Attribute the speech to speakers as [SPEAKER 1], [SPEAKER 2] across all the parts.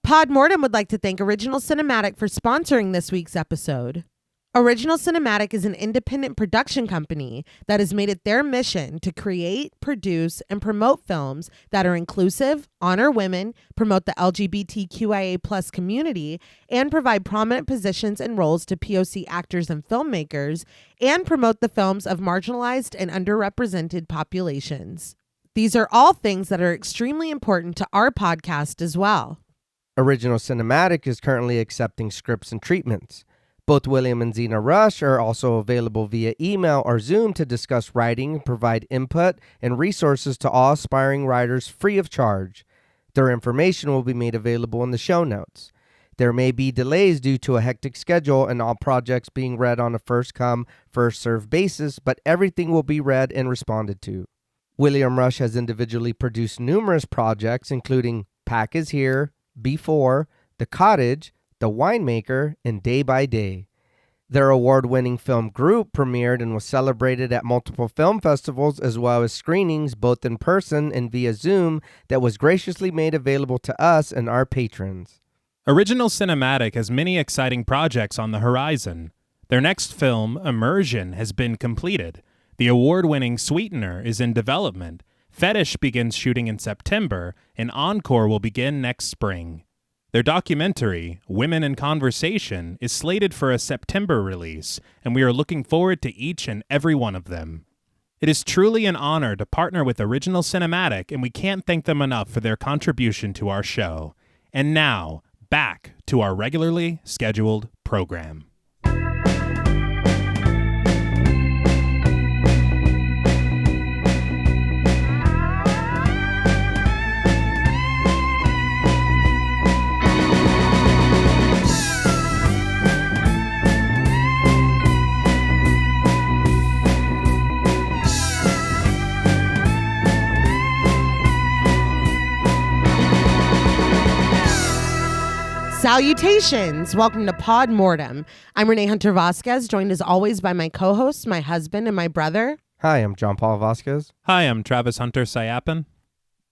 [SPEAKER 1] Mortem would like to thank Original Cinematic for sponsoring this week's episode. Original Cinematic is an independent production company that has made it their mission to create, produce, and promote films that are inclusive, honor women, promote the LGBTQIA+ community, and provide prominent positions and roles to POC actors and filmmakers, and promote the films of marginalized and underrepresented populations. These are all things that are extremely important to our podcast as well.
[SPEAKER 2] Original Cinematic is currently accepting scripts and treatments. Both William and Xxena Rush are also available via email or Zoom to discuss writing and provide input and resources to all aspiring writers free of charge. Their information will be made available in the show notes. There may be delays due to a hectic schedule and all projects being read on a first-come, first-served basis, but everything will be read and responded to. William Rush has individually produced numerous projects, including Pack is Here, Before, The Cottage, The Winemaker, and Day by Day. Their award-winning film Group premiered and was celebrated at multiple film festivals as well as screenings both in person and via Zoom that was graciously made available to us and our patrons.
[SPEAKER 3] Original Cinematic has many exciting projects on the horizon. Their next film, Immersion, has been completed. The award-winning Sweetener is in development. Fetish begins shooting in September, and Encore will begin next spring. Their documentary, Women in Conversation, is slated for a September release, and we are looking forward to each and every one of them. It is truly an honor to partner with Original Cinematic, and we can't thank them enough for their contribution to our show. And now, back to our regularly scheduled program.
[SPEAKER 1] Salutations! Welcome to Pod Mortem. I'm Reneé Hunter-Vasquez, joined as always by my co-hosts, my husband, and my brother.
[SPEAKER 2] Hi, I'm John Paul Vasquez.
[SPEAKER 3] Hi, I'm Travis Hunter-Sayapin.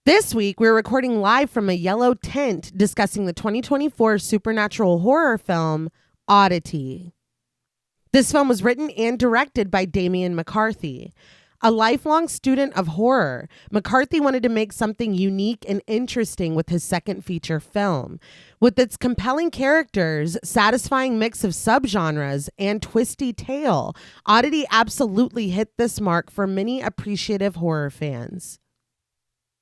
[SPEAKER 1] This week, we're recording live from a yellow tent discussing the 2024 supernatural horror film, Oddity. This film was written and directed by Damian McCarthy. A lifelong student of horror, McCarthy wanted to make something unique and interesting with his second feature film. With its compelling characters, satisfying mix of subgenres, and twisty tale, Oddity absolutely hit this mark for many appreciative horror fans.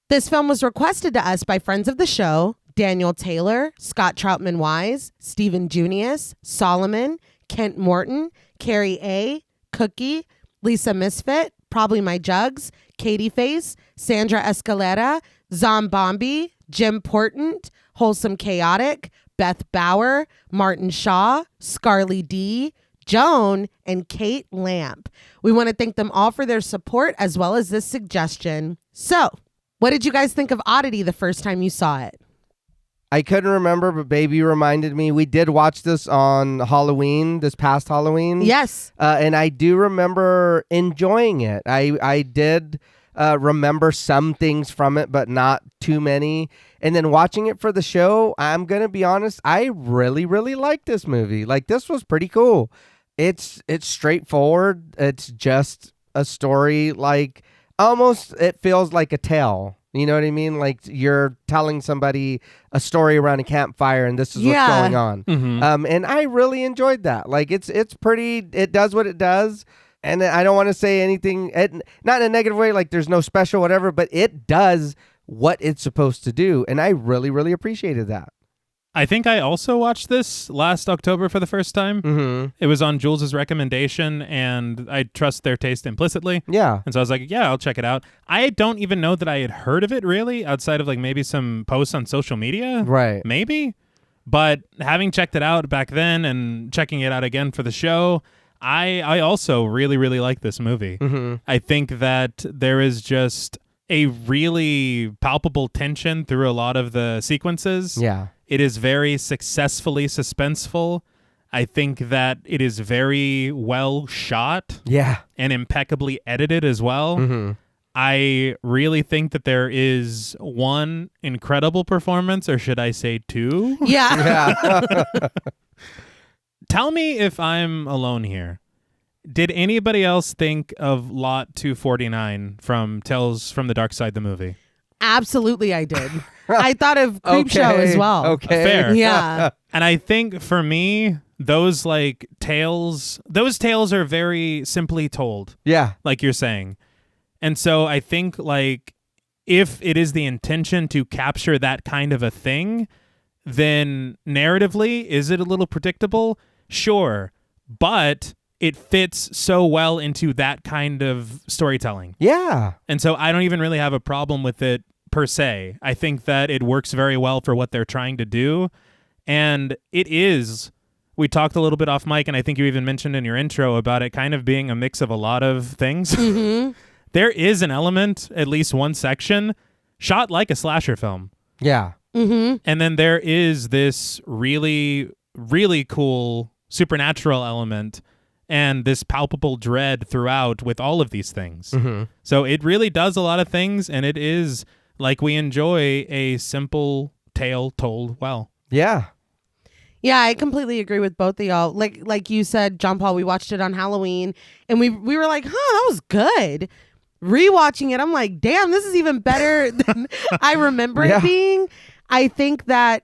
[SPEAKER 1] This film was requested to us by friends of the show, Daniel Taylor, Scott Troutman-Wise, Stephen Junius, Solomon, Kent Morton, Carrie A., Cookie, Lisa Misfit, Probably My Jugs, Katie Face, Sandra Escalera, Zombombi, Jim Portant, Wholesome Chaotic, Beth Bauer, Martin Shaw, Scarly D, Joan, and Kate Lamp. We want to thank them all for their support as well as this suggestion. So, what did you guys think of Oddity the first time you saw it?
[SPEAKER 2] I couldn't remember, but baby reminded me. We did watch this on Halloween, this past Halloween.
[SPEAKER 1] Yes.
[SPEAKER 2] And I do remember enjoying it. I did remember some things from it, but not too many. And then watching it for the show, I'm going to be honest, I really, really liked this movie. Like, this was pretty cool. It's straightforward. It's just a story, like, almost it feels like a tale. You know what I mean? Like you're telling somebody a story around a campfire and this is what's going on.
[SPEAKER 3] Mm-hmm.
[SPEAKER 2] And I really enjoyed that. Like it's pretty, it does what it does. And I don't want to say anything, not in a negative way, like there's no special whatever, but it does what it's supposed to do. And I really, really appreciated that.
[SPEAKER 3] I think I also watched this last October for the first time.
[SPEAKER 2] Mm-hmm.
[SPEAKER 3] It was on Jules's recommendation, and I trust their taste implicitly.
[SPEAKER 2] Yeah.
[SPEAKER 3] And so I was like, yeah, I'll check it out. I don't even know that I had heard of it, really, outside of like maybe some posts on social media.
[SPEAKER 2] Right.
[SPEAKER 3] Maybe. But having checked it out back then and checking it out again for the show, I also really, really like this movie.
[SPEAKER 2] Mm-hmm.
[SPEAKER 3] I think that there is just a really palpable tension through a lot of the sequences.
[SPEAKER 2] Yeah.
[SPEAKER 3] It is very successfully suspenseful. I think that it is very well shot.
[SPEAKER 2] Yeah.
[SPEAKER 3] And impeccably edited as well.
[SPEAKER 2] Mm-hmm.
[SPEAKER 3] I really think that there is one incredible performance, or should I say two?
[SPEAKER 1] Yeah.
[SPEAKER 3] Tell me if I'm alone here. Did anybody else think of Lot 249 from Tales from the Dark Side, the movie?
[SPEAKER 1] Absolutely, I did. I thought of Creepshow as well.
[SPEAKER 2] Okay.
[SPEAKER 3] Fair.
[SPEAKER 1] Yeah.
[SPEAKER 3] And I think for me, those tales are very simply told,
[SPEAKER 2] Yeah.
[SPEAKER 3] like you're saying. And so I think if it is the intention to capture that kind of a thing, then narratively, is it a little predictable? Sure. But it fits so well into that kind of storytelling.
[SPEAKER 2] Yeah.
[SPEAKER 3] And so I don't even really have a problem with it per se. I think that it works very well for what they're trying to do. And it is, we talked a little bit off mic, and I think you even mentioned in your intro about it kind of being a mix of a lot of things.
[SPEAKER 1] Mm-hmm.
[SPEAKER 3] There is an element, at least one section, shot like a slasher film.
[SPEAKER 2] Yeah.
[SPEAKER 1] Mm-hmm.
[SPEAKER 3] And then there is this really, really cool supernatural element and this palpable dread throughout with all of these things.
[SPEAKER 2] Mm-hmm.
[SPEAKER 3] So it really does a lot of things, and it is like we enjoy a simple tale told well.
[SPEAKER 2] Yeah.
[SPEAKER 1] Yeah, I completely agree with both of y'all. Like you said, John Paul, we watched it on Halloween, and we were like, that was good. Rewatching it, I'm like, damn, this is even better than I remember it being. I think that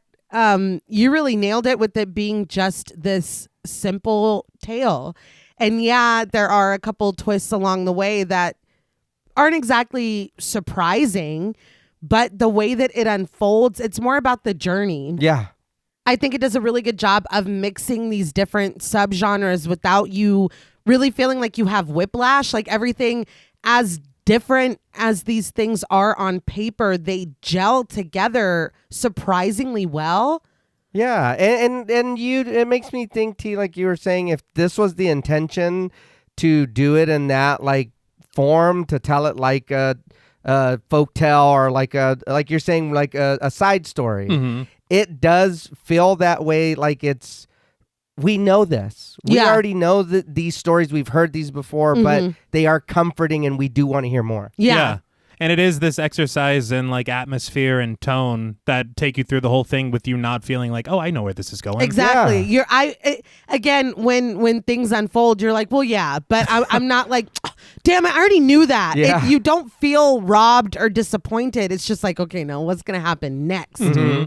[SPEAKER 1] you really nailed it with it being just this simple tale. And yeah, there are a couple twists along the way that aren't exactly surprising, but the way that it unfolds, it's more about the journey.
[SPEAKER 2] Yeah.
[SPEAKER 1] I think it does a really good job of mixing these different subgenres without you really feeling like you have whiplash. Like everything, as different as these things are on paper, they gel together surprisingly well.
[SPEAKER 2] Yeah, and it makes me think, T, like you were saying, if this was the intention to do it in that form, to tell it like a folktale or like you're saying, like a side story,
[SPEAKER 3] Mm-hmm.
[SPEAKER 2] it does feel that way. Like we know this. We already know that these stories, we've heard these before, but they are comforting, and we do want to hear more.
[SPEAKER 1] Yeah.
[SPEAKER 3] And it is this exercise in atmosphere and tone that take you through the whole thing with you not feeling like, oh, I know where this is going.
[SPEAKER 1] Exactly.
[SPEAKER 2] Yeah.
[SPEAKER 1] Again, when things unfold, you're like, well, yeah, but I'm not like, damn, I already knew that.
[SPEAKER 2] Yeah.
[SPEAKER 1] You don't feel robbed or disappointed. It's just like, okay, no, what's going to happen next?
[SPEAKER 3] Mm-hmm.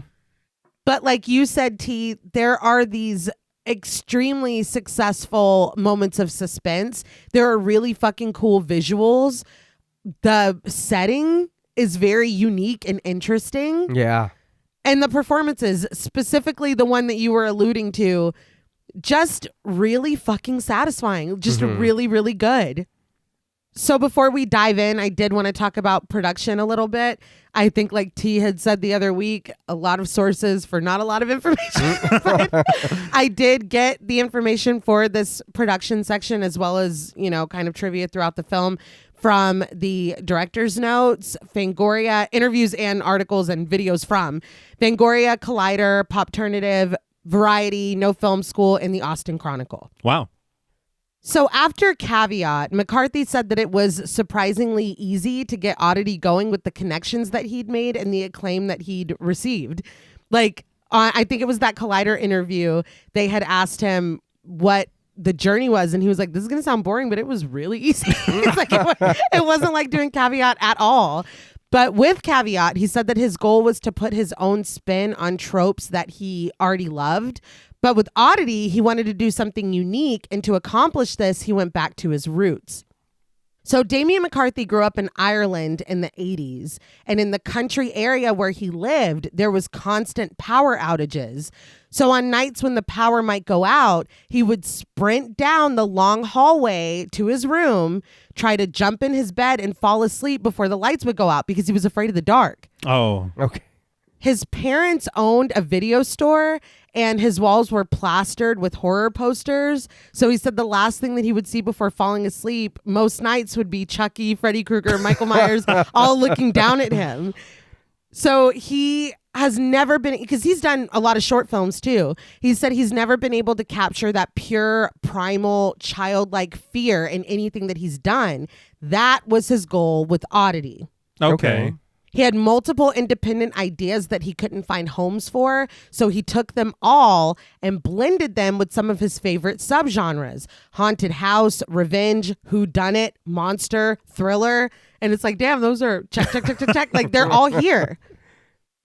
[SPEAKER 1] But like you said, T, there are these extremely successful moments of suspense. There are really fucking cool visuals. The setting is very unique and interesting.
[SPEAKER 2] Yeah.
[SPEAKER 1] And the performances, specifically the one that you were alluding to, just really fucking satisfying. Just really, really good. So before we dive in, I did want to talk about production a little bit. I think like T had said the other week, a lot of sources for not a lot of information. But I did get the information for this production section, as well as, kind of trivia throughout the film from the director's notes, Fangoria, interviews and articles and videos from Fangoria, Collider, Popternative, Variety, No Film School, and the Austin Chronicle.
[SPEAKER 3] Wow.
[SPEAKER 1] So after Caveat, McCarthy said that it was surprisingly easy to get Oddity going with the connections that he'd made and the acclaim that he'd received. I think it was that Collider interview, they had asked him what the journey was, and he was like, this is going to sound boring, but it was really easy. It wasn't like doing Caveat at all. But with Caveat, he said that his goal was to put his own spin on tropes that he already loved. But with Oddity, he wanted to do something unique, and to accomplish this, he went back to his roots. So Damian McCarthy grew up in Ireland in the 80s, and in the country area where he lived, there was constant power outages. So on nights when the power might go out, he would sprint down the long hallway to his room, try to jump in his bed and fall asleep before the lights would go out because he was afraid of the dark.
[SPEAKER 3] Oh.
[SPEAKER 2] Okay.
[SPEAKER 1] His parents owned a video store, and his walls were plastered with horror posters. So he said the last thing that he would see before falling asleep most nights would be Chucky, Freddy Krueger, Michael Myers, all looking down at him. So he has never been, because he's done a lot of short films too. He said he's never been able to capture that pure, primal, childlike fear in anything that he's done. That was his goal with Oddity.
[SPEAKER 3] Okay.
[SPEAKER 1] He had multiple independent ideas that he couldn't find homes for, so he took them all and blended them with some of his favorite subgenres: haunted house, revenge, whodunit, monster, thriller. And it's like, damn, those are check. Like, they're all here.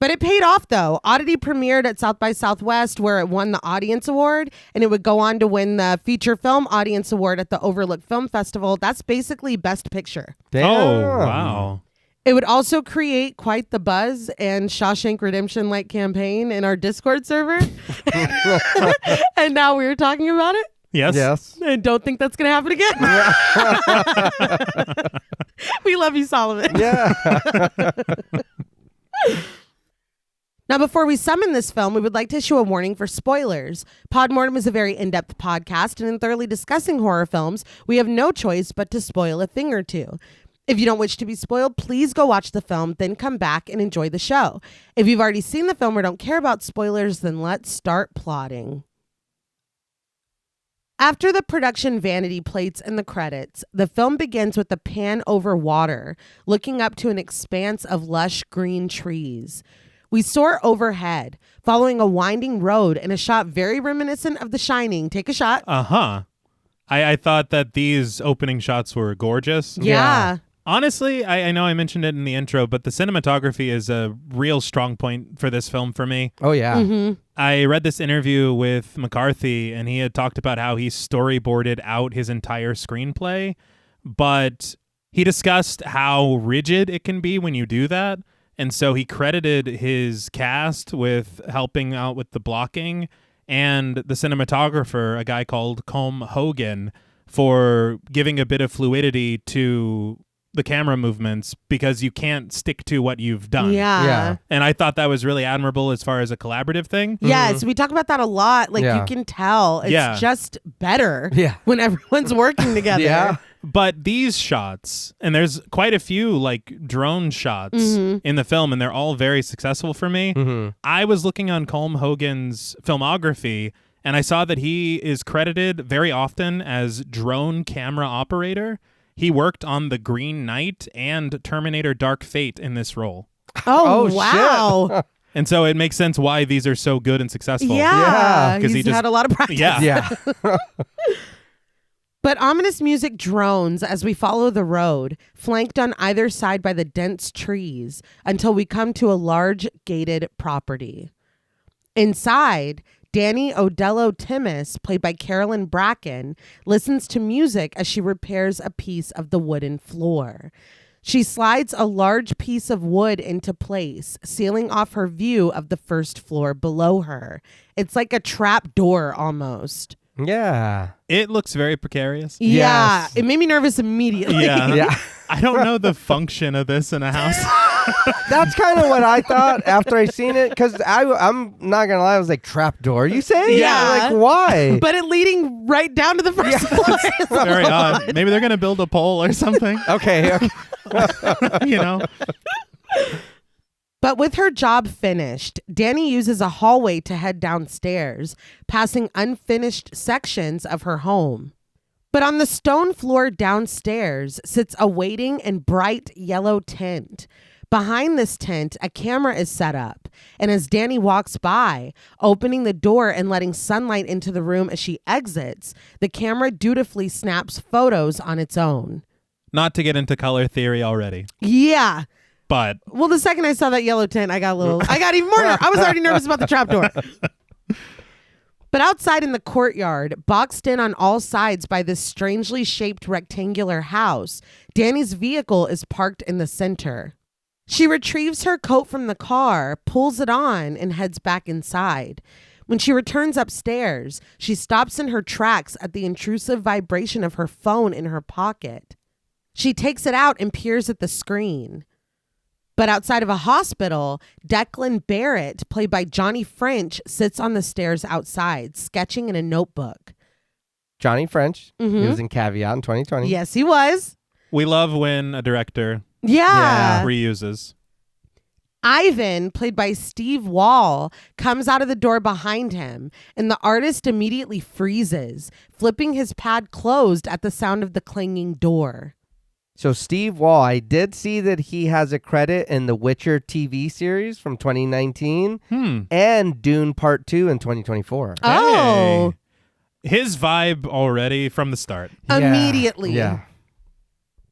[SPEAKER 1] But it paid off, though. Oddity premiered at South by Southwest, where it won the Audience Award, and it would go on to win the Feature Film Audience Award at the Overlook Film Festival. That's basically Best Picture.
[SPEAKER 2] Damn.
[SPEAKER 3] Oh, wow.
[SPEAKER 1] It would also create quite the buzz and Shawshank Redemption-like campaign in our Discord server. And now we're talking about it.
[SPEAKER 3] Yes.
[SPEAKER 2] Yes.
[SPEAKER 1] And don't think that's going to happen again. We love you, Solomon.
[SPEAKER 2] Yeah.
[SPEAKER 1] Now, before we summon this film, we would like to issue a warning for spoilers. Podmortem is a very in-depth podcast, and in thoroughly discussing horror films, we have no choice but to spoil a thing or two. If you don't wish to be spoiled, please go watch the film, then come back and enjoy the show. If you've already seen the film or don't care about spoilers, then let's start plotting. After the production vanity plates and the credits, the film begins with a pan over water, looking up to an expanse of lush green trees. We soar overhead, following a winding road in a shot very reminiscent of The Shining. Take a shot.
[SPEAKER 3] Uh-huh. I thought that these opening shots were gorgeous.
[SPEAKER 1] Yeah.
[SPEAKER 3] Honestly, I know I mentioned it in the intro, but the cinematography is a real strong point for this film for me.
[SPEAKER 2] Oh, yeah.
[SPEAKER 1] Mm-hmm.
[SPEAKER 3] I read this interview with McCarthy, and he had talked about how he storyboarded out his entire screenplay, but he discussed how rigid it can be when you do that. And so he credited his cast with helping out with the blocking, and the cinematographer, a guy called Colm Hogan, for giving a bit of fluidity to the camera movements, because you can't stick to what you've done.
[SPEAKER 1] Yeah.
[SPEAKER 3] And I thought that was really admirable as far as a collaborative thing.
[SPEAKER 1] Yes, we talk about that a lot. Like, you can tell it's just better when everyone's working together.
[SPEAKER 2] Yeah.
[SPEAKER 3] But these shots, and there's quite a few like drone shots in the film, and they're all very successful for me. I was looking on Colm Hogan's filmography, and I saw that he is credited very often as drone camera operator. He worked on The Green Knight and Terminator Dark Fate in this role.
[SPEAKER 1] Oh wow.
[SPEAKER 2] Shit.
[SPEAKER 3] And so it makes sense why these are so good and successful.
[SPEAKER 1] Yeah.
[SPEAKER 3] 'Cause
[SPEAKER 1] He's
[SPEAKER 3] he just-
[SPEAKER 1] had a lot of practice.
[SPEAKER 3] Yeah.
[SPEAKER 1] But ominous music drones as we follow the road, flanked on either side by the dense trees, until we come to a large gated property. Inside, Danny Odello Timmis, played by Carolyn Bracken, listens to music as she repairs a piece of the wooden floor. She slides a large piece of wood into place, sealing off her view of the first floor below her. It's like a trap door almost.
[SPEAKER 2] Yeah.
[SPEAKER 3] It looks very precarious.
[SPEAKER 1] Yeah,
[SPEAKER 2] Yes.
[SPEAKER 1] it made me nervous immediately.
[SPEAKER 3] Yeah.
[SPEAKER 2] Yeah.
[SPEAKER 3] I don't know the function of this in a house.
[SPEAKER 2] That's kind of what I thought after I seen it, because I'm not gonna lie, I was like, trapdoor, you say?
[SPEAKER 1] Yeah.
[SPEAKER 2] Like, why?
[SPEAKER 1] But it leading right down to the first floor.
[SPEAKER 3] Very odd. Maybe they're going to build a pole or something,
[SPEAKER 2] Okay.
[SPEAKER 3] you know?
[SPEAKER 1] But with her job finished, Danny uses a hallway to head downstairs, passing unfinished sections of her home. But on the stone floor downstairs sits a waiting and bright yellow tent. Behind this tent, a camera is set up, and as Danny walks by, opening the door and letting sunlight into the room as she exits, the camera dutifully snaps photos on its own.
[SPEAKER 3] Not to get into color theory already,
[SPEAKER 1] Yeah.
[SPEAKER 3] but
[SPEAKER 1] Well, the second I saw that yellow tent, I got even more nervous. I was already nervous about the trapdoor. But outside in the courtyard, boxed in on all sides by this strangely shaped rectangular house, Danny's vehicle is parked in the center. She retrieves her coat from the car, pulls it on, and heads back inside. When she returns upstairs, she stops in her tracks at the intrusive vibration of her phone in her pocket. She takes it out and peers at the screen. But outside of a hospital, Declan Barrett, played by Johnny French, sits on the stairs outside, sketching in a notebook.
[SPEAKER 2] Johnny French. He was in Caveat in 2020.
[SPEAKER 1] Yes, he was.
[SPEAKER 3] we love when a director
[SPEAKER 1] Yeah.
[SPEAKER 3] reuses.
[SPEAKER 1] Ivan, played by Steve Wall, comes out of the door behind him, and the artist immediately freezes, flipping his pad closed at the sound of the clanging door.
[SPEAKER 2] So Steve Wall, I did see that he has a credit in the Witcher TV series from 2019 and Dune Part 2 in 2024.
[SPEAKER 1] Oh.
[SPEAKER 3] Hey. His vibe already from the start.
[SPEAKER 1] Immediately.
[SPEAKER 2] Yeah.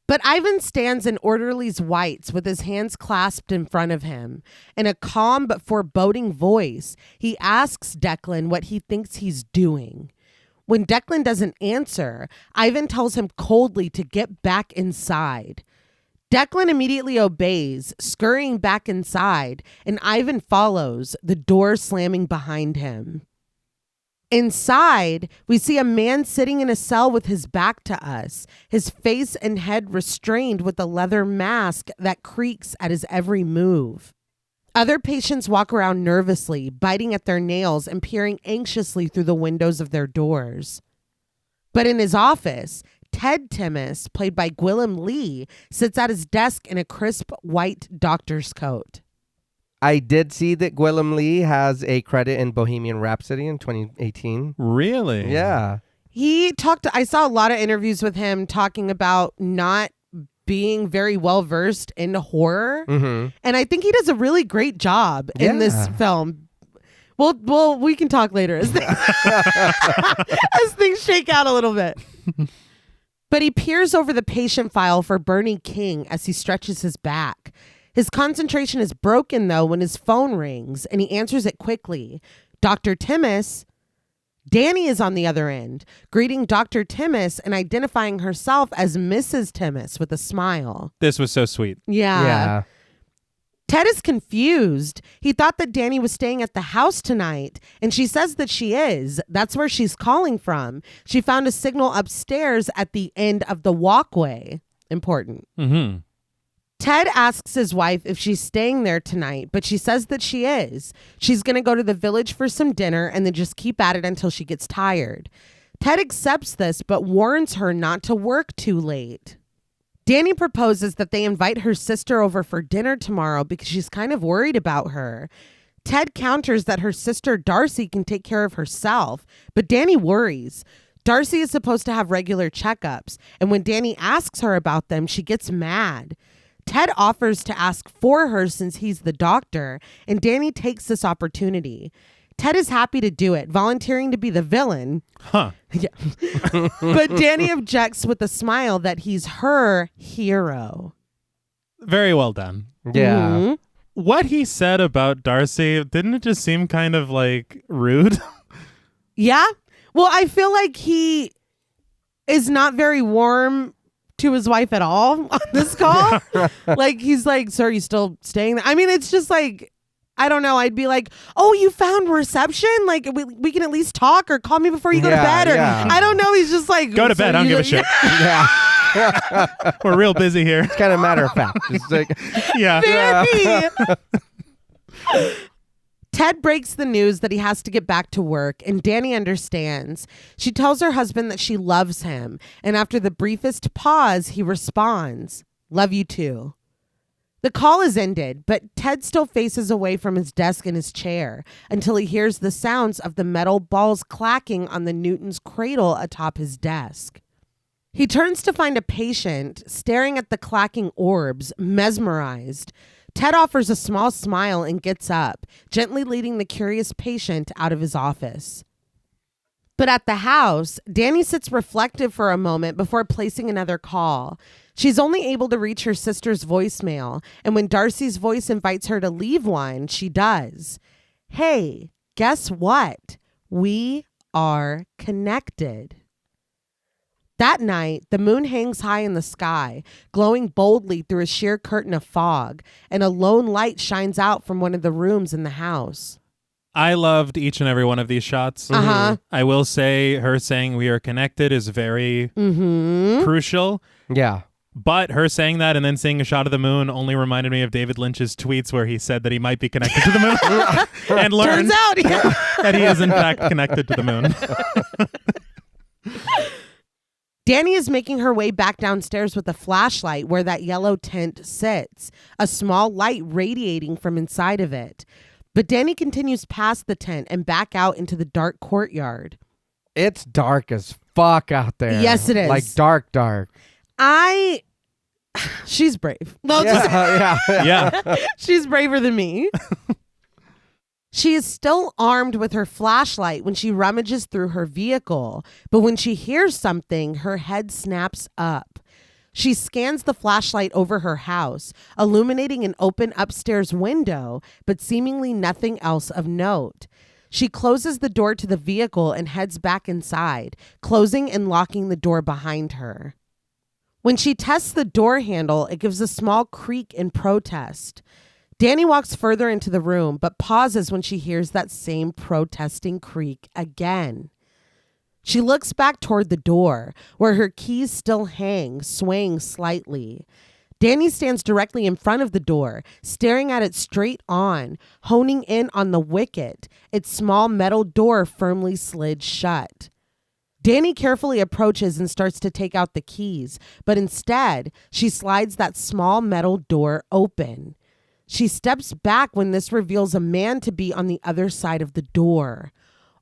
[SPEAKER 1] But Ivan stands in orderly's whites with his hands clasped in front of him. In a calm but foreboding voice, he asks Declan what he thinks he's doing. When Declan doesn't answer, Ivan tells him coldly to get back inside. Declan immediately obeys, scurrying back inside, and Ivan follows, the door slamming behind him. Inside, we see a man sitting in a cell with his back to us, his face and head restrained with a leather mask that creaks at his every move. Other patients walk around nervously, biting at their nails and peering anxiously through the windows of their doors. But in his office, Ted Timmis, played by Gwillem Lee, sits at his desk in a crisp white doctor's coat.
[SPEAKER 2] I did see that Gwillem Lee has a credit in Bohemian Rhapsody in 2018.
[SPEAKER 3] Really?
[SPEAKER 2] Yeah.
[SPEAKER 1] I saw a lot of interviews with him talking about not being very well versed in horror.
[SPEAKER 2] Mm-hmm.
[SPEAKER 1] And I think he does a really great job in this film. Well, we can talk later as things shake out a little bit. But he peers over the patient file for Bernie King as he stretches his back. His concentration is broken, though, when his phone rings, and he answers it quickly. Dr. Timmis. Danny is on the other end, greeting Dr. Timmis and identifying herself as Mrs. Timmis with a smile.
[SPEAKER 3] This was so sweet.
[SPEAKER 1] Yeah. Ted is confused. He thought that Danny was staying at the house tonight, and she says that she is. That's where she's calling from. She found a signal upstairs at the end of the walkway. Important.
[SPEAKER 3] Mm-hmm.
[SPEAKER 1] Ted asks his wife if she's staying there tonight, but she says that she is. She's going to go to the village for some dinner and then just keep at it until she gets tired. Ted accepts this, but warns her not to work too late. Danny proposes that they invite her sister over for dinner tomorrow because she's kind of worried about her. Ted counters that her sister Darcy can take care of herself, but Danny worries. Darcy is supposed to have regular checkups, and when Danny asks her about them, she gets mad. Ted offers to ask for her since he's the doctor, and Danny takes this opportunity. Ted is happy to do it, volunteering to be the villain.
[SPEAKER 3] Huh.
[SPEAKER 1] Yeah. But Danny objects with a smile that he's her hero.
[SPEAKER 3] Very well done.
[SPEAKER 2] Yeah.
[SPEAKER 1] Mm-hmm.
[SPEAKER 3] What he said about Darcy, didn't it just seem kind of like rude?
[SPEAKER 1] Yeah. Well, I feel like he is not very warm to his wife at all on this call. Like, he's like, so are you still staying there? I mean, it's just like, I don't know. I'd be like, oh, you found reception? Like, we can at least talk, or call me before you go to bed. Or I don't know. He's just like,
[SPEAKER 3] go to bed. I don't give a shit.
[SPEAKER 2] Yeah.
[SPEAKER 3] We're real busy here.
[SPEAKER 2] It's kind of matter of fact. It's like,
[SPEAKER 3] Yeah.
[SPEAKER 1] Ted breaks the news that he has to get back to work, and Danny understands. She tells her husband that she loves him, and after the briefest pause, he responds, love you too. The call is ended, but Ted still faces away from his desk in his chair until he hears the sounds of the metal balls clacking on the Newton's cradle atop his desk. He turns to find a patient staring at the clacking orbs, mesmerized. Ted offers a small smile and gets up, gently leading the curious patient out of his office. But at the house, Danny sits reflective for a moment before placing another call. She's only able to reach her sister's voicemail, and when Darcy's voice invites her to leave one, she does. Hey, guess what? We are connected. That night, the moon hangs high in the sky, glowing boldly through a sheer curtain of fog, and a lone light shines out from one of the rooms in the house.
[SPEAKER 3] I loved each and every one of these shots.
[SPEAKER 1] Uh-huh.
[SPEAKER 3] I will say her saying we are connected is very crucial.
[SPEAKER 2] yeah.
[SPEAKER 3] But her saying that and then seeing a shot of the moon only reminded me of David Lynch's tweets where he said that he might be connected to the moon and learned
[SPEAKER 1] Turns out,
[SPEAKER 3] that he is in fact connected to the moon.
[SPEAKER 1] Danny is making her way back downstairs with a flashlight where that yellow tent sits, a small light radiating from inside of it. But Danny continues past the tent and back out into the dark courtyard.
[SPEAKER 2] It's dark as fuck out there.
[SPEAKER 1] Yes, it is.
[SPEAKER 2] Like dark.
[SPEAKER 1] She's brave. No,
[SPEAKER 3] Yeah.
[SPEAKER 1] she's braver than me. She is still armed with her flashlight when she rummages through her vehicle, but when she hears something, her head snaps up. She scans the flashlight over her house, illuminating an open upstairs window, but seemingly nothing else of note. She closes the door to the vehicle and heads back inside, closing and locking the door behind her. When she tests the door handle, it gives a small creak in protest. Danny walks further into the room, but pauses when she hears that same protesting creak again. She looks back toward the door, where her keys still hang, swaying slightly. Danny stands directly in front of the door, staring at it straight on, honing in on the wicket, its small metal door firmly slid shut. Danny carefully approaches and starts to take out the keys, but instead, she slides that small metal door open. She steps back when this reveals a man to be on the other side of the door.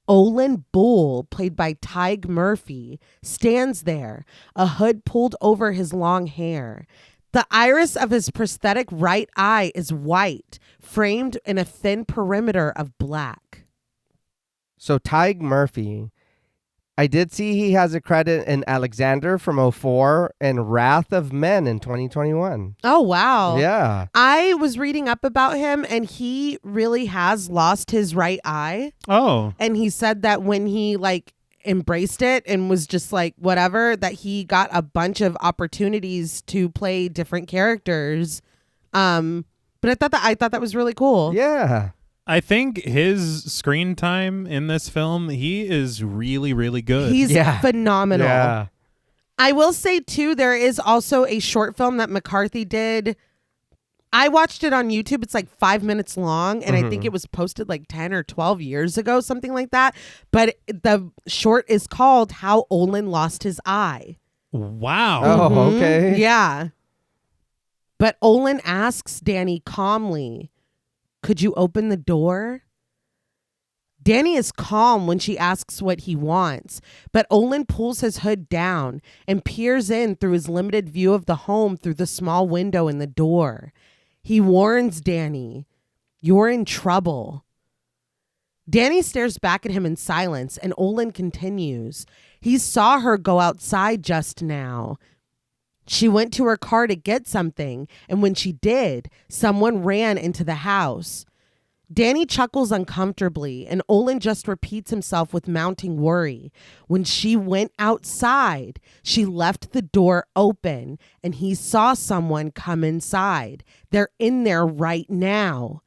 [SPEAKER 1] Olin Bull, played by Tig Murphy, stands there, a hood pulled over his long hair. The iris of his prosthetic right eye is white, framed in a thin perimeter of black.
[SPEAKER 2] So Tig Murphy, I did see he has a credit in Alexander from 2004 and Wrath of Men in 2021.
[SPEAKER 1] Oh, wow.
[SPEAKER 2] Yeah.
[SPEAKER 1] I was reading up about him, and he really has lost his right eye.
[SPEAKER 3] Oh.
[SPEAKER 1] And he said that when he embraced it and was just whatever, that he got a bunch of opportunities to play different characters. But I thought that was really cool.
[SPEAKER 2] Yeah.
[SPEAKER 3] I think his screen time in this film, he is really, really good.
[SPEAKER 1] He's phenomenal.
[SPEAKER 2] Yeah.
[SPEAKER 1] I will say, too, there is also a short film that McCarthy did. I watched it on YouTube. It's 5 minutes long, and I think it was posted 10 or 12 years ago, something like that. But the short is called How Olin Lost His Eye.
[SPEAKER 3] Wow.
[SPEAKER 2] Oh, okay.
[SPEAKER 1] Yeah. But Olin asks Danny calmly, "Could you open the door?" Danny is calm when she asks what he wants, but Olin pulls his hood down and peers in through his limited view of the home through the small window in the door. He warns Danny, "You're in trouble." Danny stares back at him in silence, and Olin continues, "He saw her go outside just now. She went to her car to get something, and when she did, someone ran into the house." Danny chuckles uncomfortably, and Olin just repeats himself with mounting worry. When she went outside, she left the door open, and he saw someone come inside. They're in there right now.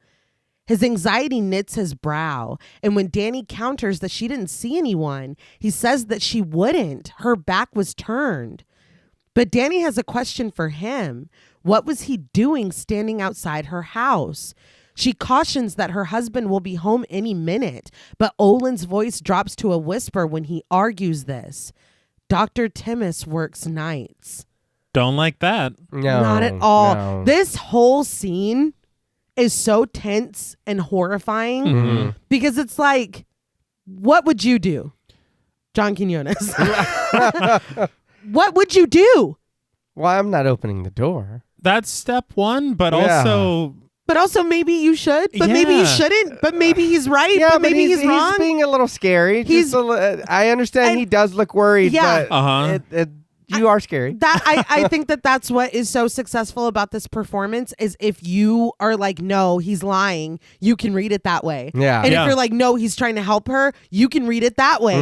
[SPEAKER 1] His anxiety knits his brow, and when Danny counters that she didn't see anyone, he says that she wouldn't. Her back was turned. But Danny has a question for him. What was he doing standing outside her house? She cautions that her husband will be home any minute, but Olin's voice drops to a whisper when he argues this. Dr. Timmis works nights.
[SPEAKER 3] Don't like that.
[SPEAKER 2] No,
[SPEAKER 1] Not at all.
[SPEAKER 2] no.
[SPEAKER 1] This whole scene is so tense and horrifying because it's what would you do? John Quinones. What would you do?
[SPEAKER 2] Well, I'm not opening the door.
[SPEAKER 3] That's step one, but
[SPEAKER 2] Yeah.
[SPEAKER 3] also
[SPEAKER 1] Maybe you should, but maybe you
[SPEAKER 3] Yeah.
[SPEAKER 1] shouldn't, but maybe he's right,
[SPEAKER 2] Yeah,
[SPEAKER 1] but maybe he's wrong.
[SPEAKER 2] He's being a little scary. I understand he does look worried,
[SPEAKER 1] Yeah.
[SPEAKER 2] but you are scary.
[SPEAKER 1] I think that's what is so successful about this performance is if you are no, he's lying, you can read it that way.
[SPEAKER 2] Yeah.
[SPEAKER 1] And
[SPEAKER 3] Yeah.
[SPEAKER 1] if you're no, he's trying to help her, you can read it that way.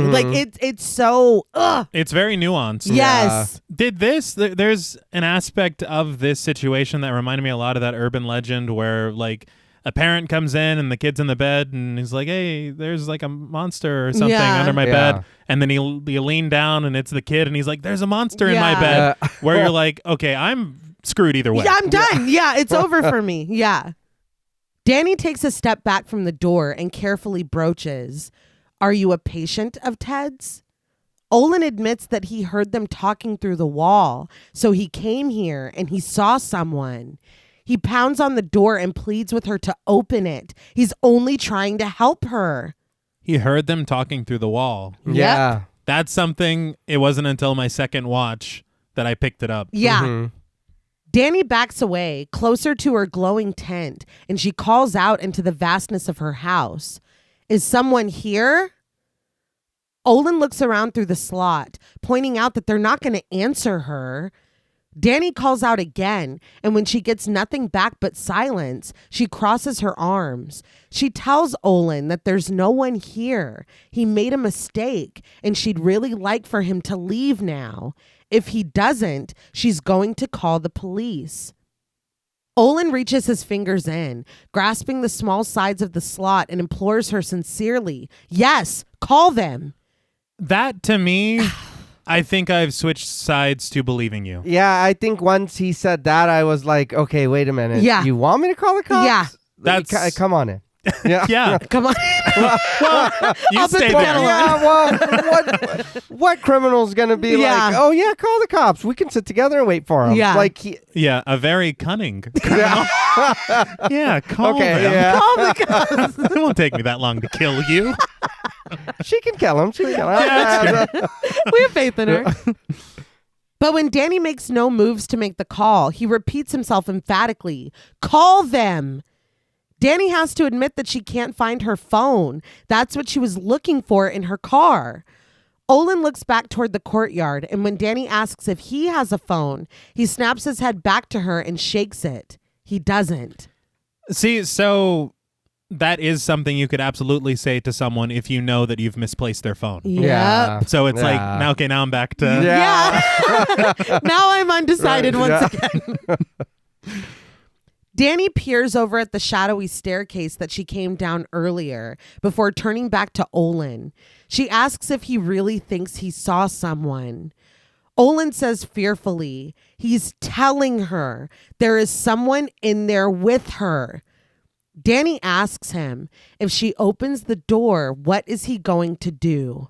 [SPEAKER 1] It's so
[SPEAKER 3] it's very nuanced.
[SPEAKER 1] yes.
[SPEAKER 3] There's an aspect of this situation that reminded me a lot of that urban legend where a parent comes in and the kid's in the bed and he's like, "Hey, there's a monster or something under my bed." And then you lean down and it's the kid and he's like, "There's a monster in my bed." Where you're like, "Okay, I'm screwed either way."
[SPEAKER 1] Yeah, I'm done. Yeah, it's over for me. Yeah. Danny takes a step back from the door and carefully broaches, "Are you a patient of Ted's?" Olin admits that he heard them talking through the wall, so he came here and he saw someone. He pounds on the door and pleads with her to open it. He's only trying to help her.
[SPEAKER 3] He heard them talking through the wall.
[SPEAKER 2] Yeah.
[SPEAKER 3] That's something, it wasn't until my second watch that I picked it up.
[SPEAKER 1] Yeah.
[SPEAKER 2] Mm-hmm.
[SPEAKER 1] Danny backs away, closer to her glowing tent, and she calls out into the vastness of her house. Is someone here? Olin looks around through the slot, pointing out that they're not going to answer her. Danny calls out again, and when she gets nothing back but silence, she crosses her arms. She tells Olin that there's no one here. He made a mistake, and she'd really like for him to leave now. If he doesn't, she's going to call the police. Olin reaches his fingers in, grasping the small sides of the slot, and implores her sincerely, yes, call them.
[SPEAKER 3] That, to me, I think I've switched sides to believing you.
[SPEAKER 2] Yeah, I think once he said that, I was like, okay, wait a minute.
[SPEAKER 1] Yeah.
[SPEAKER 2] You want me to call the cops?
[SPEAKER 1] Yeah.
[SPEAKER 3] That's-
[SPEAKER 2] Come on in. Yeah.
[SPEAKER 3] Yeah.
[SPEAKER 1] Come on.
[SPEAKER 3] Well, you
[SPEAKER 1] I'll put
[SPEAKER 3] stay
[SPEAKER 1] the
[SPEAKER 3] there.
[SPEAKER 1] kettle on.
[SPEAKER 2] Yeah, well, what criminal's going to be
[SPEAKER 1] Yeah.
[SPEAKER 2] like, oh, yeah, call the cops. We can sit together and wait for him.
[SPEAKER 1] Yeah.
[SPEAKER 2] Like,
[SPEAKER 3] Yeah, a very cunning.
[SPEAKER 2] yeah.
[SPEAKER 3] Yeah, call
[SPEAKER 2] Okay,
[SPEAKER 3] them.
[SPEAKER 2] yeah.
[SPEAKER 1] Call the cops.
[SPEAKER 3] It won't take me that long to kill you.
[SPEAKER 2] She can kill him. She can kill him.
[SPEAKER 3] Yeah, that's
[SPEAKER 1] We have faith in her. But when Danny makes no moves to make the call, he repeats himself emphatically, call them. Danny has to admit that she can't find her phone. That's what she was looking for in her car. Olin looks back toward the courtyard, and when Danny asks if he has a phone, he snaps his head back to her and shakes it. He doesn't.
[SPEAKER 3] See, so that is something you could absolutely say to someone if you know that you've misplaced their phone.
[SPEAKER 2] Yeah.
[SPEAKER 3] So it's like,
[SPEAKER 2] Yeah.
[SPEAKER 3] now, okay, now I'm back to...
[SPEAKER 1] Yeah. Now I'm undecided
[SPEAKER 2] Right,
[SPEAKER 1] once
[SPEAKER 2] yeah.
[SPEAKER 1] again. Danny peers over at the shadowy staircase that she came down earlier before turning back to Olin. She asks if he really thinks he saw someone. Olin says fearfully, he's telling her there is someone in there with her. Danny asks him if she opens the door, what is he going to do?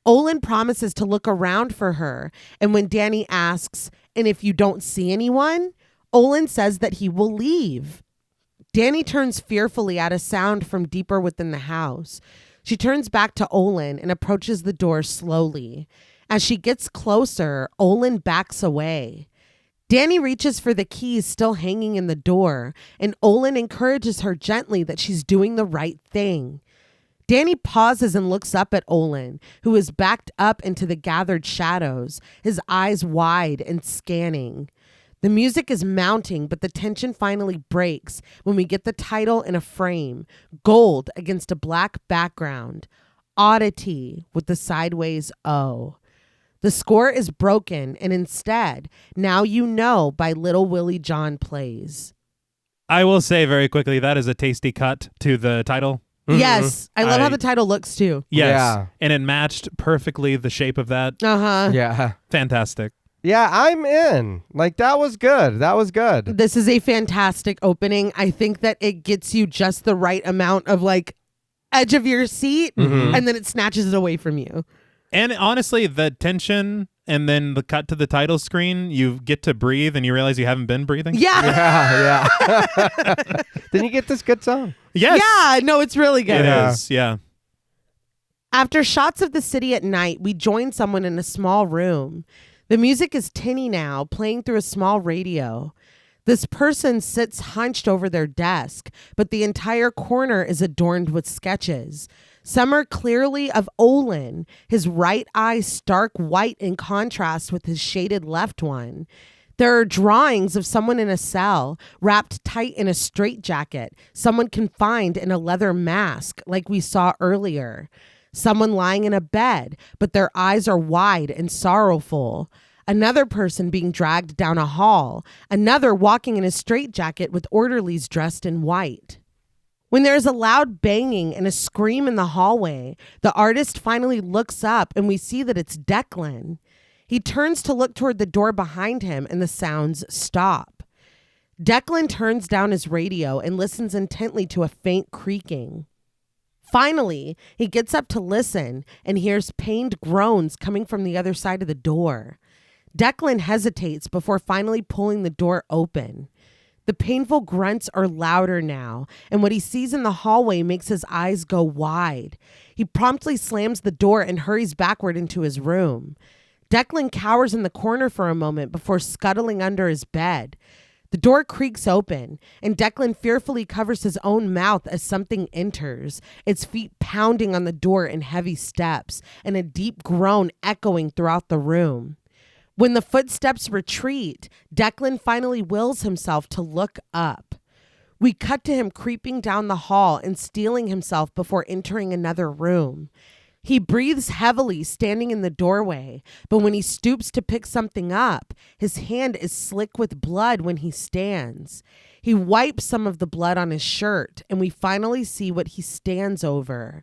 [SPEAKER 1] Olin promises to look around for her, and when Danny asks, and if you don't see anyone, Olin says that he will leave. Danny turns fearfully at a sound from deeper within the house. She turns back to Olin and approaches the door slowly. As she gets closer, Olin backs away. Danny reaches for the keys still hanging in the door, and Olin encourages her gently that she's doing the right thing. Danny pauses and looks up at Olin, who is backed up into the gathered shadows, his eyes wide and scanning. The music is mounting, but the tension finally breaks when we get the title in a frame, gold against a black background, Oddity with the sideways O. The score is broken, and instead, Now You Know by Little Willie John plays.
[SPEAKER 3] I will say very quickly, that is a tasty cut to the title.
[SPEAKER 2] Mhm.
[SPEAKER 1] Yes, I love how
[SPEAKER 3] I-
[SPEAKER 1] the title looks too.
[SPEAKER 3] Yes.
[SPEAKER 2] Yeah.
[SPEAKER 3] And it matched perfectly the shape of that.
[SPEAKER 1] Uh-huh.
[SPEAKER 2] Yeah.
[SPEAKER 3] Fantastic.
[SPEAKER 2] Yeah, I'm in. Like, that was good. That was good.
[SPEAKER 1] This is a fantastic opening. I think that it gets you just the right amount of like edge of your seat,
[SPEAKER 2] Mhm.
[SPEAKER 1] and then it snatches it away from you.
[SPEAKER 3] And honestly, the tension and then the cut to the title screen, you get to breathe and you realize you haven't been breathing.
[SPEAKER 1] Yeah.
[SPEAKER 2] Yeah. Then you get this good song.
[SPEAKER 3] Yes.
[SPEAKER 1] Yeah. No, it's really good.
[SPEAKER 3] It
[SPEAKER 2] Yeah.
[SPEAKER 3] is. Yeah.
[SPEAKER 1] After shots of the city at night, we join someone in a small room. The music is tinny now, playing through a small radio. This person sits hunched over their desk, but the entire corner is adorned with sketches. Some are clearly of Olin, his right eye stark white in contrast with his shaded left one. There are drawings of someone in a cell, wrapped tight in a straitjacket, someone confined in a leather mask like we saw earlier. Someone lying in a bed, but their eyes are wide and sorrowful. Another person being dragged down a hall. Another walking in a straitjacket with orderlies dressed in white. When there is a loud banging and a scream in the hallway, the artist finally looks up and we see that it's Declan. He turns to look toward the door behind him and the sounds stop. Declan turns down his radio and listens intently to a faint creaking. Finally, he gets up to listen and hears pained groans coming from the other side of the door. Declan hesitates before finally pulling the door open. The painful grunts are louder now, and what he sees in the hallway makes his eyes go wide. He promptly slams the door and hurries backward into his room. Declan cowers in the corner for a moment before scuttling under his bed. The door creaks open, and Declan fearfully covers his own mouth as something enters, its feet pounding on the door in heavy steps, and a deep groan echoing throughout the room. When the footsteps retreat, Declan finally wills himself to look up. We cut to him creeping down the hall and steeling himself before entering another room. He breathes heavily standing in the doorway, but when he stoops to pick something up, his hand is slick with blood when he stands. He wipes some of the blood on his shirt, and we finally see what he stands over.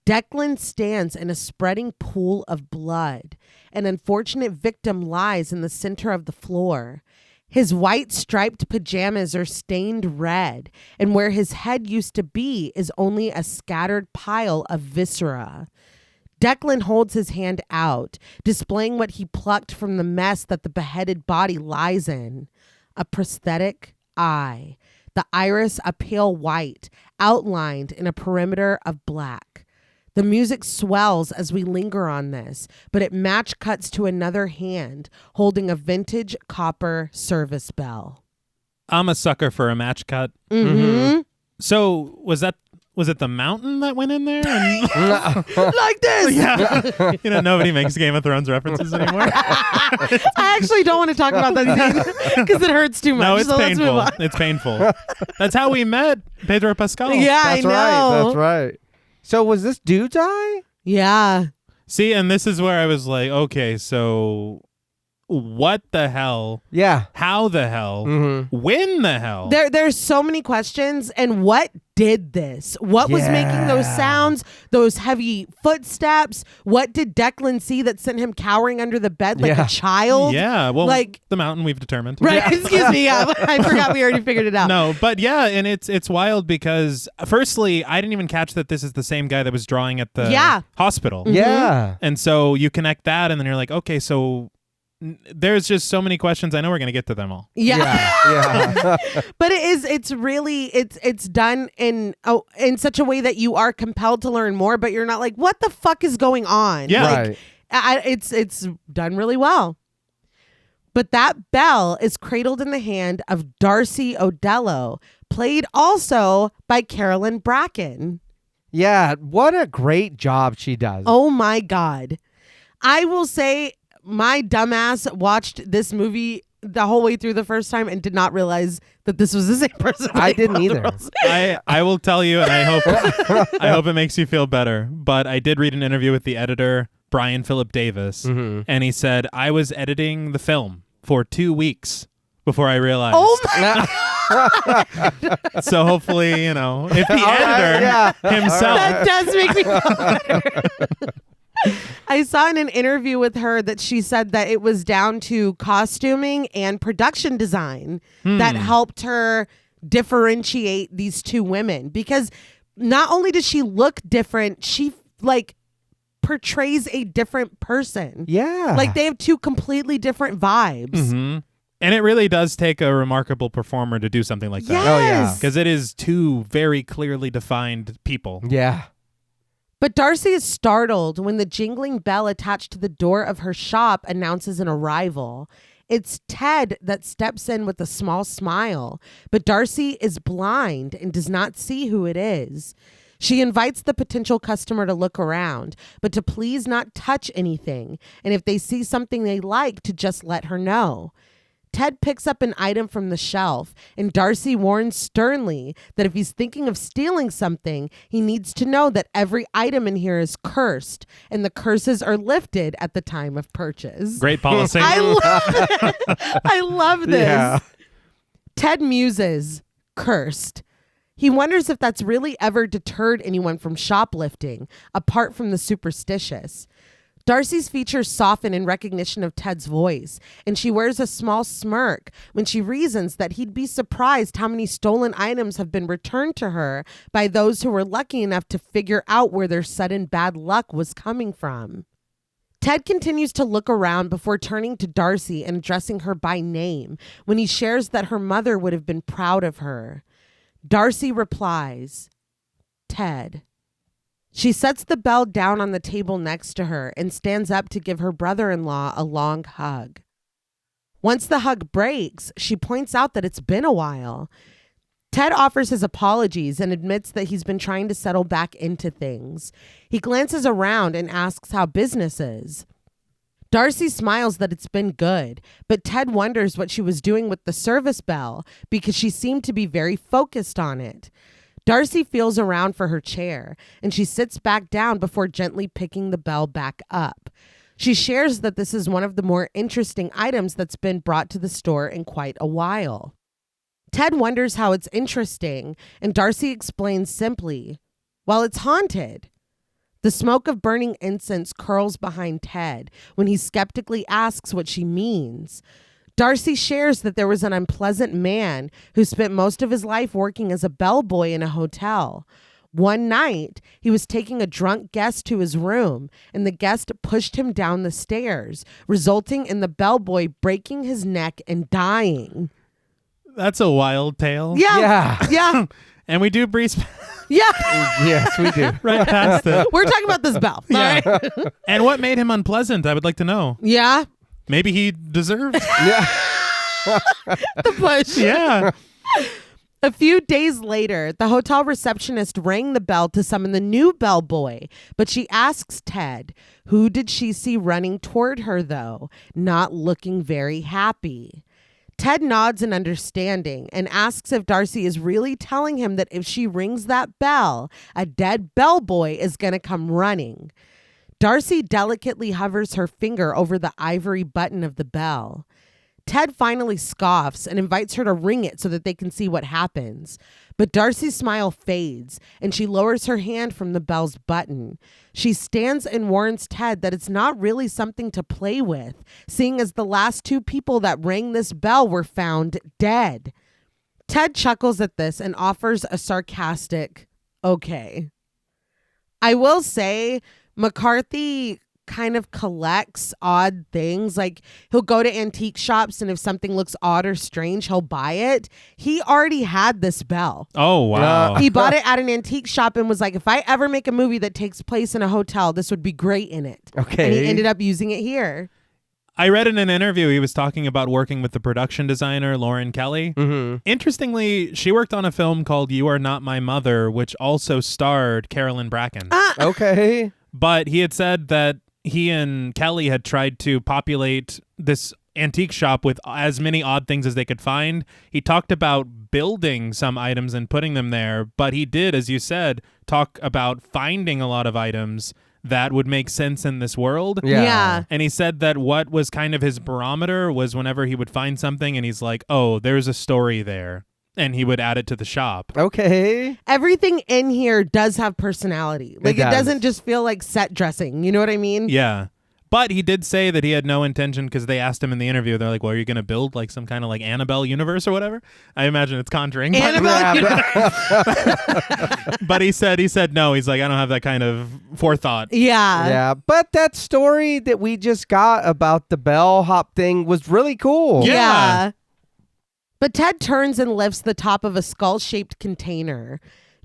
[SPEAKER 1] Declan stands in a spreading pool of blood. An unfortunate victim lies in the center of the floor. His white striped pajamas are stained red, and where his head used to be is only a scattered pile of viscera. Declan holds his hand out, displaying what he plucked from the mess that the beheaded body lies in. A prosthetic eye, the iris a pale white, outlined in a perimeter of black. The music swells as we linger on this, but it match cuts to another hand holding a vintage copper service bell.
[SPEAKER 3] I'm a sucker for a match cut.
[SPEAKER 1] Mm-hmm.
[SPEAKER 3] So was it the mountain that went in there?
[SPEAKER 1] Like this!
[SPEAKER 3] Yeah. Nobody makes Game of Thrones references anymore.
[SPEAKER 1] I actually don't want to talk about that scene because it hurts too much.
[SPEAKER 3] No, it's
[SPEAKER 1] so let's move
[SPEAKER 3] painful.
[SPEAKER 1] on.
[SPEAKER 3] It's painful. That's how we met Pedro Pascal.
[SPEAKER 1] Yeah,
[SPEAKER 2] That's
[SPEAKER 1] I know.
[SPEAKER 2] right. That's right. So was this dude's eye?
[SPEAKER 1] Yeah.
[SPEAKER 3] See, and this is where I was like, okay, so what the hell?
[SPEAKER 2] Yeah.
[SPEAKER 3] How the hell?
[SPEAKER 2] Mm-hmm.
[SPEAKER 3] When the hell?
[SPEAKER 1] There's so many questions. And what did this? What was making those sounds? Those heavy footsteps? What did Declan see that sent him cowering under the bed like a child?
[SPEAKER 3] Yeah, well,
[SPEAKER 1] like
[SPEAKER 3] the mountain we've determined.
[SPEAKER 1] Right, excuse me. Yeah, I forgot we already figured it out.
[SPEAKER 3] No, but yeah, and it's wild because firstly, I didn't even catch that this is the same guy that was drawing at the hospital.
[SPEAKER 1] Mm-hmm.
[SPEAKER 2] Yeah.
[SPEAKER 3] And so you connect that and then you're like, okay, so there's just so many questions. I know we're going to get to them all.
[SPEAKER 2] Yeah.
[SPEAKER 1] But it's really done in such a way that you are compelled to learn more, but you're not like, what the fuck is going on?
[SPEAKER 3] Yeah.
[SPEAKER 1] Like, it's done really well. But that bell is cradled in the hand of Darcy Odello, played also by Carolyn Bracken.
[SPEAKER 2] Yeah. What a great job she does.
[SPEAKER 1] Oh my God. I will say my dumbass watched this movie the whole way through the first time and did not realize that this was the same person.
[SPEAKER 2] I didn't either.
[SPEAKER 3] I will tell you, and I hope it makes you feel better. But I did read an interview with the editor, Brian Philip Davis, and he said, I was editing the film for 2 weeks before I realized.
[SPEAKER 1] Oh my
[SPEAKER 3] So hopefully, if the editor himself.
[SPEAKER 1] That does make me feel better. I saw in an interview with her that she said that it was down to costuming and production design that helped her differentiate these two women, because not only does she look different, she portrays a different person.
[SPEAKER 2] Yeah.
[SPEAKER 1] Like they have two completely different vibes.
[SPEAKER 3] Mm-hmm. And it really does take a remarkable performer to do something like that.
[SPEAKER 1] Yes.
[SPEAKER 2] Oh, yeah.
[SPEAKER 3] Because it is two very clearly defined people.
[SPEAKER 2] Yeah.
[SPEAKER 1] But Darcy is startled when the jingling bell attached to the door of her shop announces an arrival. It's Ted that steps in with a small smile, but Darcy is blind and does not see who it is. She invites the potential customer to look around, but to please not touch anything, and if they see something they like, to just let her know. Ted picks up an item from the shelf, and Darcy warns sternly that if he's thinking of stealing something, he needs to know that every item in here is cursed, and the curses are lifted at the time of purchase.
[SPEAKER 3] Great policy.
[SPEAKER 1] I love this.
[SPEAKER 2] Yeah.
[SPEAKER 1] Ted muses, cursed. He wonders if that's really ever deterred anyone from shoplifting, apart from the superstitious. Darcy's features soften in recognition of Ted's voice, and she wears a small smirk when she reasons that he'd be surprised how many stolen items have been returned to her by those who were lucky enough to figure out where their sudden bad luck was coming from. Ted continues to look around before turning to Darcy and addressing her by name when he shares that her mother would have been proud of her. Darcy replies, "Ted." She sets the bell down on the table next to her and stands up to give her brother-in-law a long hug. Once the hug breaks, she points out that it's been a while. Ted offers his apologies and admits that he's been trying to settle back into things. He glances around and asks how business is. Darcy smiles that it's been good, but Ted wonders what she was doing with the service bell because she seemed to be very focused on it. Darcy feels around for her chair, and she sits back down before gently picking the bell back up. She shares that this is one of the more interesting items that's been brought to the store in quite a while. Ted wonders how it's interesting, and Darcy explains simply, "Well, it's haunted." The smoke of burning incense curls behind Ted when he skeptically asks what she means. Darcy shares that there was an unpleasant man who spent most of his life working as a bellboy in a hotel. One night, he was taking a drunk guest to his room, and the guest pushed him down the stairs, resulting in the bellboy breaking his neck and dying.
[SPEAKER 3] That's a wild tale.
[SPEAKER 1] Yeah.
[SPEAKER 3] And we do breeze
[SPEAKER 1] Yeah.
[SPEAKER 2] Yes, we do.
[SPEAKER 3] right past it.
[SPEAKER 1] We're talking about this bell.
[SPEAKER 3] Yeah.
[SPEAKER 1] All right.
[SPEAKER 3] And what made him unpleasant? I would like to know.
[SPEAKER 1] Yeah.
[SPEAKER 3] Maybe he deserved.
[SPEAKER 2] Yeah.
[SPEAKER 1] The push.
[SPEAKER 3] Yeah.
[SPEAKER 1] A few days later, the hotel receptionist rang the bell to summon the new bellboy, but she asks Ted, who did she see running toward her, though, not looking very happy. Ted nods in understanding and asks if Darcy is really telling him that if she rings that bell, a dead bellboy is going to come running. Darcy delicately hovers her finger over the ivory button of the bell. Ted finally scoffs and invites her to ring it so that they can see what happens. But Darcy's smile fades and she lowers her hand from the bell's button. She stands and warns Ted that it's not really something to play with, seeing as the last two people that rang this bell were found dead. Ted chuckles at this and offers a sarcastic, "Okay." I will say, McCarthy kind of collects odd things. Like, he'll go to antique shops, and if something looks odd or strange, he'll buy it. He already had this bell.
[SPEAKER 3] Oh, wow.
[SPEAKER 1] He bought it at an antique shop and was like, if I ever make a movie that takes place in a hotel, this would be great in it.
[SPEAKER 2] Okay.
[SPEAKER 1] And he ended up using it here.
[SPEAKER 3] I read in an interview he was talking about working with the production designer, Lauren Kelly.
[SPEAKER 2] Mm-hmm.
[SPEAKER 3] Interestingly, she worked on a film called You Are Not My Mother, which also starred Carolyn Bracken.
[SPEAKER 2] Okay.
[SPEAKER 3] But he had said that he and Kelly had tried to populate this antique shop with as many odd things as they could find. He talked about building some items and putting them there, but he did, as you said, talk about finding a lot of items that would make sense in this world.
[SPEAKER 1] Yeah.
[SPEAKER 3] And he said that what was kind of his barometer was whenever he would find something and he's like, oh, there's a story there. And he would add it to the shop.
[SPEAKER 2] Okay.
[SPEAKER 1] Everything in here does have personality. Like, it
[SPEAKER 2] does.
[SPEAKER 1] doesn't just feel like set dressing. You know what I mean?
[SPEAKER 3] Yeah. But he did say that he had no intention, because they asked him in the interview, they're like, well, are you going to build like some kind of like Annabelle universe or whatever? I imagine it's Conjuring. But he said no. He's like, I don't have that kind of forethought.
[SPEAKER 1] Yeah.
[SPEAKER 2] Yeah. But that story that we just got about the bellhop thing was really cool.
[SPEAKER 3] Yeah.
[SPEAKER 1] But Ted turns and lifts the top of a skull-shaped container.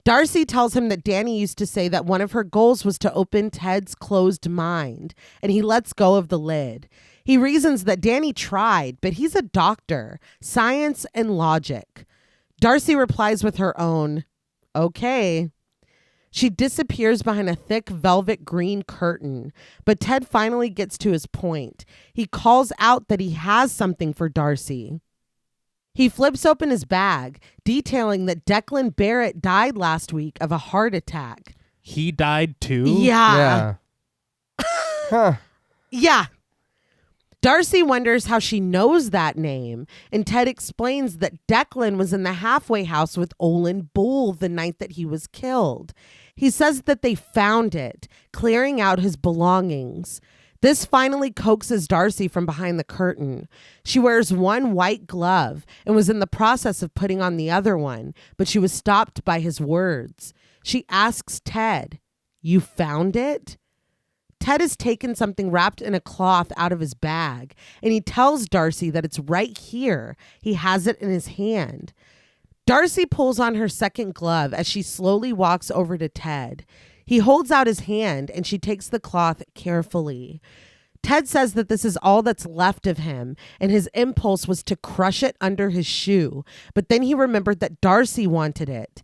[SPEAKER 1] Darcy tells him that Danny used to say that one of her goals was to open Ted's closed mind, and he lets go of the lid. He reasons that Danny tried, but he's a doctor, science and logic. Darcy replies with her own, "Okay." She disappears behind a thick velvet green curtain, but Ted finally gets to his point. He calls out that he has something for Darcy. He flips open his bag, detailing that Declan Barrett died last week of a heart attack.
[SPEAKER 3] He died too?
[SPEAKER 1] Yeah.
[SPEAKER 2] Huh.
[SPEAKER 1] Yeah. Darcy wonders how she knows that name, and Ted explains that Declan was in the halfway house with Olin Bull the night that he was killed. He says that they found it, clearing out his belongings. This finally coaxes Darcy from behind the curtain. She wears one white glove and was in the process of putting on the other one, but she was stopped by his words. She asks Ted, "You found it?" Ted has taken something wrapped in a cloth out of his bag, and he tells Darcy that it's right here. He has it in his hand. Darcy pulls on her second glove as she slowly walks over to Ted. He holds out his hand, and she takes the cloth carefully. Ted says that this is all that's left of him, and his impulse was to crush it under his shoe, but then he remembered that Darcy wanted it.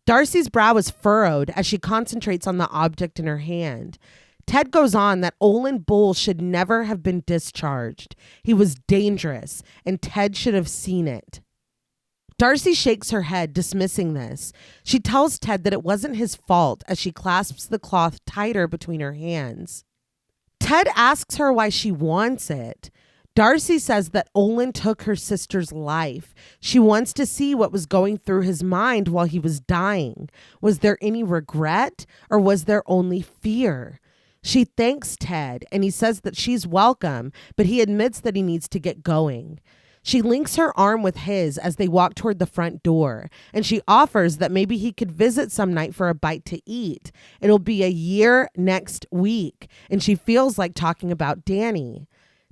[SPEAKER 1] Darcy's brow is furrowed as she concentrates on the object in her hand. Ted goes on that Olin Bull should never have been discharged. He was dangerous, and Ted should have seen it. Darcy shakes her head, dismissing this. She tells Ted that it wasn't his fault as she clasps the cloth tighter between her hands. Ted asks her why she wants it. Darcy says that Olin took her sister's life. She wants to see what was going through his mind while he was dying. Was there any regret, or was there only fear? She thanks Ted, and he says that she's welcome, but he admits that he needs to get going. She links her arm with his as they walk toward the front door, and she offers that maybe he could visit some night for a bite to eat. It'll be a year next week, and she feels like talking about Danny.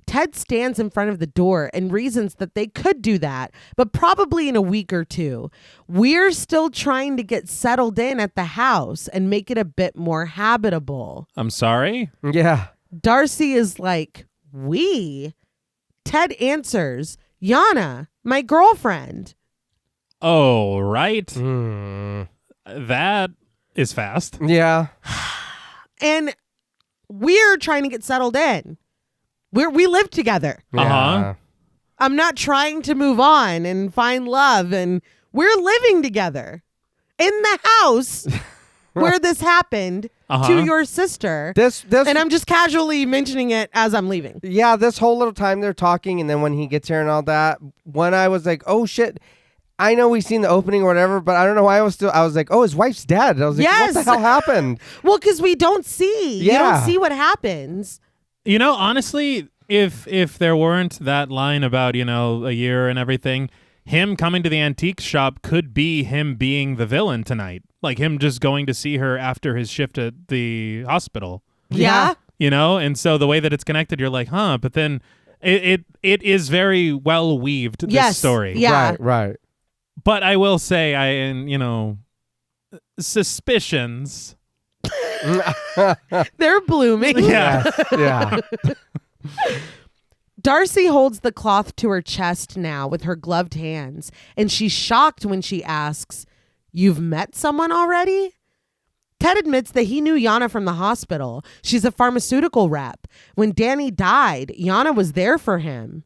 [SPEAKER 1] Ted stands in front of the door and reasons that they could do that, but probably in a week or two. We're still trying to get settled in at the house and make it a bit more habitable.
[SPEAKER 3] I'm sorry?
[SPEAKER 2] Yeah.
[SPEAKER 1] Darcy is like, "We?" Ted answers, "Yana, my girlfriend."
[SPEAKER 3] Oh, right.
[SPEAKER 2] Mm.
[SPEAKER 3] That is fast.
[SPEAKER 2] Yeah.
[SPEAKER 1] And we're trying to get settled in. We live together.
[SPEAKER 3] Uh-huh.
[SPEAKER 1] I'm not trying to move on and find love, and we're living together in the house where this happened to your sister.
[SPEAKER 2] This
[SPEAKER 1] and I'm just casually mentioning it as I'm leaving.
[SPEAKER 2] Yeah, this whole little time they're talking, and then when he gets here and all that, when I was like, oh shit, I know we've seen the opening or whatever, but I don't know why I was like, oh, his wife's dead. I was like,
[SPEAKER 1] Yes.
[SPEAKER 2] what the hell happened?
[SPEAKER 1] Well, because we don't see.
[SPEAKER 2] Yeah.
[SPEAKER 1] You don't see what happens.
[SPEAKER 3] You know, honestly, if there weren't that line about, a year and everything, him coming to the antique shop could be him being the villain tonight. Like him just going to see her after his shift at the hospital.
[SPEAKER 1] Yeah.
[SPEAKER 3] And so the way that it's connected, you're like, huh, but then it is very well weaved, this story.
[SPEAKER 1] Yeah.
[SPEAKER 2] Right.
[SPEAKER 3] But I will say, suspicions.
[SPEAKER 1] They're blooming.
[SPEAKER 3] Yeah.
[SPEAKER 2] Yeah.
[SPEAKER 1] Darcy holds the cloth to her chest now with her gloved hands, and she's shocked when she asks, "You've met someone already?" Ted admits that he knew Yana from the hospital. She's a pharmaceutical rep. When Danny died, Yana was there for him.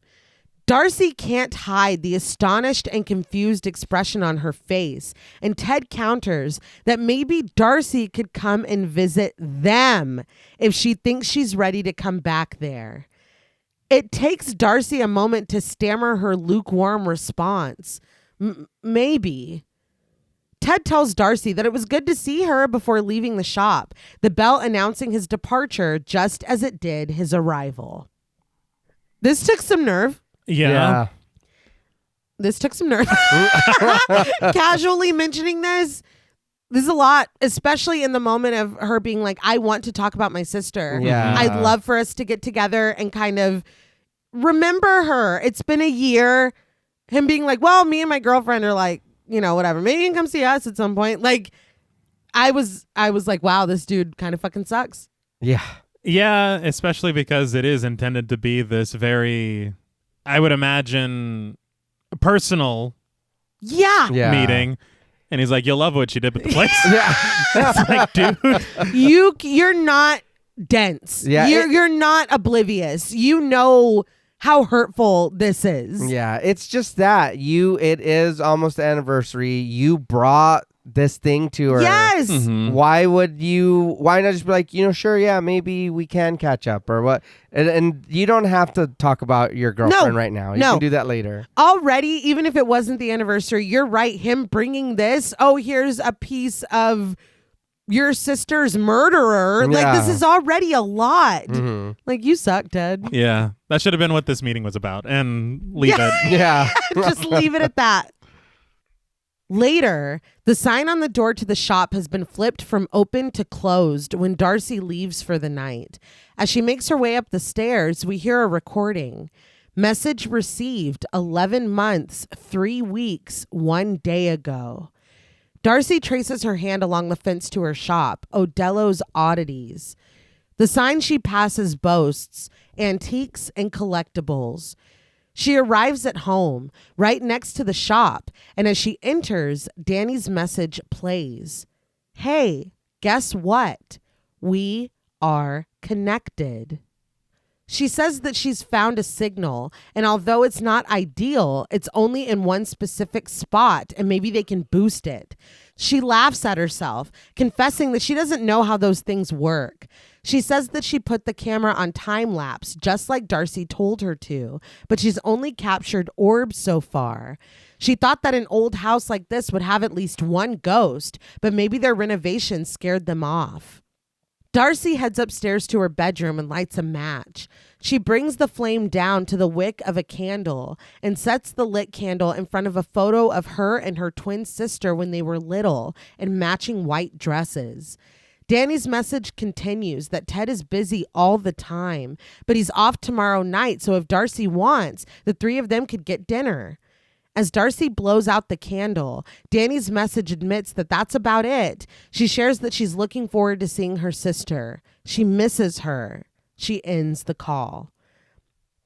[SPEAKER 1] Darcy can't hide the astonished and confused expression on her face, and Ted counters that maybe Darcy could come and visit them if she thinks she's ready to come back there. It takes Darcy a moment to stammer her lukewarm response. Maybe. Ted tells Darcy that it was good to see her before leaving the shop, the bell announcing his departure just as it did his arrival. This took some nerve.
[SPEAKER 3] Yeah.
[SPEAKER 1] This took some nerve. Casually mentioning this is a lot, especially in the moment of her being like, I want to talk about my sister.
[SPEAKER 2] Yeah.
[SPEAKER 1] I'd love for us to get together and kind of remember her. It's been a year. Him being like, well, me and my girlfriend are like, whatever. Maybe you can come see us at some point. Like, I was like, wow, this dude kind of fucking sucks.
[SPEAKER 2] Yeah.
[SPEAKER 3] Yeah, especially because it is intended to be this very, I would imagine, personal meeting. And he's like, you'll love what she did with the place.
[SPEAKER 2] Yeah.
[SPEAKER 3] It's like, dude.
[SPEAKER 1] You're not dense.
[SPEAKER 2] Yeah,
[SPEAKER 1] You're not oblivious. You know how hurtful this is.
[SPEAKER 2] Yeah, it's just that it is almost the anniversary. You brought this thing to her.
[SPEAKER 1] Yes.
[SPEAKER 3] Mm-hmm.
[SPEAKER 2] Why not just be like, sure, yeah, maybe we can catch up or what? And you don't have to talk about your girlfriend right now. You can do that later.
[SPEAKER 1] Already, even if it wasn't the anniversary, you're right. Him bringing this, here's a piece of your sister's murderer. Like,
[SPEAKER 2] Yeah.
[SPEAKER 1] this is already a lot.
[SPEAKER 2] Mhm.
[SPEAKER 1] Like, you suck, Ted.
[SPEAKER 3] Yeah, that should have been what this meeting was about, and leave it.
[SPEAKER 2] Yeah.
[SPEAKER 1] Just leave it at that. Later, the sign on the door to the shop has been flipped from open to closed when Darcy leaves for the night. As she makes her way up the stairs, we hear a recording. Message received 11 months, 3 weeks, 1 day ago. Darcy traces her hand along the fence to her shop, Odello's Oddities. The sign she passes boasts antiques and collectibles. She arrives at home, right next to the shop, and as she enters, Danny's message plays. Hey, guess what? We are connected. She says that she's found a signal, and although it's not ideal, it's only in one specific spot, and maybe they can boost it. She laughs at herself, confessing that she doesn't know how those things work. She says that she put the camera on time lapse, just like Darcy told her to, but she's only captured orbs so far. She thought that an old house like this would have at least one ghost, but maybe their renovation scared them off. Darcy heads upstairs to her bedroom and lights a match. She brings the flame down to the wick of a candle and sets the lit candle in front of a photo of her and her twin sister when they were little in matching white dresses. Danny's message continues that Ted is busy all the time, but he's off tomorrow night, so if Darcy wants, the three of them could get dinner. As Darcy blows out the candle, Danny's message admits that that's about it. She shares that she's looking forward to seeing her sister. She misses her. She ends the call.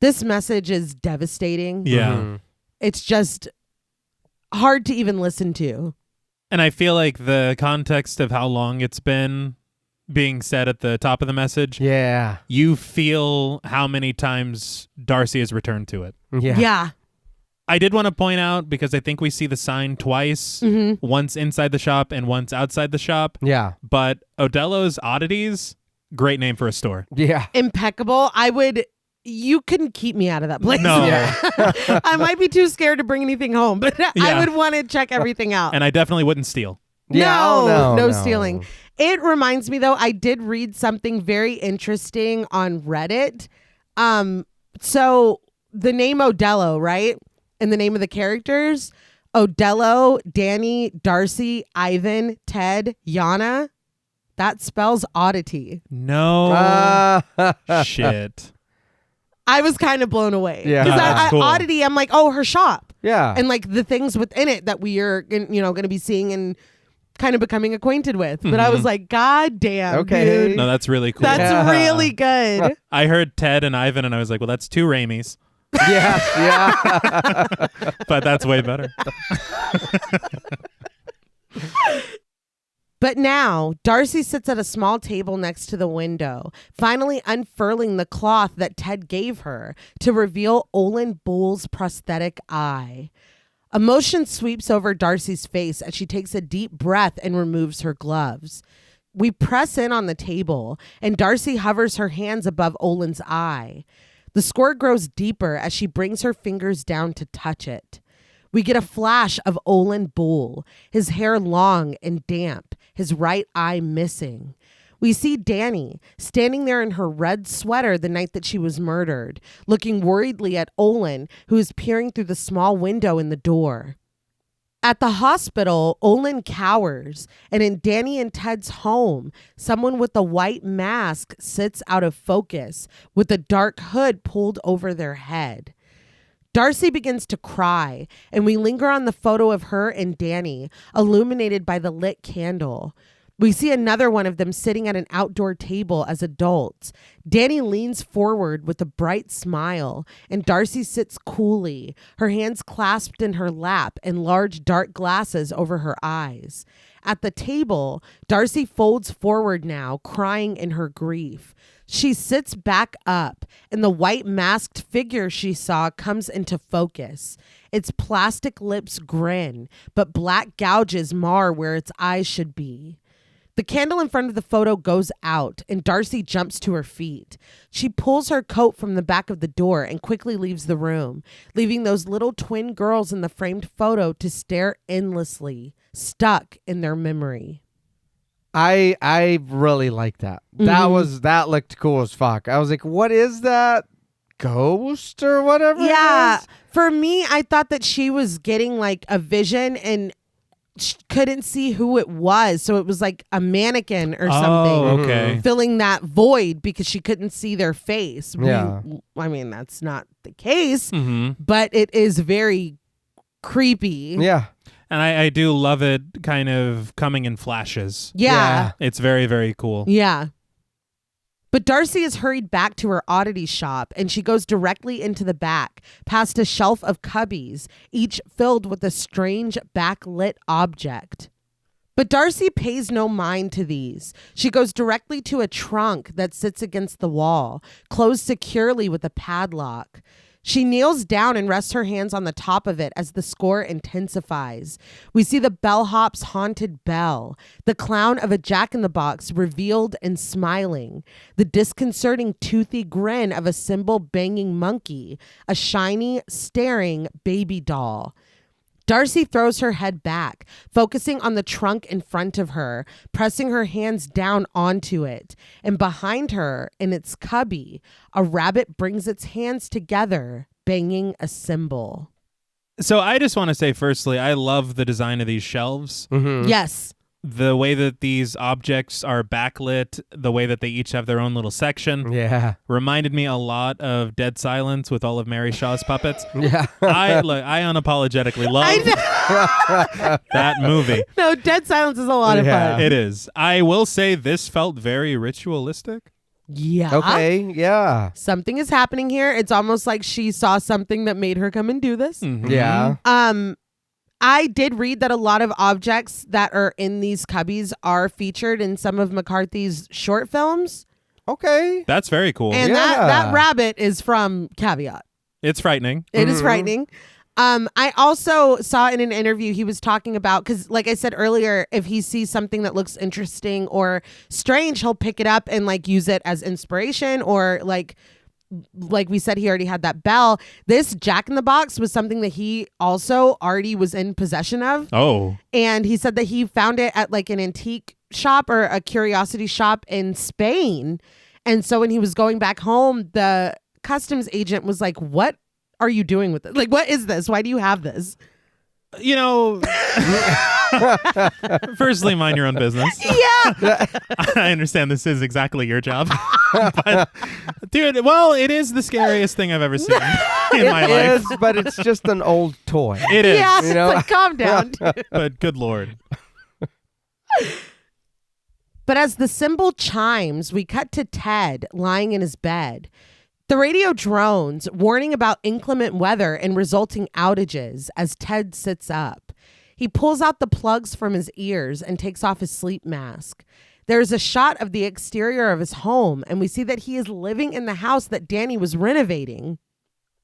[SPEAKER 1] This message is devastating.
[SPEAKER 3] Yeah.
[SPEAKER 2] Mhm.
[SPEAKER 1] It's just hard to even listen to.
[SPEAKER 3] And I feel like the context of how long it's been being said at the top of the message,
[SPEAKER 2] Yeah.
[SPEAKER 3] you feel how many times Darcy has returned to it.
[SPEAKER 2] Yeah.
[SPEAKER 1] Yeah.
[SPEAKER 3] I did want to point out, because I think we see the sign twice,
[SPEAKER 1] Mm-hmm.
[SPEAKER 3] once inside the shop and once outside the shop.
[SPEAKER 2] Yeah.
[SPEAKER 3] But Odello's Oddities, great name for a store.
[SPEAKER 2] Yeah.
[SPEAKER 1] Impeccable. You couldn't keep me out of that place.
[SPEAKER 3] No.
[SPEAKER 2] Yeah.
[SPEAKER 1] I might be too scared to bring anything home, but I
[SPEAKER 3] Yeah.
[SPEAKER 1] would want to check everything out.
[SPEAKER 3] And I definitely wouldn't steal.
[SPEAKER 2] Yeah.
[SPEAKER 1] No,
[SPEAKER 2] Oh,
[SPEAKER 1] no stealing. It reminds me, though, I did read something very interesting on Reddit. So the name Odello, right? And the name of the characters, Odello, Danny, Darcy, Ivan, Ted, Yana. That spells oddity.
[SPEAKER 3] No shit.
[SPEAKER 1] I was kind of blown away.
[SPEAKER 2] Yeah.
[SPEAKER 1] Because
[SPEAKER 3] That's cool.
[SPEAKER 1] Oddity, I'm like, oh, her shop.
[SPEAKER 2] Yeah.
[SPEAKER 1] And like the things within it that we are, going to be seeing and kind of becoming acquainted with. But I was like, God damn,
[SPEAKER 2] Okay.
[SPEAKER 1] dude.
[SPEAKER 3] No, that's really cool.
[SPEAKER 1] That's
[SPEAKER 2] Yeah.
[SPEAKER 1] really good.
[SPEAKER 3] I heard Ted and Ivan, and I was like, well, that's two Raimis.
[SPEAKER 2] Yeah. Yeah.
[SPEAKER 3] But that's way better.
[SPEAKER 1] But now, Darcy sits at a small table next to the window, finally unfurling the cloth that Ted gave her to reveal Olin Bull's prosthetic eye. Emotion sweeps over Darcy's face as she takes a deep breath and removes her gloves. We press in on the table, and Darcy hovers her hands above Olin's eye. The squirt grows deeper as she brings her fingers down to touch it. We get a flash of Olin Bull, his hair long and damp, his right eye missing. We see Danny standing there in her red sweater the night that she was murdered, looking worriedly at Olin, who is peering through the small window in the door. At the hospital, Olin cowers, and in Danny and Ted's home, someone with a white mask sits out of focus with a dark hood pulled over their head. Darcy begins to cry, and we linger on the photo of her and Danny, illuminated by the lit candle. We see another one of them sitting at an outdoor table as adults. Danny leans forward with a bright smile, and Darcy sits coolly, her hands clasped in her lap and large dark glasses over her eyes. At the table, Darcy folds forward now, crying in her grief. She sits back up, and the white masked figure she saw comes into focus. Its plastic lips grin, but black gouges mar where its eyes should be. The candle in front of the photo goes out, and Darcy jumps to her feet. She pulls her coat from the back of the door and quickly leaves the room, leaving those little twin girls in the framed photo to stare endlessly, stuck in their memory.
[SPEAKER 2] I really like that. That looked cool as fuck. I was like, what is that? Ghost or whatever?
[SPEAKER 1] Yeah.
[SPEAKER 2] It is?
[SPEAKER 1] For me, I thought that she was getting like a vision and couldn't see who it was. So it was like a mannequin or something.
[SPEAKER 3] Oh, okay.
[SPEAKER 1] Filling that void because she couldn't see their face.
[SPEAKER 2] Yeah.
[SPEAKER 1] I mean, that's not the case,
[SPEAKER 3] Mm-hmm.
[SPEAKER 1] but it is very creepy.
[SPEAKER 2] Yeah.
[SPEAKER 3] And I do love it kind of coming in flashes.
[SPEAKER 1] Yeah.
[SPEAKER 3] It's very, very cool.
[SPEAKER 1] Yeah. But Darcy is hurried back to her Oddity shop, and she goes directly into the back, past a shelf of cubbies, each filled with a strange backlit object. But Darcy pays no mind to these. She goes directly to a trunk that sits against the wall, closed securely with a padlock. She kneels down and rests her hands on the top of it as the score intensifies. We see the bellhop's haunted bell, the clown of a jack-in-the-box revealed and smiling, the disconcerting toothy grin of a cymbal-banging monkey, a shiny, staring baby doll. Darcy throws her head back, focusing on the trunk in front of her, pressing her hands down onto it. And behind her, in its cubby, a rabbit brings its hands together, banging a cymbal.
[SPEAKER 3] So I just want to say, firstly, I love the design of these shelves.
[SPEAKER 2] Mm-hmm.
[SPEAKER 1] Yes.
[SPEAKER 3] The way that these objects are backlit, the way that they each have their own little section,
[SPEAKER 2] Yeah.
[SPEAKER 3] reminded me a lot of Dead Silence with all of Mary Shaw's puppets.
[SPEAKER 2] Yeah.
[SPEAKER 3] I unapologetically love that movie.
[SPEAKER 1] No, Dead Silence is a lot of
[SPEAKER 2] Yeah.
[SPEAKER 1] fun.
[SPEAKER 3] It is. I will say this felt very ritualistic.
[SPEAKER 1] Yeah.
[SPEAKER 2] Okay. Yeah.
[SPEAKER 1] Something is happening here. It's almost like she saw something that made her come and do this.
[SPEAKER 3] Mhm.
[SPEAKER 2] Yeah.
[SPEAKER 1] I did read that a lot of objects that are in these cubbies are featured in some of McCarthy's short films.
[SPEAKER 2] Okay.
[SPEAKER 3] That's very cool.
[SPEAKER 1] And
[SPEAKER 2] Yeah.
[SPEAKER 1] that rabbit is from Caveat.
[SPEAKER 3] It's frightening.
[SPEAKER 1] It is frightening. I also saw in an interview he was talking about, because like I said earlier, if he sees something that looks interesting or strange, he'll pick it up and like use it as inspiration, or like we said, he already had that bell. This Jack-in-the-Box was something that he also already was in possession of.
[SPEAKER 3] Oh.
[SPEAKER 1] And he said that he found it at like an antique shop or a curiosity shop in Spain. And so when he was going back home, the customs agent was like, "What are you doing with it? Like, what is this? Why do you have this?"
[SPEAKER 3] You know, firstly, mind your own business.
[SPEAKER 1] Yeah.
[SPEAKER 3] I understand this is exactly your job. But, dude, well, it is the scariest thing I've ever seen in my life.
[SPEAKER 2] It is, but it's just an old toy.
[SPEAKER 3] It is.
[SPEAKER 1] Yeah.
[SPEAKER 2] You know?
[SPEAKER 1] It's like, calm down. dude.
[SPEAKER 3] But good Lord.
[SPEAKER 1] But as the cymbal chimes, we cut to Ted lying in his bed. The radio drones, warning about inclement weather and resulting outages as Ted sits up. He pulls out the plugs from his ears and takes off his sleep mask. There's a shot of the exterior of his home, and we see that he is living in the house that Danny was renovating.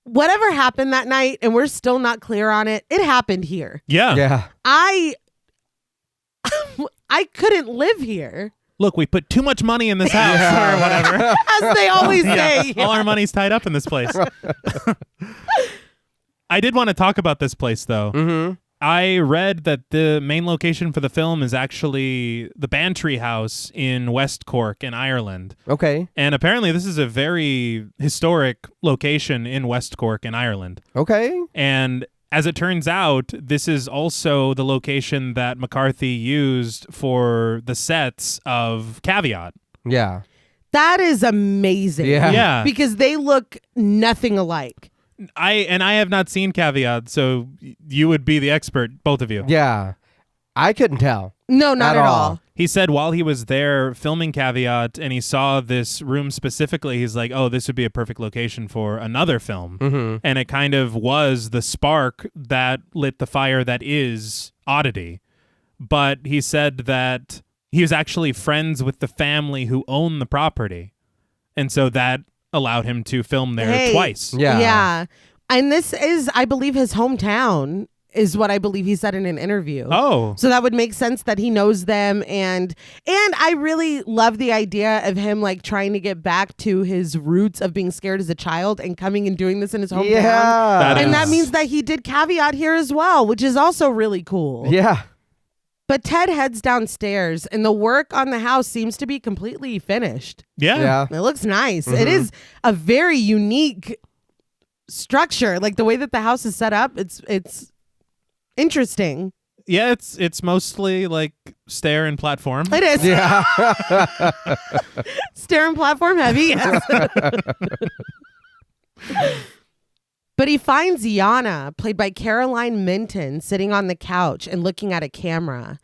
[SPEAKER 1] Whatever happened that night, and we're still not clear on it, it happened here.
[SPEAKER 3] Yeah.
[SPEAKER 2] Yeah.
[SPEAKER 1] I couldn't live here,
[SPEAKER 3] Look, we put too much money in this house or whatever.
[SPEAKER 1] as they always say.
[SPEAKER 3] All our money's tied up in this place. I did want to talk about this place, though.
[SPEAKER 2] Mm-hmm.
[SPEAKER 3] I read that the main location for the film is actually the Bantry House in West Cork in Ireland.
[SPEAKER 2] Okay.
[SPEAKER 3] And apparently this is a very historic location in West Cork in Ireland.
[SPEAKER 2] Okay.
[SPEAKER 3] And as it turns out, this is also the location that McCarthy used for the sets of Caveat.
[SPEAKER 2] Yeah.
[SPEAKER 1] That is amazing.
[SPEAKER 2] Yeah.
[SPEAKER 3] Yeah.
[SPEAKER 1] Because they look nothing alike.
[SPEAKER 3] I have not seen Caveat, so you would be the expert, both of you.
[SPEAKER 2] Yeah. I couldn't tell.
[SPEAKER 1] No, not
[SPEAKER 2] At
[SPEAKER 1] at
[SPEAKER 2] all.
[SPEAKER 1] all.
[SPEAKER 3] He said while he was there filming Caveat and he saw this room specifically, he's like, oh, this would be a perfect location for another film.
[SPEAKER 2] Mm-hmm.
[SPEAKER 3] And it kind of was the spark that lit the fire that is Oddity. But he said that he was actually friends with the family who owned the property. And so that allowed him to film there twice.
[SPEAKER 2] Yeah.
[SPEAKER 1] Yeah. And this is, I believe, his hometown, is what I believe he said in an interview.
[SPEAKER 3] Oh.
[SPEAKER 1] So that would make sense that he knows them. And I really love the idea of him like trying to get back to his roots of being scared as a child and coming and doing this in his hometown.
[SPEAKER 2] Yeah.
[SPEAKER 3] That
[SPEAKER 1] And
[SPEAKER 3] is-
[SPEAKER 1] that means that he did Caveat here as well, which is also really cool.
[SPEAKER 2] Yeah.
[SPEAKER 1] But Ted heads downstairs, and the work on the house seems to be completely finished.
[SPEAKER 3] Yeah.
[SPEAKER 1] It looks nice. It is a very unique structure. Like the way that the house is set up, it's interesting.
[SPEAKER 3] Yeah, it's mostly like stair and platform.
[SPEAKER 1] It is.
[SPEAKER 2] Yeah.
[SPEAKER 1] Stair and platform heavy, yes. But he finds Yana, played by Caroline Minton, sitting on the couch and looking at a camera.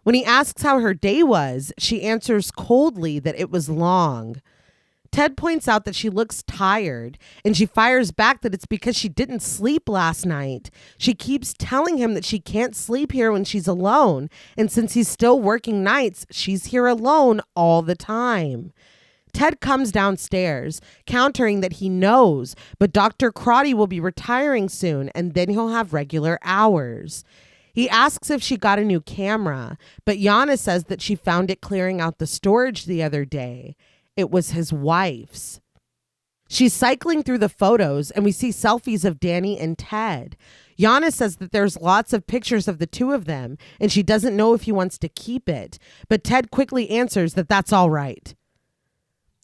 [SPEAKER 1] When he asks how her day was, she answers coldly that it was long. Ted points out that she looks tired, and she fires back that it's because she didn't sleep last night. She keeps telling him that she can't sleep here when she's alone, and since he's still working nights, she's here alone all the time. Ted comes downstairs, countering that he knows, but Dr. Crotty will be retiring soon, and then he'll have regular hours. He asks if she got a new camera, but Yana says that she found it clearing out the storage the other day. It was his wife's. She's cycling through the photos, and we see selfies of Danny and Ted. Yana says that there's lots of pictures of the two of them, and she doesn't know if he wants to keep it, but Ted quickly answers that that's all right.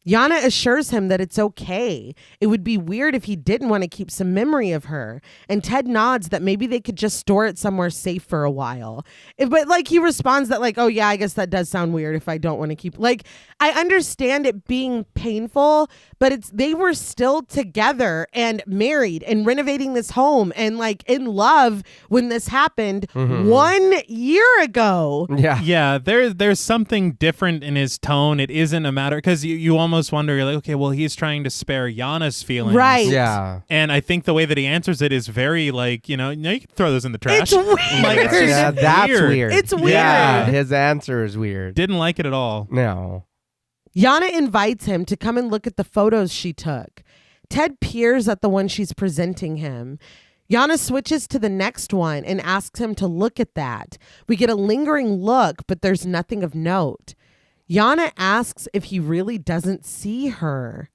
[SPEAKER 1] Yana assures him that it's okay. It would be weird if he didn't want to keep some memory of her. And Ted nods that maybe they could just store it somewhere safe for a while. But like he responds that like, oh yeah, I guess that does sound weird if I don't want to keep, like, I understand it being painful, but they were still together and married and renovating this home and like in love when this happened 1 year ago.
[SPEAKER 2] Yeah.
[SPEAKER 3] Yeah, there's something different in his tone. It isn't a matter, because you almost wonder, you're like, okay, well, he's trying to spare Yana's feelings.
[SPEAKER 1] Right.
[SPEAKER 2] Yeah.
[SPEAKER 3] And I think the way that he answers it is very like, you can throw those in the trash.
[SPEAKER 1] It's weird.
[SPEAKER 3] Like, it's just
[SPEAKER 2] Yeah, that's weird.
[SPEAKER 1] It's weird.
[SPEAKER 2] Yeah, his answer is weird.
[SPEAKER 3] Didn't like it at all.
[SPEAKER 2] No.
[SPEAKER 1] Yana invites him to come and look at the photos she took. Ted peers at the one she's presenting him. Yana switches to the next one and asks him to look at that. We get a lingering look, but there's nothing of note. Yana asks if he really doesn't see her.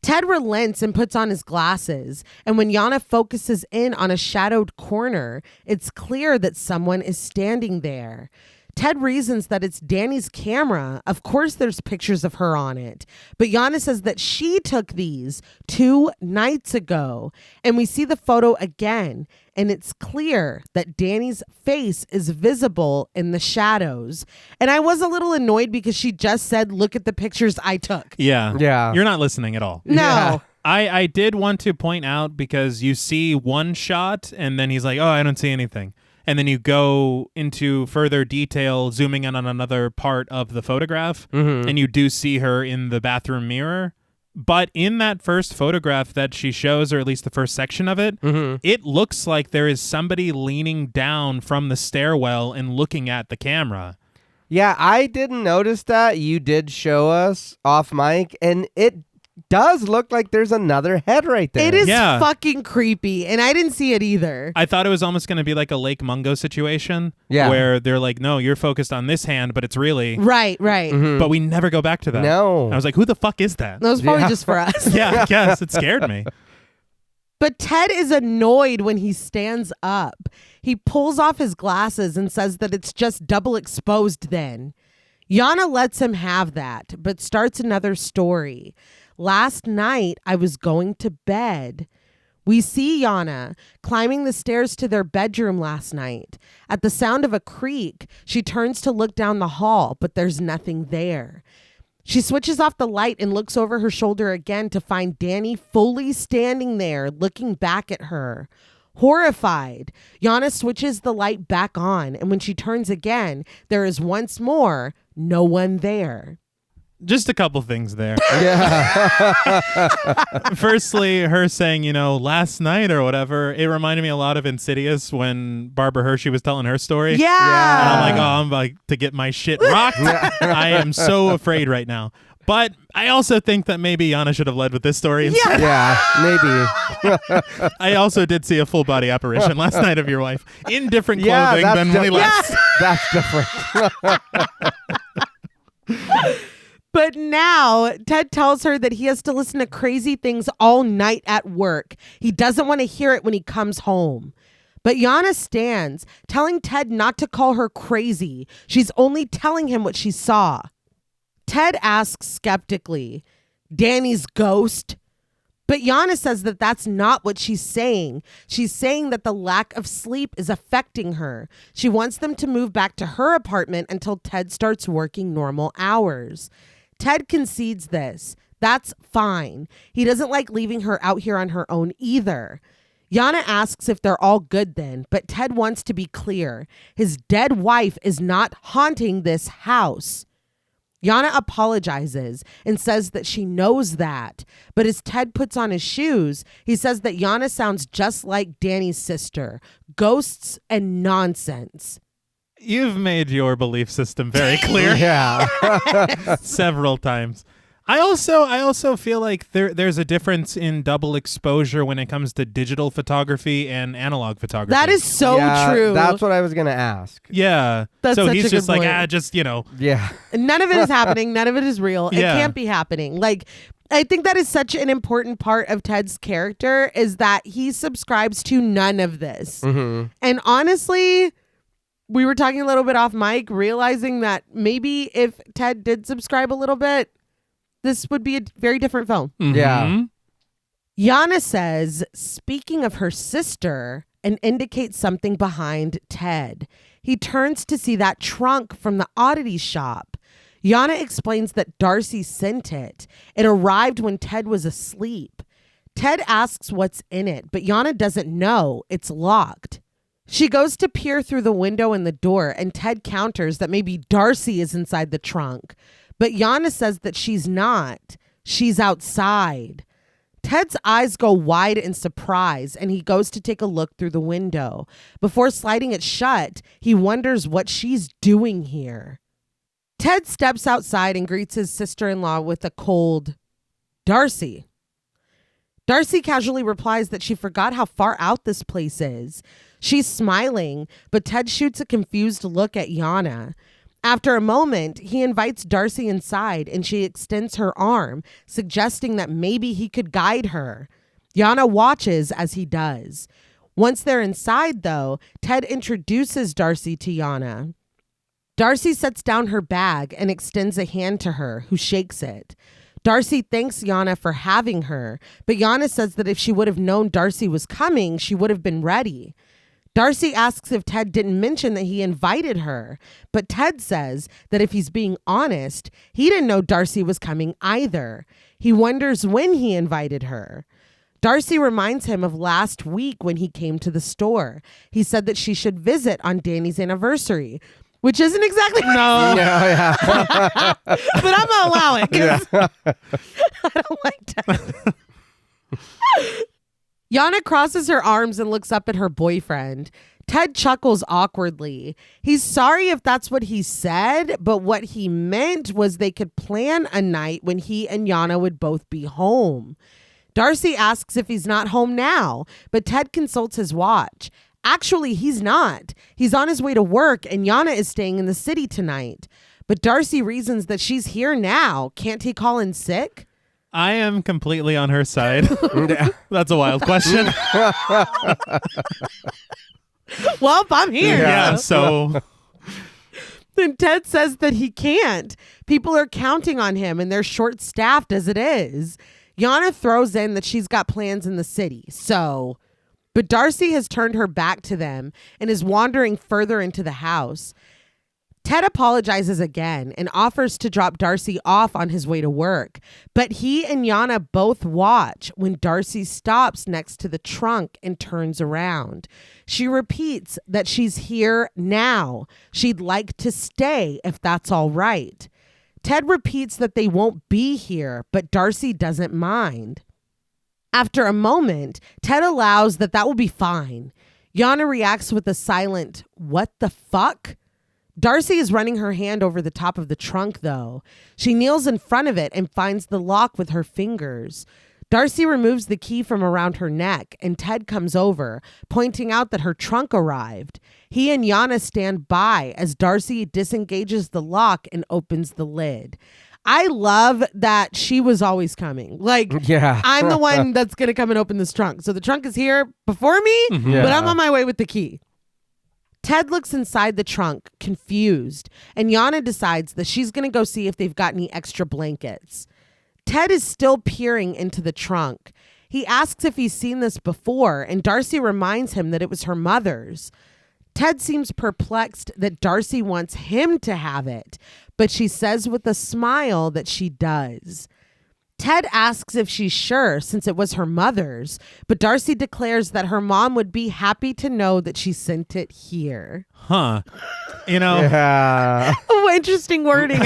[SPEAKER 1] Ted relents and puts on his glasses, and when Yana focuses in on a shadowed corner, it's clear that someone is standing there. Ted reasons that it's Danny's camera. Of course there's pictures of her on it. But Yana says that she took these 2 nights ago. And we see the photo again. And it's clear that Danny's face is visible in the shadows. And I was a little annoyed because she just said, look at the pictures I took.
[SPEAKER 3] Yeah.
[SPEAKER 2] Yeah.
[SPEAKER 3] You're not listening at all.
[SPEAKER 1] No.
[SPEAKER 2] Yeah.
[SPEAKER 3] I did want to point out, because you see one shot and then he's like, oh, I don't see anything. And then you go into further detail, zooming in on another part of the photograph, and you do see her in the bathroom mirror. But in that first photograph that she shows, or at least the first section of it, it looks like there is somebody leaning down from the stairwell and looking at the camera.
[SPEAKER 2] Yeah, I didn't notice that. You did show us off mic, and it does look like there's another head right there.
[SPEAKER 1] It is
[SPEAKER 3] Yeah.
[SPEAKER 1] fucking creepy. And I didn't see it either.
[SPEAKER 3] I thought it was almost going to be like a Lake Mungo situation,
[SPEAKER 2] Yeah.
[SPEAKER 3] where they're like, no, you're focused on this hand, but it's really...
[SPEAKER 1] Right.
[SPEAKER 3] But we never go back to that.
[SPEAKER 2] No.
[SPEAKER 3] I was like, who the fuck is that?
[SPEAKER 1] That was probably
[SPEAKER 2] Yeah.
[SPEAKER 1] just for us.
[SPEAKER 3] Yeah, I guess. It scared me.
[SPEAKER 1] But Ted is annoyed when he stands up. He pulls off his glasses and says that it's just double exposed then. Yana lets him have that, but starts another story. Last night, I was going to bed. We see Yana climbing the stairs to their bedroom last night. At the sound of a creak, she turns to look down the hall, but there's nothing there. She switches off the light and looks over her shoulder again to find Danny fully standing there, looking back at her. Horrified, Yana switches the light back on, and when she turns again, there is once more no one there.
[SPEAKER 3] Just a couple things there.
[SPEAKER 2] Yeah.
[SPEAKER 3] Firstly, her saying, last night or whatever, it reminded me a lot of Insidious when Barbara Hershey was telling her story.
[SPEAKER 1] Yeah.
[SPEAKER 3] And I'm like, oh, I'm about to get my shit rocked. I am so afraid right now. But I also think that maybe Yana should have led with this story.
[SPEAKER 1] Yeah.
[SPEAKER 2] Yeah, maybe.
[SPEAKER 3] I also did see a full body apparition last night of your wife in different
[SPEAKER 2] Yeah,
[SPEAKER 3] clothing
[SPEAKER 2] that's
[SPEAKER 3] than when we
[SPEAKER 2] different.
[SPEAKER 3] left.
[SPEAKER 2] That's different.
[SPEAKER 1] But now Ted tells her that he has to listen to crazy things all night at work. He doesn't want to hear it when he comes home. But Yana stands, telling Ted not to call her crazy. She's only telling him what she saw. Ted asks skeptically, Danny's ghost? But Yana says that that's not what she's saying. She's saying that the lack of sleep is affecting her. She wants them to move back to her apartment until Ted starts working normal hours. Ted concedes this. That's fine. He doesn't like leaving her out here on her own either. Yana asks if they're all good then, but Ted wants to be clear. His dead wife is not haunting this house. Yana apologizes and says that she knows that. But as Ted puts on his shoes, he says that Yana sounds just like Danny's sister. Ghosts and nonsense.
[SPEAKER 3] You've made your belief system very clear.
[SPEAKER 2] Yeah.
[SPEAKER 3] Several times. I also feel like there's a difference in double exposure when it comes to digital photography and analog photography.
[SPEAKER 1] That is so
[SPEAKER 2] Yeah,
[SPEAKER 1] true.
[SPEAKER 2] That's what I was going to ask.
[SPEAKER 3] Yeah.
[SPEAKER 1] That's
[SPEAKER 3] so
[SPEAKER 1] such
[SPEAKER 3] he's
[SPEAKER 1] a good
[SPEAKER 3] just like,
[SPEAKER 1] point.
[SPEAKER 3] just,
[SPEAKER 2] Yeah.
[SPEAKER 1] None of it is happening. None of it is real. It
[SPEAKER 3] Yeah.
[SPEAKER 1] can't be happening. Like, I think that is such an important part of Ted's character is that he subscribes to none of this.
[SPEAKER 2] Mm-hmm.
[SPEAKER 1] And honestly, we were talking a little bit off mic, realizing that maybe if Ted did subscribe a little bit, this would be a very different film.
[SPEAKER 3] Mhm.
[SPEAKER 2] Yeah.
[SPEAKER 1] Yana says, speaking of her sister, and indicates something behind Ted. He turns to see that trunk from the Oddity shop. Yana explains that Darcy sent it. It arrived when Ted was asleep. Ted asks what's in it, but Yana doesn't know. It's locked. She goes to peer through the window in the door, and Ted counters that maybe Darcy is inside the trunk. But Yana says that she's not. She's outside. Ted's eyes go wide in surprise, and he goes to take a look through the window. Before sliding it shut, he wonders what she's doing here. Ted steps outside and greets his sister-in-law with a cold, Darcy. Darcy casually replies that she forgot how far out this place is. She's smiling, but Ted shoots a confused look at Yana. After a moment, he invites Darcy inside and she extends her arm, suggesting that maybe he could guide her. Yana watches as he does. Once they're inside, though, Ted introduces Darcy to Yana. Darcy sets down her bag and extends a hand to her, who shakes it. Darcy thanks Yana for having her, but Yana says that if she would have known Darcy was coming, she would have been ready. Darcy asks if Ted didn't mention that he invited her, but Ted says that if he's being honest, he didn't know Darcy was coming either. He wonders when he invited her. Darcy reminds him of last week when he came to the store. He said that she should visit on Danny's anniversary, which isn't exactly
[SPEAKER 2] Yeah.
[SPEAKER 1] but I'm gonna allow it 'cause I don't like Ted. Yana crosses her arms and looks up at her boyfriend. Ted chuckles awkwardly. He's sorry if that's what he said, but what he meant was they could plan a night when he and Yana would both be home. Darcy asks if he's not home now, but Ted consults his watch. Actually, he's not. He's on his way to work and Yana is staying in the city tonight. But Darcy reasons that she's here now. Can't he call in sick?
[SPEAKER 3] I am completely on her side. That's a wild question.
[SPEAKER 1] Well, I'm here.
[SPEAKER 3] Yeah, so
[SPEAKER 1] Then Ted says that he can't. People are counting on him and they're short-staffed as it is. Yana throws in that she's got plans in the city. But Darcy has turned her back to them and is wandering further into the house. Ted apologizes again and offers to drop Darcy off on his way to work. But he and Yana both watch when Darcy stops next to the trunk and turns around. She repeats that she's here now. She'd like to stay if that's all right. Ted repeats that they won't be here, but Darcy doesn't mind. After a moment, Ted allows that will be fine. Yana reacts with a silent, "What the fuck?" Darcy is running her hand over the top of the trunk, though. She kneels in front of it and finds the lock with her fingers. Darcy removes the key from around her neck, and Ted comes over, pointing out that her trunk arrived. He and Yana stand by as Darcy disengages the lock and opens the lid. I love that she was always coming. Like,
[SPEAKER 2] Yeah.
[SPEAKER 1] I'm the one that's going to come and open this trunk. So the trunk is here before me,
[SPEAKER 2] Yeah.
[SPEAKER 1] but I'm on my way with the key. Ted looks inside the trunk, confused, and Yana decides that she's going to go see if they've got any extra blankets. Ted is still peering into the trunk. He asks if he's seen this before, and Darcy reminds him that it was her mother's. Ted seems perplexed that Darcy wants him to have it, but she says with a smile that she does. Ted asks if she's sure since it was her mother's, but Darcy declares that her mom would be happy to know that she sent it here.
[SPEAKER 3] Huh. You know,
[SPEAKER 2] Yeah.
[SPEAKER 1] Oh, interesting wording.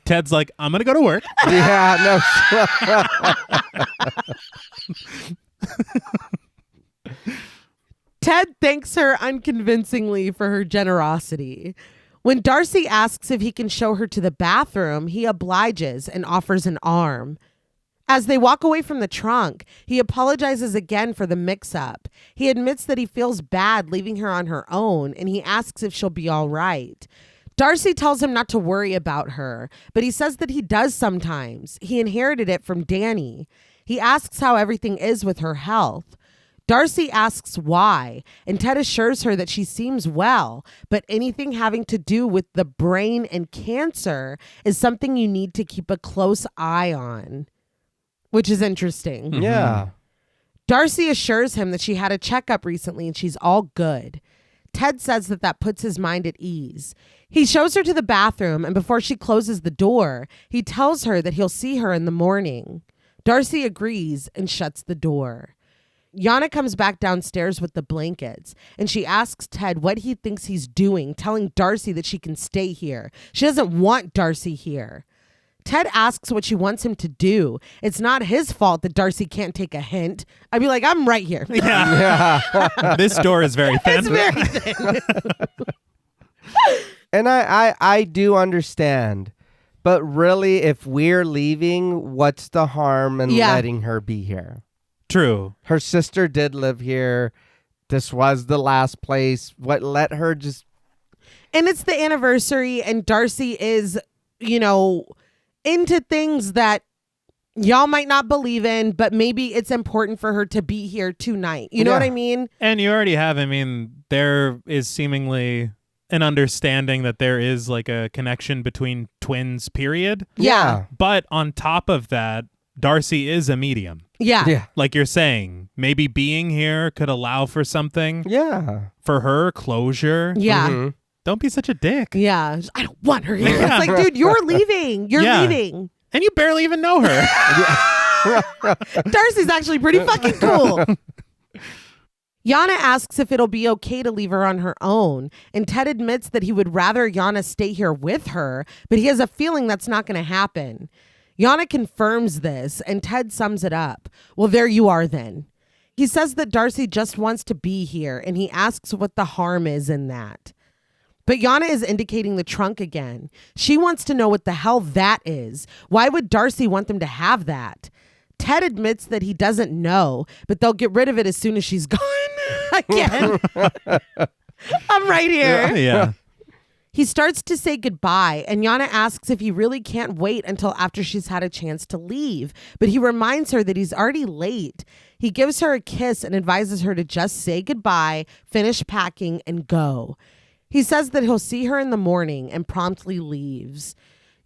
[SPEAKER 3] Ted's like, I'm going to go to work.
[SPEAKER 2] Yeah. No.
[SPEAKER 1] Ted thanks her unconvincingly for her generosity. When Darcy asks if he can show her to the bathroom, he obliges and offers an arm. As they walk away from the trunk, he apologizes again for the mix-up. He admits that he feels bad leaving her on her own, and he asks if she'll be all right. Darcy tells him not to worry about her, but he says that he does sometimes. He inherited it from Danny. He asks how everything is with her health. Darcy asks why, and Ted assures her that she seems well, but anything having to do with the brain and cancer is something you need to keep a close eye on. Which is interesting.
[SPEAKER 2] Yeah.
[SPEAKER 1] Darcy assures him that she had a checkup recently and she's all good. Ted says that puts his mind at ease. He shows her to the bathroom, and before she closes the door, he tells her that he'll see her in the morning. Darcy agrees and shuts the door. Yana comes back downstairs with the blankets, and she asks Ted what he thinks he's doing, telling Darcy that she can stay here. She doesn't want Darcy here. Ted asks what she wants him to do. It's not his fault that Darcy can't take a hint. I'd be like, I'm right here.
[SPEAKER 3] Yeah. This door is very thin.
[SPEAKER 1] It's very thin.
[SPEAKER 2] And I do understand. But really, if we're leaving, what's the harm in letting her be here?
[SPEAKER 3] True.
[SPEAKER 2] Her sister did live here. This was the last place. Let her just...
[SPEAKER 1] And it's the anniversary, and Darcy is, into things that y'all might not believe in, but maybe it's important for her to be here tonight. You know what I mean?
[SPEAKER 3] And you already have, there is seemingly an understanding that there is like a connection between twins, period.
[SPEAKER 1] Yeah.
[SPEAKER 3] But on top of that, Darcy is a medium.
[SPEAKER 1] Yeah.
[SPEAKER 3] Like you're saying, maybe being here could allow for something.
[SPEAKER 2] Yeah.
[SPEAKER 3] For her, closure.
[SPEAKER 1] Yeah.
[SPEAKER 2] Mm-hmm.
[SPEAKER 3] Don't be such a dick.
[SPEAKER 1] Yeah. I don't want her here. It's like, dude, you're leaving. You're leaving.
[SPEAKER 3] And you barely even know her.
[SPEAKER 1] Darcy's actually pretty fucking cool. Yana asks if it'll be okay to leave her on her own, and Ted admits that he would rather Yana stay here with her, but he has a feeling that's not going to happen. Yana confirms this, and Ted sums it up. Well, there you are then. He says that Darcy just wants to be here, and he asks what the harm is in that. But Yana is indicating the trunk again. She wants to know what the hell that is. Why would Darcy want them to have that? Ted admits that he doesn't know, but they'll get rid of it as soon as she's gone. Again. I'm right here.
[SPEAKER 3] Yeah.
[SPEAKER 1] He starts to say goodbye, and Yana asks if he really can't wait until after she's had a chance to leave. But he reminds her that he's already late. He gives her a kiss and advises her to just say goodbye, finish packing, and go. He says that he'll see her in the morning and promptly leaves.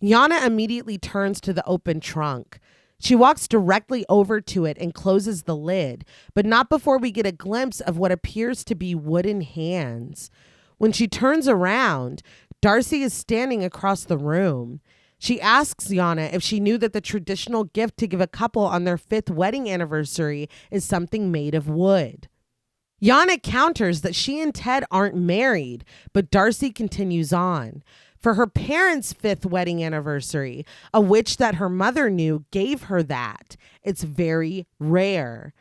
[SPEAKER 1] Yana immediately turns to the open trunk. She walks directly over to it and closes the lid, but not before we get a glimpse of what appears to be wooden hands. When she turns around, Darcy is standing across the room. She asks Yana if she knew that the traditional gift to give a couple on their 5th wedding anniversary is something made of wood. Yana counters that she and Ted aren't married, but Darcy continues on. For her parents' 5th wedding anniversary, a witch that her mother knew gave her that. It's very rare.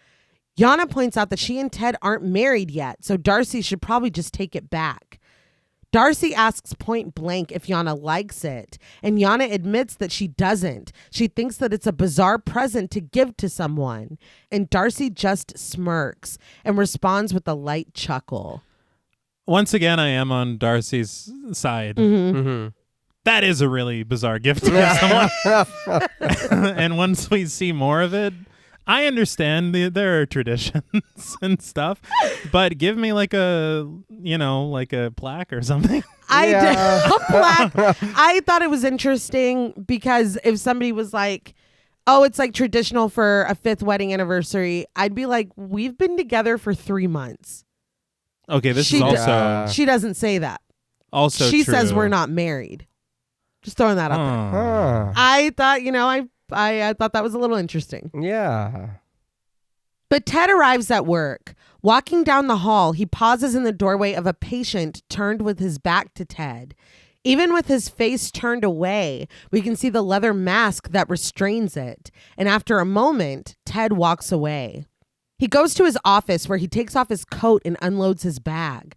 [SPEAKER 1] Yana points out that she and Ted aren't married yet, so Darcy should probably just take it back. Darcy asks point blank if Yana likes it, and Yana admits that she doesn't. She thinks that it's a bizarre present to give to someone, and Darcy just smirks and responds with a light chuckle.
[SPEAKER 3] Once again, I am on Darcy's side.
[SPEAKER 1] Mm-hmm.
[SPEAKER 2] Mm-hmm.
[SPEAKER 3] That is a really bizarre gift to give someone. And once we see more of it, I understand there are traditions and stuff, but give me like a plaque or something.
[SPEAKER 1] A plaque. I thought it was interesting because if somebody was like, oh, it's like traditional for a 5th wedding anniversary, I'd be like, we've been together for 3 months.
[SPEAKER 3] Okay, this is also...
[SPEAKER 1] She doesn't say that.
[SPEAKER 3] Also
[SPEAKER 1] she
[SPEAKER 3] true.
[SPEAKER 1] says we're not married. Just throwing that out there. I thought, I thought that was a little interesting.
[SPEAKER 2] Yeah.
[SPEAKER 1] But Ted arrives at work. Walking down the hall, he pauses in the doorway of a patient turned with his back to Ted. Even with his face turned away, we can see the leather mask that restrains it. And after a moment, Ted walks away. He goes to his office where he takes off his coat and unloads his bag.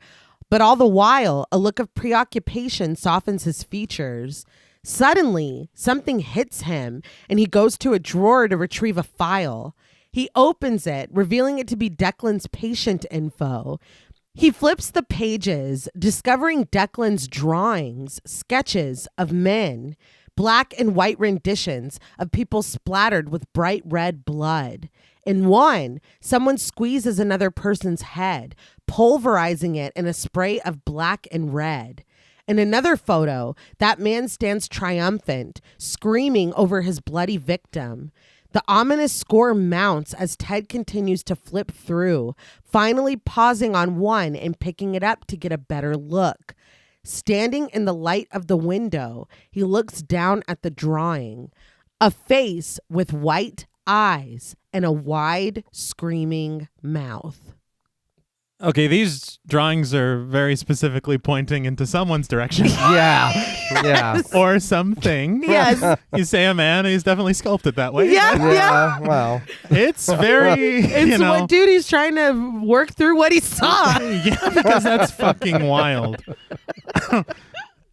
[SPEAKER 1] But all the while, a look of preoccupation softens his features. Suddenly, something hits him, and he goes to a drawer to retrieve a file. He opens it, revealing it to be Declan's patient info. He flips the pages, discovering Declan's drawings, sketches of men, black and white renditions of people splattered with bright red blood. In one, someone squeezes another person's head, pulverizing it in a spray of black and red. In another photo, that man stands triumphant, screaming over his bloody victim. The ominous score mounts as Ted continues to flip through, finally pausing on one and picking it up to get a better look. Standing in the light of the window, he looks down at the drawing. A face with white eyes and a wide, screaming mouth.
[SPEAKER 3] Okay, these drawings are very specifically pointing into someone's direction.
[SPEAKER 2] Yeah.
[SPEAKER 3] Or something.
[SPEAKER 1] Yes.
[SPEAKER 3] You say a man, he's definitely sculpted that way.
[SPEAKER 2] Yeah. Well,
[SPEAKER 3] It's very,
[SPEAKER 1] It's what dude, he's trying to work through what he saw.
[SPEAKER 3] Yeah, because that's fucking wild.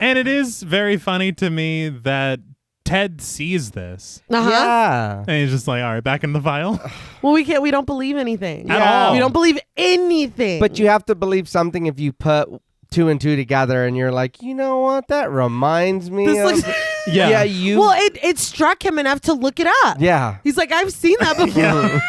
[SPEAKER 3] And it is very funny to me that Ted sees this.
[SPEAKER 2] yeah.
[SPEAKER 3] And he's just like, all right, back in the file.
[SPEAKER 1] Well, we don't believe anything.
[SPEAKER 3] At all.
[SPEAKER 1] We don't believe anything.
[SPEAKER 2] But you have to believe something if you put 2 and 2 together and you're like, you know what? That reminds me
[SPEAKER 1] This
[SPEAKER 2] of...
[SPEAKER 1] looks-
[SPEAKER 3] Yeah.
[SPEAKER 1] Well, it struck him enough to look it up.
[SPEAKER 2] Yeah.
[SPEAKER 1] He's like, I've seen that before.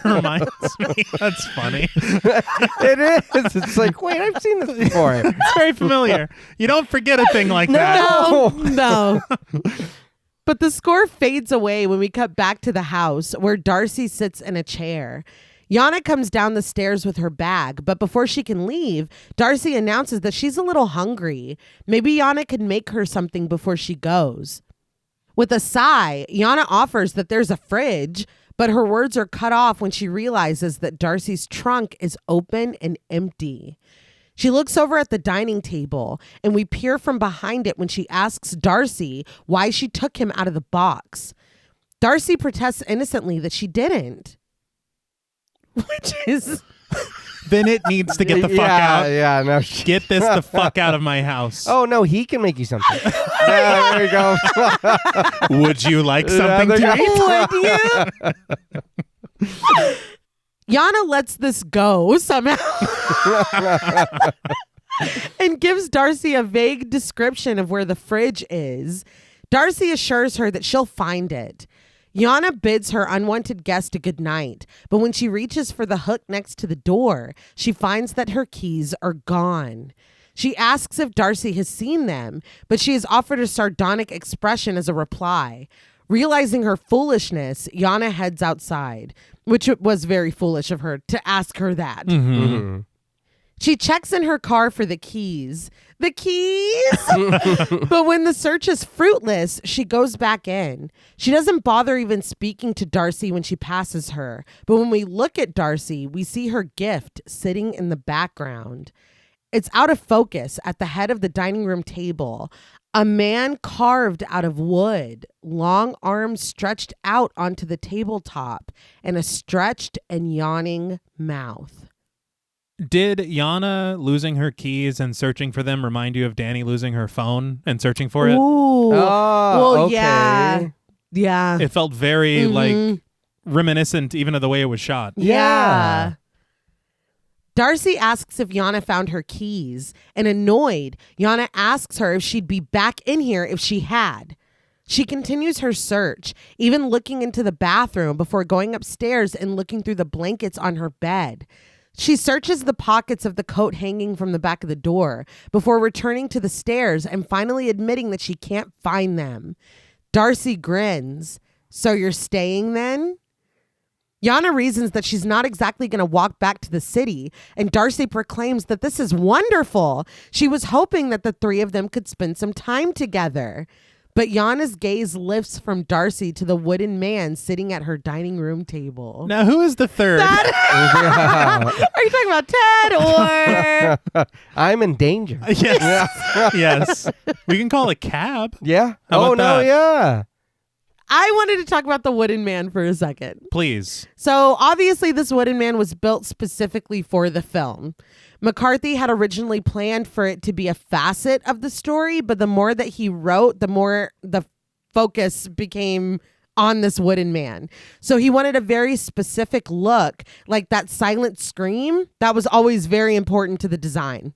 [SPEAKER 3] Reminds me. That's funny.
[SPEAKER 2] It is. It's like, wait, I've seen this before.
[SPEAKER 3] It's very familiar. You don't forget a thing like that.
[SPEAKER 1] No. But the score fades away when we cut back to the house where Darcy sits in a chair. Yana comes down the stairs with her bag, but before she can leave, Darcy announces that she's a little hungry. Maybe Yana can make her something before she goes. With a sigh, Yana offers that there's a fridge, but her words are cut off when she realizes that Darcy's trunk is open and empty. She looks over at the dining table, and we peer from behind it when she asks Darcy why she took him out of the box. Darcy protests innocently that she didn't. Which is...
[SPEAKER 3] Then it needs to get the fuck out.
[SPEAKER 2] Yeah, no.
[SPEAKER 3] Get this the fuck out of my house.
[SPEAKER 2] Oh, no, he can make you something. Yeah, there you go.
[SPEAKER 3] Would you like something to eat?
[SPEAKER 1] Would you? Yana lets this go somehow and gives Darcy a vague description of where the fridge is. Darcy assures her that she'll find it. Yana bids her unwanted guest a good night, but when she reaches for the hook next to the door, she finds that her keys are gone. She asks if Darcy has seen them, but she is offered a sardonic expression as a reply. Realizing her foolishness, Yana heads outside, which was very foolish of her to ask her that.
[SPEAKER 2] Mm-hmm.
[SPEAKER 1] She checks in her car for the keys. The keys? But when the search is fruitless, she goes back in. She doesn't bother even speaking to Darcy when she passes her. But when we look at Darcy, we see her gift sitting in the background. It's out of focus at the head of the dining room table. A man carved out of wood, long arms stretched out onto the tabletop, and a stretched and yawning mouth.
[SPEAKER 3] Did Yana losing her keys and searching for them remind you of Danny losing her phone and searching for it?
[SPEAKER 1] Ooh. Well,
[SPEAKER 2] okay.
[SPEAKER 1] Yeah.
[SPEAKER 3] It felt very like reminiscent even of the way it was shot.
[SPEAKER 1] Yeah. Darcy asks if Yana found her keys, and annoyed, Yana asks her if she'd be back in here if she had. She continues her search, even looking into the bathroom before going upstairs and looking through the blankets on her bed. She searches the pockets of the coat hanging from the back of the door before returning to the stairs and finally admitting that she can't find them. Darcy grins. So you're staying then? Yana reasons that she's not exactly going to walk back to the city, and Darcy proclaims that this is wonderful. She was hoping that the three of them could spend some time together. But Yana's gaze lifts from Darcy to the wooden man sitting at her dining room table.
[SPEAKER 3] Now, who is the third?
[SPEAKER 1] Are you talking about Ted or?
[SPEAKER 2] I'm in danger.
[SPEAKER 3] Yes. Yes. We can call a cab.
[SPEAKER 2] Yeah.
[SPEAKER 3] How about
[SPEAKER 2] no,
[SPEAKER 3] that?
[SPEAKER 2] yeah.
[SPEAKER 1] I wanted to talk about the wooden man for a second.
[SPEAKER 3] Please.
[SPEAKER 1] So obviously this wooden man was built specifically for the film. McCarthy had originally planned for it to be a facet of the story, but the more that he wrote, the more the focus became on this wooden man. So he wanted a very specific look, like that silent scream. That was always very important to the design.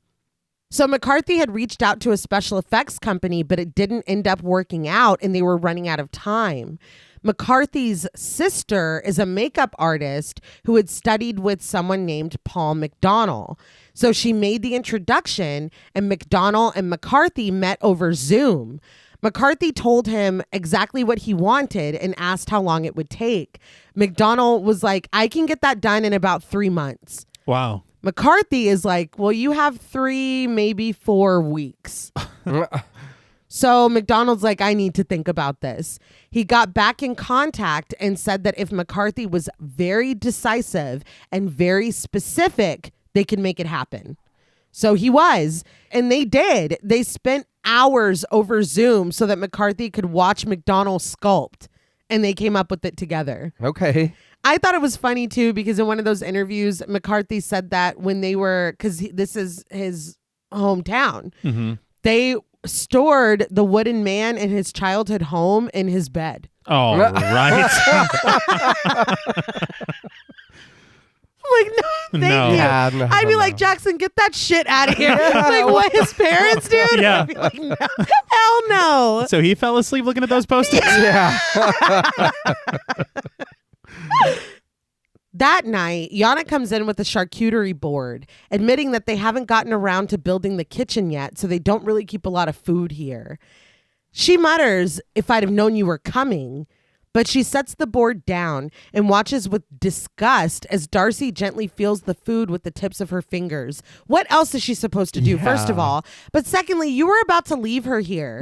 [SPEAKER 1] So McCarthy had reached out to a special effects company, but it didn't end up working out and they were running out of time. McCarthy's sister is a makeup artist who had studied with someone named Paul McDonnell. So she made the introduction and McDonnell and McCarthy met over Zoom. McCarthy told him exactly what he wanted and asked how long it would take. McDonnell was like, I can get that done in about 3 months.
[SPEAKER 3] Wow.
[SPEAKER 1] McCarthy is like, well, you have 3, maybe 4 weeks. So McDonald's like, I need to think about this. He got back in contact and said that if McCarthy was very decisive and very specific, they could make it happen. So he was, and they did. They spent hours over Zoom so that McCarthy could watch McDonnell sculpt, and they came up with it together.
[SPEAKER 2] Okay.
[SPEAKER 1] I thought it was funny too, because in one of those interviews, McCarthy said that when they were, because this is his hometown, they stored the wooden man in his childhood home in his bed.
[SPEAKER 3] Oh, right.
[SPEAKER 1] I'm like, no, thank you.
[SPEAKER 2] Yeah, no,
[SPEAKER 1] I'd be
[SPEAKER 2] no.
[SPEAKER 1] like, Jackson, get that shit out of here. Like, what, his parents do?
[SPEAKER 3] Yeah.
[SPEAKER 1] I'd be like, no, hell no.
[SPEAKER 3] So he fell asleep looking at those post-its?
[SPEAKER 2] Yeah.
[SPEAKER 1] That night, Yana comes in with a charcuterie board, admitting that they haven't gotten around to building the kitchen yet, so they don't really keep a lot of food here. She mutters, if I'd have known you were coming, but she sets the board down and watches with disgust as Darcy gently feels the food with the tips of her fingers. What else is she supposed to do, first of all? But secondly, you were about to leave her here.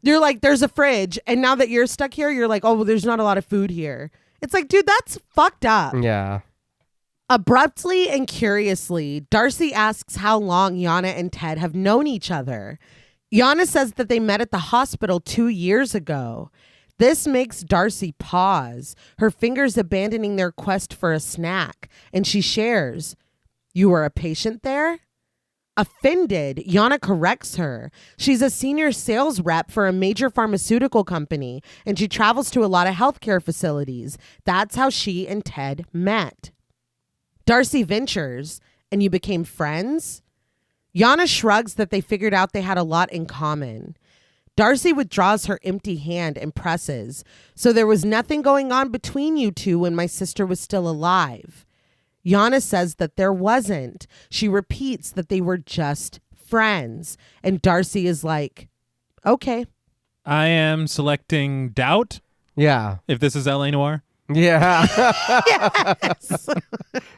[SPEAKER 1] You're like, there's a fridge, and now that you're stuck here, you're like, oh, well, there's not a lot of food here. It's like, dude, that's fucked up.
[SPEAKER 2] Yeah.
[SPEAKER 1] Abruptly and curiously, Darcy asks how long Yana and Ted have known each other. Yana says that they met at the hospital 2 years ago. This makes Darcy pause, her fingers abandoning their quest for a snack, and she shares, "You were a patient there?" Offended, Yana corrects her. She's a senior sales rep for a major pharmaceutical company, and she travels to a lot of healthcare facilities. That's how she and Ted met. Darcy ventures, and you became friends? Yana shrugs that they figured out they had a lot in common. Darcy withdraws her empty hand and presses. So there was nothing going on between you two when my sister was still alive. Yana says that there wasn't. She repeats that they were just friends. And Darcy is like, okay.
[SPEAKER 3] I am selecting doubt,
[SPEAKER 2] Yeah.
[SPEAKER 3] if this is L.A. Noire.
[SPEAKER 2] Yeah.
[SPEAKER 1] Yes.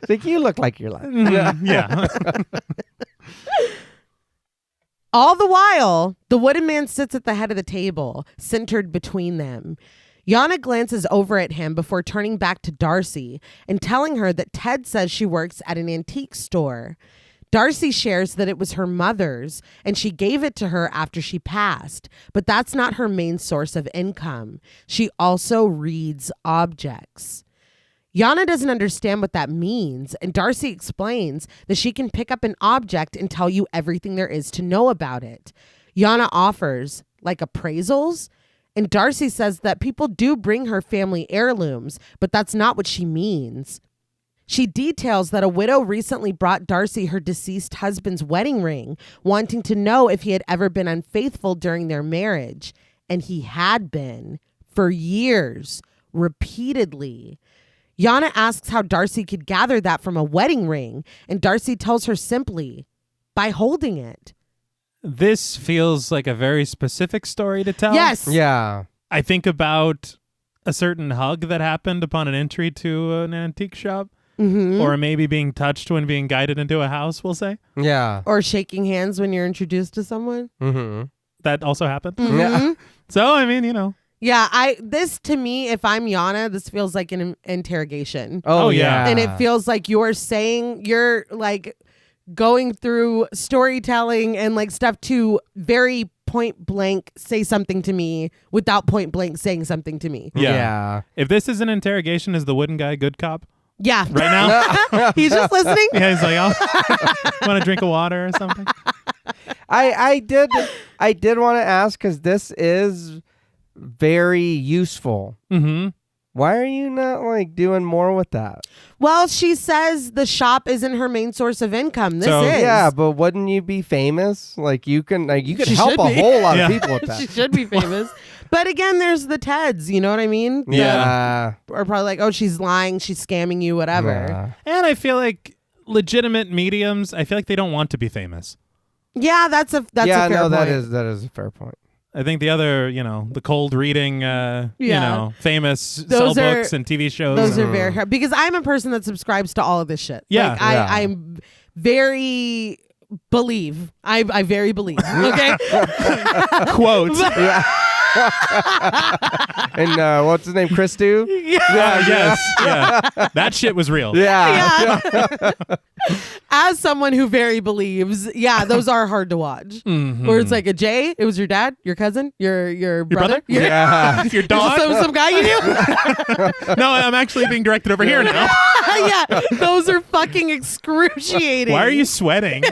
[SPEAKER 2] Think you look like you're like.
[SPEAKER 3] Yeah.
[SPEAKER 1] All the while, the wooden man sits at the head of the table, centered between them. Yana glances over at him before turning back to Darcy and telling her that Ted says she works at an antique store. Darcy shares that it was her mother's and she gave it to her after she passed, but that's not her main source of income. She also reads objects. Yana doesn't understand what that means, and Darcy explains that she can pick up an object and tell you everything there is to know about it. Yana offers, like appraisals, and Darcy says that people do bring her family heirlooms, but that's not what she means. She details that a widow recently brought Darcy her deceased husband's wedding ring, wanting to know if he had ever been unfaithful during their marriage. And he had been for years, repeatedly. Yana asks how Darcy could gather that from a wedding ring, and Darcy tells her simply, by holding it.
[SPEAKER 3] This feels like a very specific story to tell.
[SPEAKER 1] Yes.
[SPEAKER 2] Yeah.
[SPEAKER 3] I think about a certain hug that happened upon an entry to an antique shop, or maybe being touched when being guided into a house, we'll say.
[SPEAKER 2] Yeah.
[SPEAKER 1] Or shaking hands when you're introduced to someone.
[SPEAKER 2] Mm-hmm.
[SPEAKER 3] That also happened.
[SPEAKER 2] Yeah.
[SPEAKER 3] So, I mean, you know.
[SPEAKER 1] Yeah, this to me, if I'm Yana, this feels like an interrogation.
[SPEAKER 2] Oh,
[SPEAKER 3] yeah.
[SPEAKER 1] And it feels like you're like going through storytelling and like stuff to very point blank say something to me without point blank saying something to me.
[SPEAKER 2] Yeah.
[SPEAKER 3] If this is an interrogation, is the wooden guy good cop
[SPEAKER 1] Yeah.
[SPEAKER 3] right now?
[SPEAKER 1] He's just listening.
[SPEAKER 3] Yeah, he's like, oh, want to drink a water or something?
[SPEAKER 2] I did want to ask, because this is very useful.
[SPEAKER 3] Mm-hmm.
[SPEAKER 2] Why are you not like doing more with that?
[SPEAKER 1] Well, she says the shop isn't her main source of income. This
[SPEAKER 3] So-
[SPEAKER 1] is.
[SPEAKER 2] Yeah, but wouldn't you be famous? Like you could
[SPEAKER 1] She
[SPEAKER 2] help
[SPEAKER 1] should
[SPEAKER 2] a
[SPEAKER 1] be.
[SPEAKER 2] whole lot
[SPEAKER 3] Yeah.
[SPEAKER 2] of people with
[SPEAKER 1] She
[SPEAKER 2] that.
[SPEAKER 1] should be famous. But again, there's the Teds, you know what I mean?
[SPEAKER 2] Yeah.
[SPEAKER 1] Or probably like, oh, she's lying, she's scamming you, whatever.
[SPEAKER 2] Yeah.
[SPEAKER 3] And I feel like legitimate mediums, I feel like they don't want to be famous.
[SPEAKER 1] Yeah, that's a fair
[SPEAKER 2] no,
[SPEAKER 1] point.
[SPEAKER 2] that is a fair point.
[SPEAKER 3] I think the other, the cold reading, famous sell
[SPEAKER 1] Those are-
[SPEAKER 3] books and TV shows.
[SPEAKER 1] Those are very hard because I'm a person that subscribes to all of this shit.
[SPEAKER 3] Yeah.
[SPEAKER 1] Like,
[SPEAKER 2] Yeah.
[SPEAKER 1] I'm very believe. I very believe. Okay.
[SPEAKER 3] Quote.
[SPEAKER 2] And what's his name? Chris Do?
[SPEAKER 3] Yes. Yeah. That shit was real.
[SPEAKER 2] Yeah.
[SPEAKER 1] Yeah. As someone who very believes, yeah, those are hard to watch.
[SPEAKER 3] Mhm.
[SPEAKER 1] Where it's like a Jay, it was your dad, your cousin, your brother,
[SPEAKER 3] brother?
[SPEAKER 2] Yeah.
[SPEAKER 3] Your dog?
[SPEAKER 1] some guy you knew.
[SPEAKER 3] No, I'm actually being directed over here now.
[SPEAKER 1] Yeah, those are fucking excruciating.
[SPEAKER 3] Why are you sweating?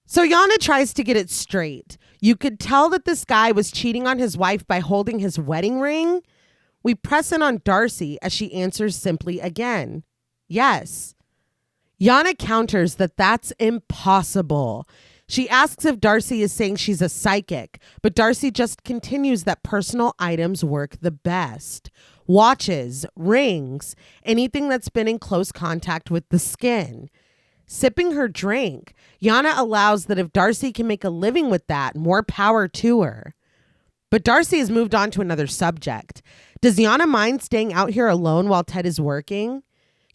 [SPEAKER 1] So Yana tries to get it straight. You could tell that this guy was cheating on his wife by holding his wedding ring. We press in on Darcy as she answers simply again, yes. Yana counters that that's impossible. She asks if Darcy is saying she's a psychic, but Darcy just continues that personal items work the best. Watches, rings, anything that's been in close contact with the skin. Sipping her drink, Yana allows that if Darcy can make a living with that, more power to her. But Darcy has moved on to another subject. Does Yana mind staying out here alone while Ted is working?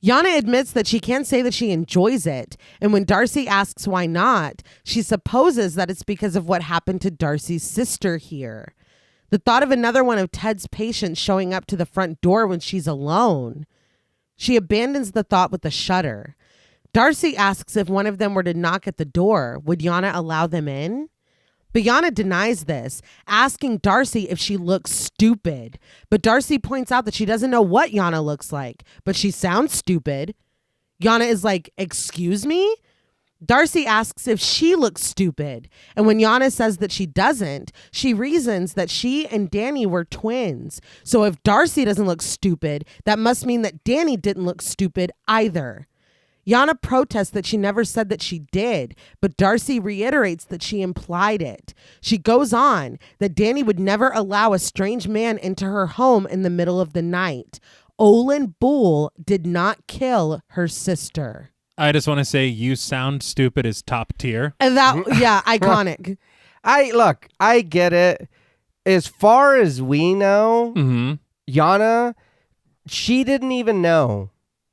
[SPEAKER 1] Yana admits that she can't say that she enjoys it, and when Darcy asks why not, she supposes that it's because of what happened to Darcy's sister here. The thought of another one of Ted's patients showing up to the front door when she's alone. She abandons the thought with a shudder. Darcy asks if one of them were to knock at the door, would Yana allow them in? But Yana denies this, asking Darcy if she looks stupid. But Darcy points out that she doesn't know what Yana looks like, but she sounds stupid. Yana is like, excuse me? Darcy asks if she looks stupid. And when Yana says that she doesn't, she reasons that she and Danny were twins. So if Darcy doesn't look stupid, that must mean that Danny didn't look stupid either. Yana protests that she never said that she did, but Darcy reiterates that she implied it. She goes on that Danny would never allow a strange man into her home in the middle of the night. Olin Boole did not kill her sister.
[SPEAKER 3] I just want to say you sound stupid is top tier.
[SPEAKER 1] And that, yeah, iconic.
[SPEAKER 2] I get it. As far as we know, Yana, she didn't even know.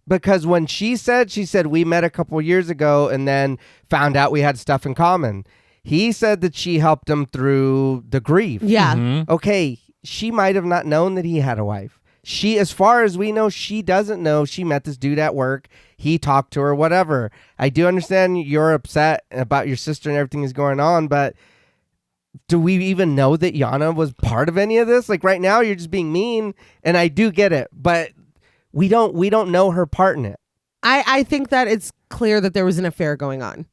[SPEAKER 2] Because when she said we met a couple years ago and then found out we had stuff in common. He said that she helped him through the grief.
[SPEAKER 1] Yeah.
[SPEAKER 2] Okay, she might have not known that he had a wife. She, as far as we know, she doesn't know. She met this dude at work. He talked to her, whatever. I do understand you're upset about your sister and everything is going on, but do we even know that Yana was part of any of this? Like right now, you're just being mean, and I do get it, but we don't know her part in it.
[SPEAKER 1] I think that it's clear that there was an affair going on.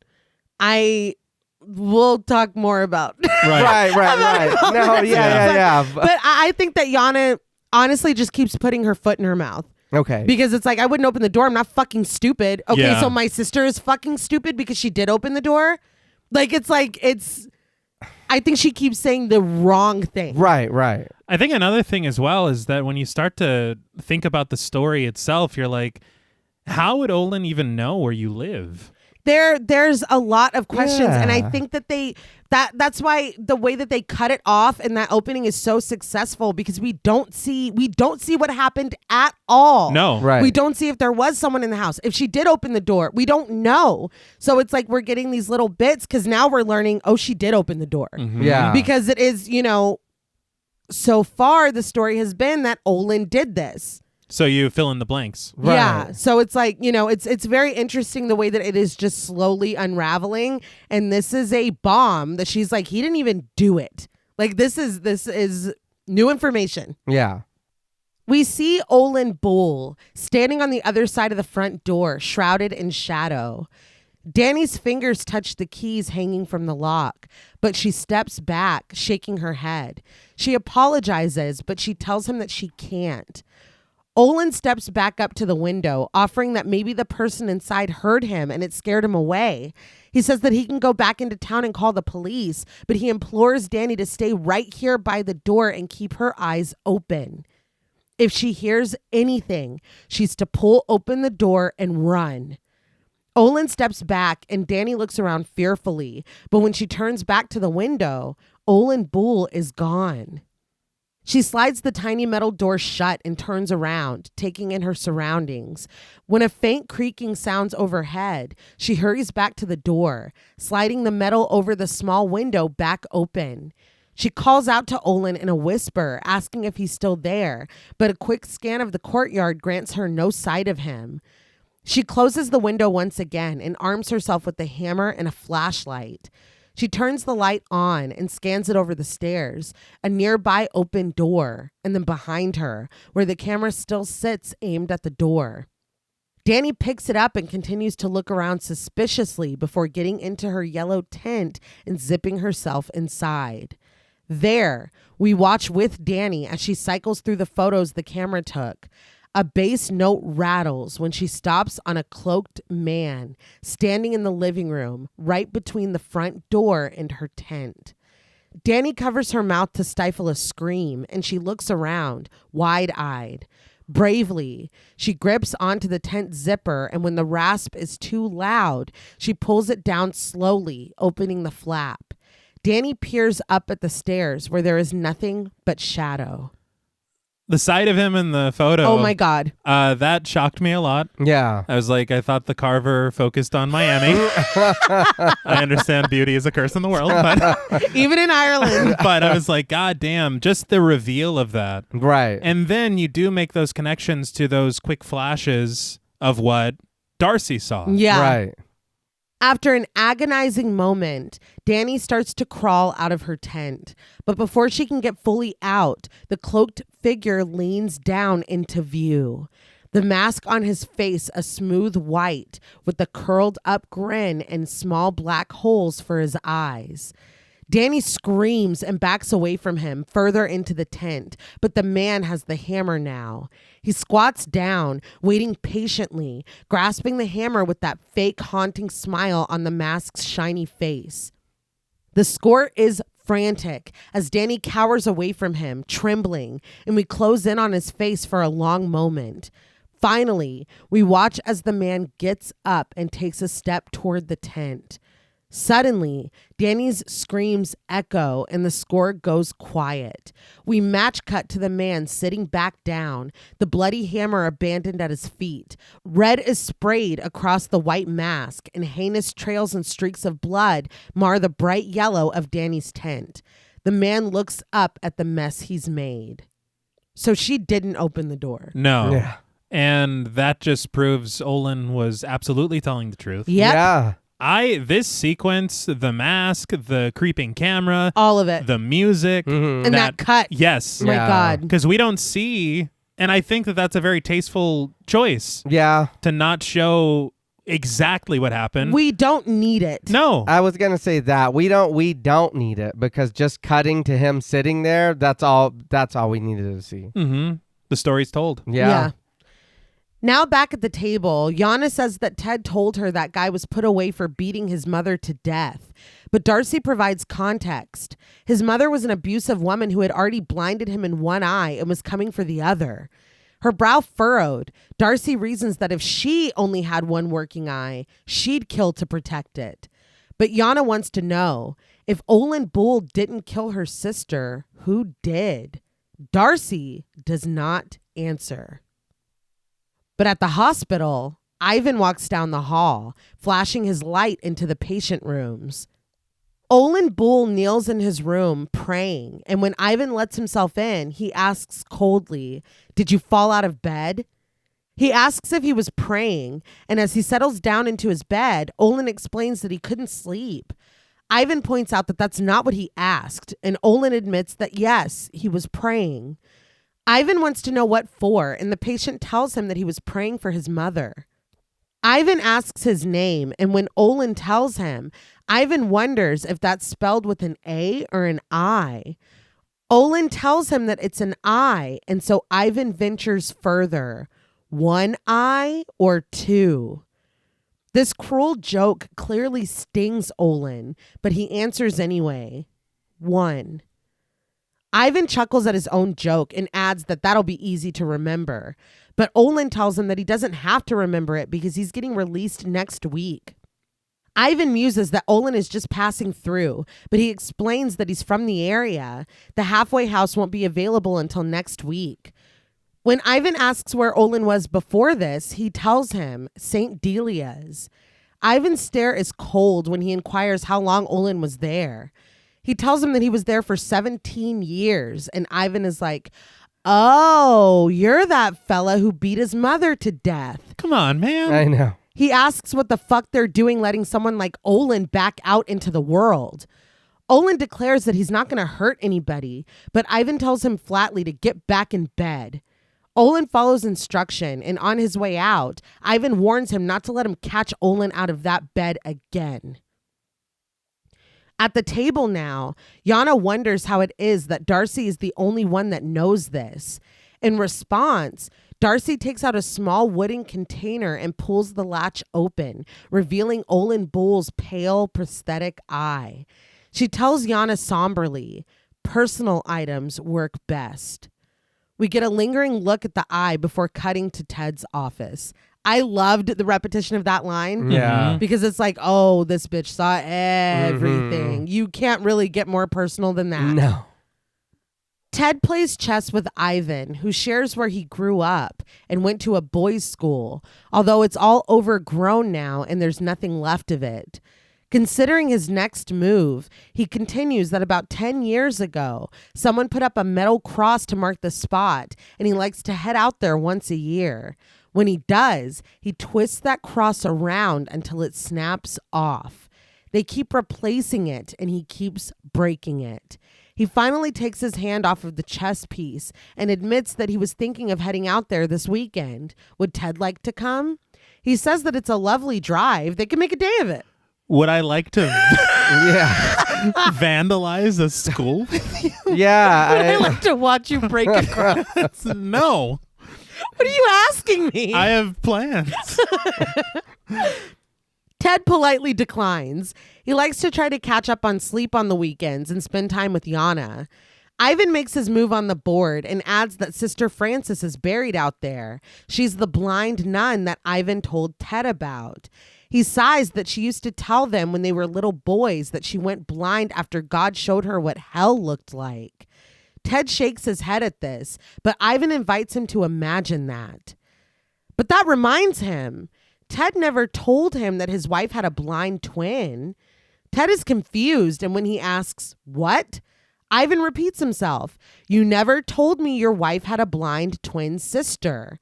[SPEAKER 1] We'll talk more about
[SPEAKER 2] Right. No, yeah.
[SPEAKER 1] but I think that Yana, honestly just keeps putting her foot in her mouth.
[SPEAKER 2] Okay.
[SPEAKER 1] Because it's like, I wouldn't open the door. I'm not fucking stupid. Okay,
[SPEAKER 3] Yeah.
[SPEAKER 1] so my sister is fucking stupid because she did open the door. Like, I think she keeps saying the wrong thing.
[SPEAKER 2] Right.
[SPEAKER 3] I think another thing as well is that when you start to think about the story itself, you're like, how would Olin even know where you live?
[SPEAKER 1] There's a lot of questions, and I
[SPEAKER 2] Yeah.
[SPEAKER 1] think that that's why the way that they cut it off in that opening is so successful, because we don't see what happened at all.
[SPEAKER 3] No.
[SPEAKER 2] Right.
[SPEAKER 1] We don't see if there was someone in the house. If she did open the door, we don't know. So it's like we're getting these little bits, because now we're learning, oh, she did open the door.
[SPEAKER 3] Mhm.
[SPEAKER 2] Yeah.
[SPEAKER 1] Because it is, so far the story has been that Olin did this.
[SPEAKER 3] So you fill in the blanks.
[SPEAKER 2] Right.
[SPEAKER 1] Yeah. So it's like, it's very interesting the way that it is just slowly unraveling. And this is a bomb that she's like, he didn't even do it. Like, this is new information.
[SPEAKER 2] Yeah.
[SPEAKER 1] We see Olin Bull standing on the other side of the front door, shrouded in shadow. Danny's fingers touch the keys hanging from the lock, but she steps back, shaking her head. She apologizes, but she tells him that she can't. Olin steps back up to the window, offering that maybe the person inside heard him and it scared him away. He says that he can go back into town and call the police, but he implores Danny to stay right here by the door and keep her eyes open. If she hears anything, she's to pull open the door and run. Olin steps back and Danny looks around fearfully, but when she turns back to the window, Olin Bull is gone. She slides the tiny metal door shut and turns around, taking in her surroundings. When a faint creaking sounds overhead, she hurries back to the door, sliding the metal over the small window back open. She calls out to Olin in a whisper, asking if he's still there, but a quick scan of the courtyard grants her no sight of him. She closes the window once again and arms herself with a hammer and a flashlight. She turns the light on and scans it over the stairs, a nearby open door, and then behind her, where the camera still sits aimed at the door. Danny picks it up and continues to look around suspiciously before getting into her yellow tent and zipping herself inside. There, we watch with Danny as she cycles through the photos the camera took. A bass note rattles when she stops on a cloaked man standing in the living room right between the front door and her tent. Danny covers her mouth to stifle a scream, and she looks around, wide-eyed. Bravely, she grips onto the tent zipper, and when the rasp is too loud, she pulls it down slowly, opening the flap. Danny peers up at the stairs where there is nothing but shadow.
[SPEAKER 3] The sight of him in the photo.
[SPEAKER 1] Oh my God.
[SPEAKER 3] That shocked me a lot.
[SPEAKER 2] Yeah.
[SPEAKER 3] I was like, I thought the carver focused on Miami. I understand beauty is a curse in the world, but
[SPEAKER 1] Even in Ireland.
[SPEAKER 3] but I was like, God damn, just the reveal of that.
[SPEAKER 2] Right.
[SPEAKER 3] And then you do make those connections to those quick flashes of what Darcy saw.
[SPEAKER 1] Yeah.
[SPEAKER 2] Right.
[SPEAKER 1] After an agonizing moment, Danny starts to crawl out of her tent. But before she can get fully out, the cloaked figure leans down into view. The mask on his face a smooth white with a curled up grin and small black holes for his eyes. Danny screams and backs away from him further into the tent, but the man has the hammer now. He squats down, waiting patiently, grasping the hammer with that fake haunting smile on the mask's shiny face. The score is frantic as Danny cowers away from him, trembling, and we close in on his face for a long moment. Finally, we watch as the man gets up and takes a step toward the tent. Suddenly, Danny's screams echo and the score goes quiet. We match cut to the man sitting back down, the bloody hammer abandoned at his feet. Red is sprayed across the white mask, and heinous trails and streaks of blood mar the bright yellow of Danny's tent. The man looks up at the mess he's made. So she didn't open the door.
[SPEAKER 3] No.
[SPEAKER 2] Yeah.
[SPEAKER 3] And that just proves Olin was absolutely telling the truth.
[SPEAKER 1] Yep.
[SPEAKER 2] Yeah.
[SPEAKER 3] This sequence, the mask, the creeping camera,
[SPEAKER 1] All of it.
[SPEAKER 3] the music,
[SPEAKER 2] Mhm.
[SPEAKER 1] And that cut.
[SPEAKER 3] Yes.
[SPEAKER 1] Oh my
[SPEAKER 2] Yeah.
[SPEAKER 1] God.
[SPEAKER 3] Because we don't see, and I think that that's a very tasteful choice
[SPEAKER 2] Yeah.
[SPEAKER 3] to not show exactly what happened.
[SPEAKER 1] We don't need it.
[SPEAKER 3] No.
[SPEAKER 2] I was gonna say that we don't need it, because just cutting to him sitting there, that's all we needed to see.
[SPEAKER 3] Mm-hmm. The story's told.
[SPEAKER 2] Yeah.
[SPEAKER 1] Now back at the table, Yana says that Ted told her that guy was put away for beating his mother to death. But Darcy provides context. His mother was an abusive woman who had already blinded him in one eye and was coming for the other. Her brow furrowed. Darcy reasons that if she only had one working eye, she'd kill to protect it. But Yana wants to know, if Olin Bull didn't kill her sister, who did? Darcy does not answer. But at the hospital, Ivan walks down the hall, flashing his light into the patient rooms. Olin Bull kneels in his room praying, and when Ivan lets himself in, he asks coldly, "Did you fall out of bed?" He asks if he was praying, and as he settles down into his bed, Olin explains that he couldn't sleep. Ivan points out that that's not what he asked, and Olin admits that yes, he was praying. Ivan wants to know what for, and the patient tells him that he was praying for his mother. Ivan asks his name, and when Olin tells him, Ivan wonders if that's spelled with an A or an I. Olin tells him that it's an I, and so Ivan ventures further. One eye or two? This cruel joke clearly stings Olin, but he answers anyway. One. Ivan chuckles at his own joke and adds that that'll be easy to remember. But Olin tells him that he doesn't have to remember it because he's getting released next week. Ivan muses that Olin is just passing through, but he explains that he's from the area. The halfway house won't be available until next week. When Ivan asks where Olin was before this, he tells him St. Delia's. Ivan's stare is cold when he inquires how long Olin was there. He tells him that he was there for 17 years, and Ivan is like, "Oh, you're that fella who beat his mother to death."
[SPEAKER 3] Come on, man.
[SPEAKER 2] I know.
[SPEAKER 1] He asks what the fuck they're doing letting someone like Olin back out into the world. Olin declares that he's not going to hurt anybody, but Ivan tells him flatly to get back in bed. Olin follows instruction, and on his way out, Ivan warns him not to let him catch Olin out of that bed again. At the table now, Yana wonders how it is that Darcy is the only one that knows this. In response, Darcy takes out a small wooden container and pulls the latch open, revealing Olin Bull's pale prosthetic eye. She tells Yana somberly, "Personal items work best." We get a lingering look at the eye before cutting to Ted's office. I loved the repetition of that line.
[SPEAKER 2] Yeah.
[SPEAKER 1] Because it's like, oh, this bitch saw everything. You can't really get more personal than that.
[SPEAKER 2] No.
[SPEAKER 1] Ted plays chess with Ivan, who shares where he grew up and went to a boys' school, although it's all overgrown now and there's nothing left of it. Considering his next move, he continues that about 10 years ago, someone put up a metal cross to mark the spot, and he likes to head out there once a year. When he does, he twists that cross around until it snaps off. They keep replacing it, and he keeps breaking it. He finally takes his hand off of the chess piece and admits that he was thinking of heading out there this weekend. Would Ted like to come? He says that it's a lovely drive. They can make a day of it.
[SPEAKER 3] Would I like to
[SPEAKER 2] Yeah.
[SPEAKER 3] vandalize a school with you?
[SPEAKER 2] Yeah.
[SPEAKER 1] I like to watch you break a cross.
[SPEAKER 3] No.
[SPEAKER 1] What are you asking me?
[SPEAKER 3] I have plans.
[SPEAKER 1] Ted politely declines. He likes to try to catch up on sleep on the weekends and spend time with Yana. Ivan makes his move on the board and adds that Sister Frances is buried out there. She's the blind nun that Ivan told Ted about. He sighs that she used to tell them when they were little boys that she went blind after God showed her what hell looked like. Ted shakes his head at this, but Ivan invites him to imagine that. But that reminds him, Ted never told him that his wife had a blind twin. Ted is confused, and when he asks, "What?" Ivan repeats himself. "You never told me your wife had a blind twin sister."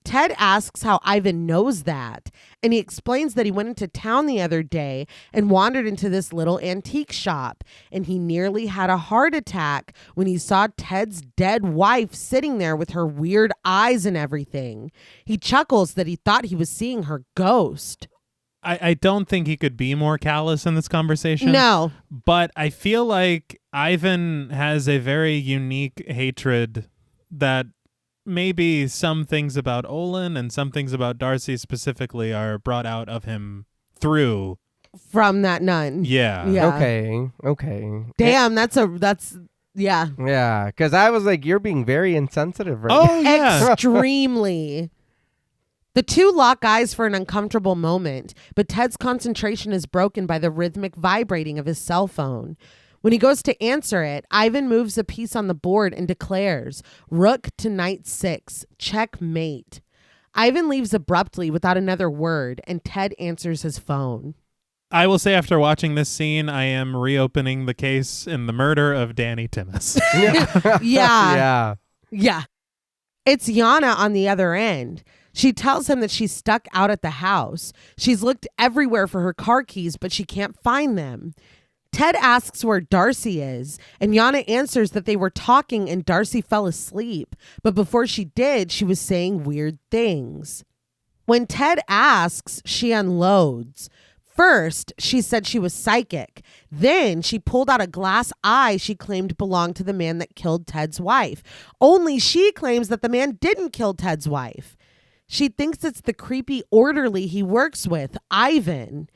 [SPEAKER 1] Ted asks how Ivan knows that, and he explains that he went into town the other day and wandered into this little antique shop, and he nearly had a heart attack when he saw Ted's dead wife sitting there with her weird eyes and everything. He chuckles that he thought he was seeing her ghost.
[SPEAKER 3] I don't think he could be more callous in this conversation.
[SPEAKER 1] No.
[SPEAKER 3] But I feel like Ivan has a very unique hatred that maybe some things about Olin and some things about Darcy specifically are brought out of him through.
[SPEAKER 1] From that nun.
[SPEAKER 3] Yeah.
[SPEAKER 1] Yeah.
[SPEAKER 2] Okay.
[SPEAKER 1] Damn, that's yeah.
[SPEAKER 2] Yeah, because I was like, you're being very insensitive right now.
[SPEAKER 3] Oh, yeah.
[SPEAKER 1] Extremely. The two lock eyes for an uncomfortable moment, but Ted's concentration is broken by the rhythmic vibrating of his cell phone. When he goes to answer it, Ivan moves a piece on the board and declares, "Rook to knight 6, checkmate." Ivan leaves abruptly without another word, and Ted answers his phone.
[SPEAKER 3] I will say after watching this scene, I am reopening the case in the murder of Danny Timmis.
[SPEAKER 1] Yeah.
[SPEAKER 2] Yeah.
[SPEAKER 1] It's Yana on the other end. She tells him that she's stuck out at the house. She's looked everywhere for her car keys, but she can't find them. Ted asks where Darcy is, and Yana answers that they were talking and Darcy fell asleep. But before she did, she was saying weird things. When Ted asks, she unloads. First, she said she was psychic. Then she pulled out a glass eye she claimed belonged to the man that killed Ted's wife. Only she claims that the man didn't kill Ted's wife. She thinks it's the creepy orderly he works with, Ivan.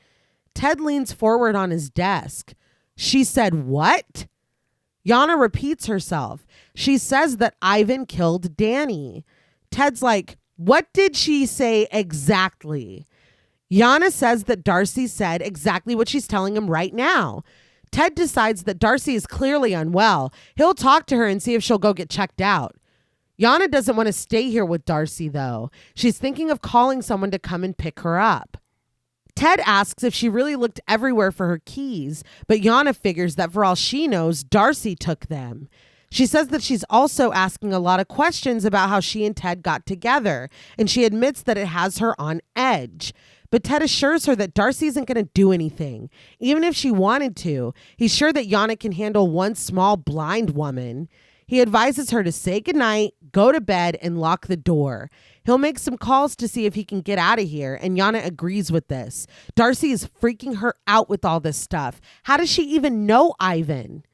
[SPEAKER 1] Ted leans forward on his desk. She said, "What?" Yana repeats herself. She says that Ivan killed Danny. Ted's like, "What did she say exactly?" Yana says that Darcy said exactly what she's telling him right now. Ted decides that Darcy is clearly unwell. He'll talk to her and see if she'll go get checked out. Yana doesn't want to stay here with Darcy, though. She's thinking of calling someone to come and pick her up. Ted asks if she really looked everywhere for her keys, but Yana figures that for all she knows, Darcy took them. She says that she's also asking a lot of questions about how she and Ted got together, and she admits that it has her on edge. But Ted assures her that Darcy isn't going to do anything. Even if she wanted to, he's sure that Yana can handle one small blind woman. He advises her to say goodnight, go to bed, and lock the door. He'll make some calls to see if he can get out of here, and Yana agrees with this. Darcy is freaking her out with all this stuff. How does she even know Ivan?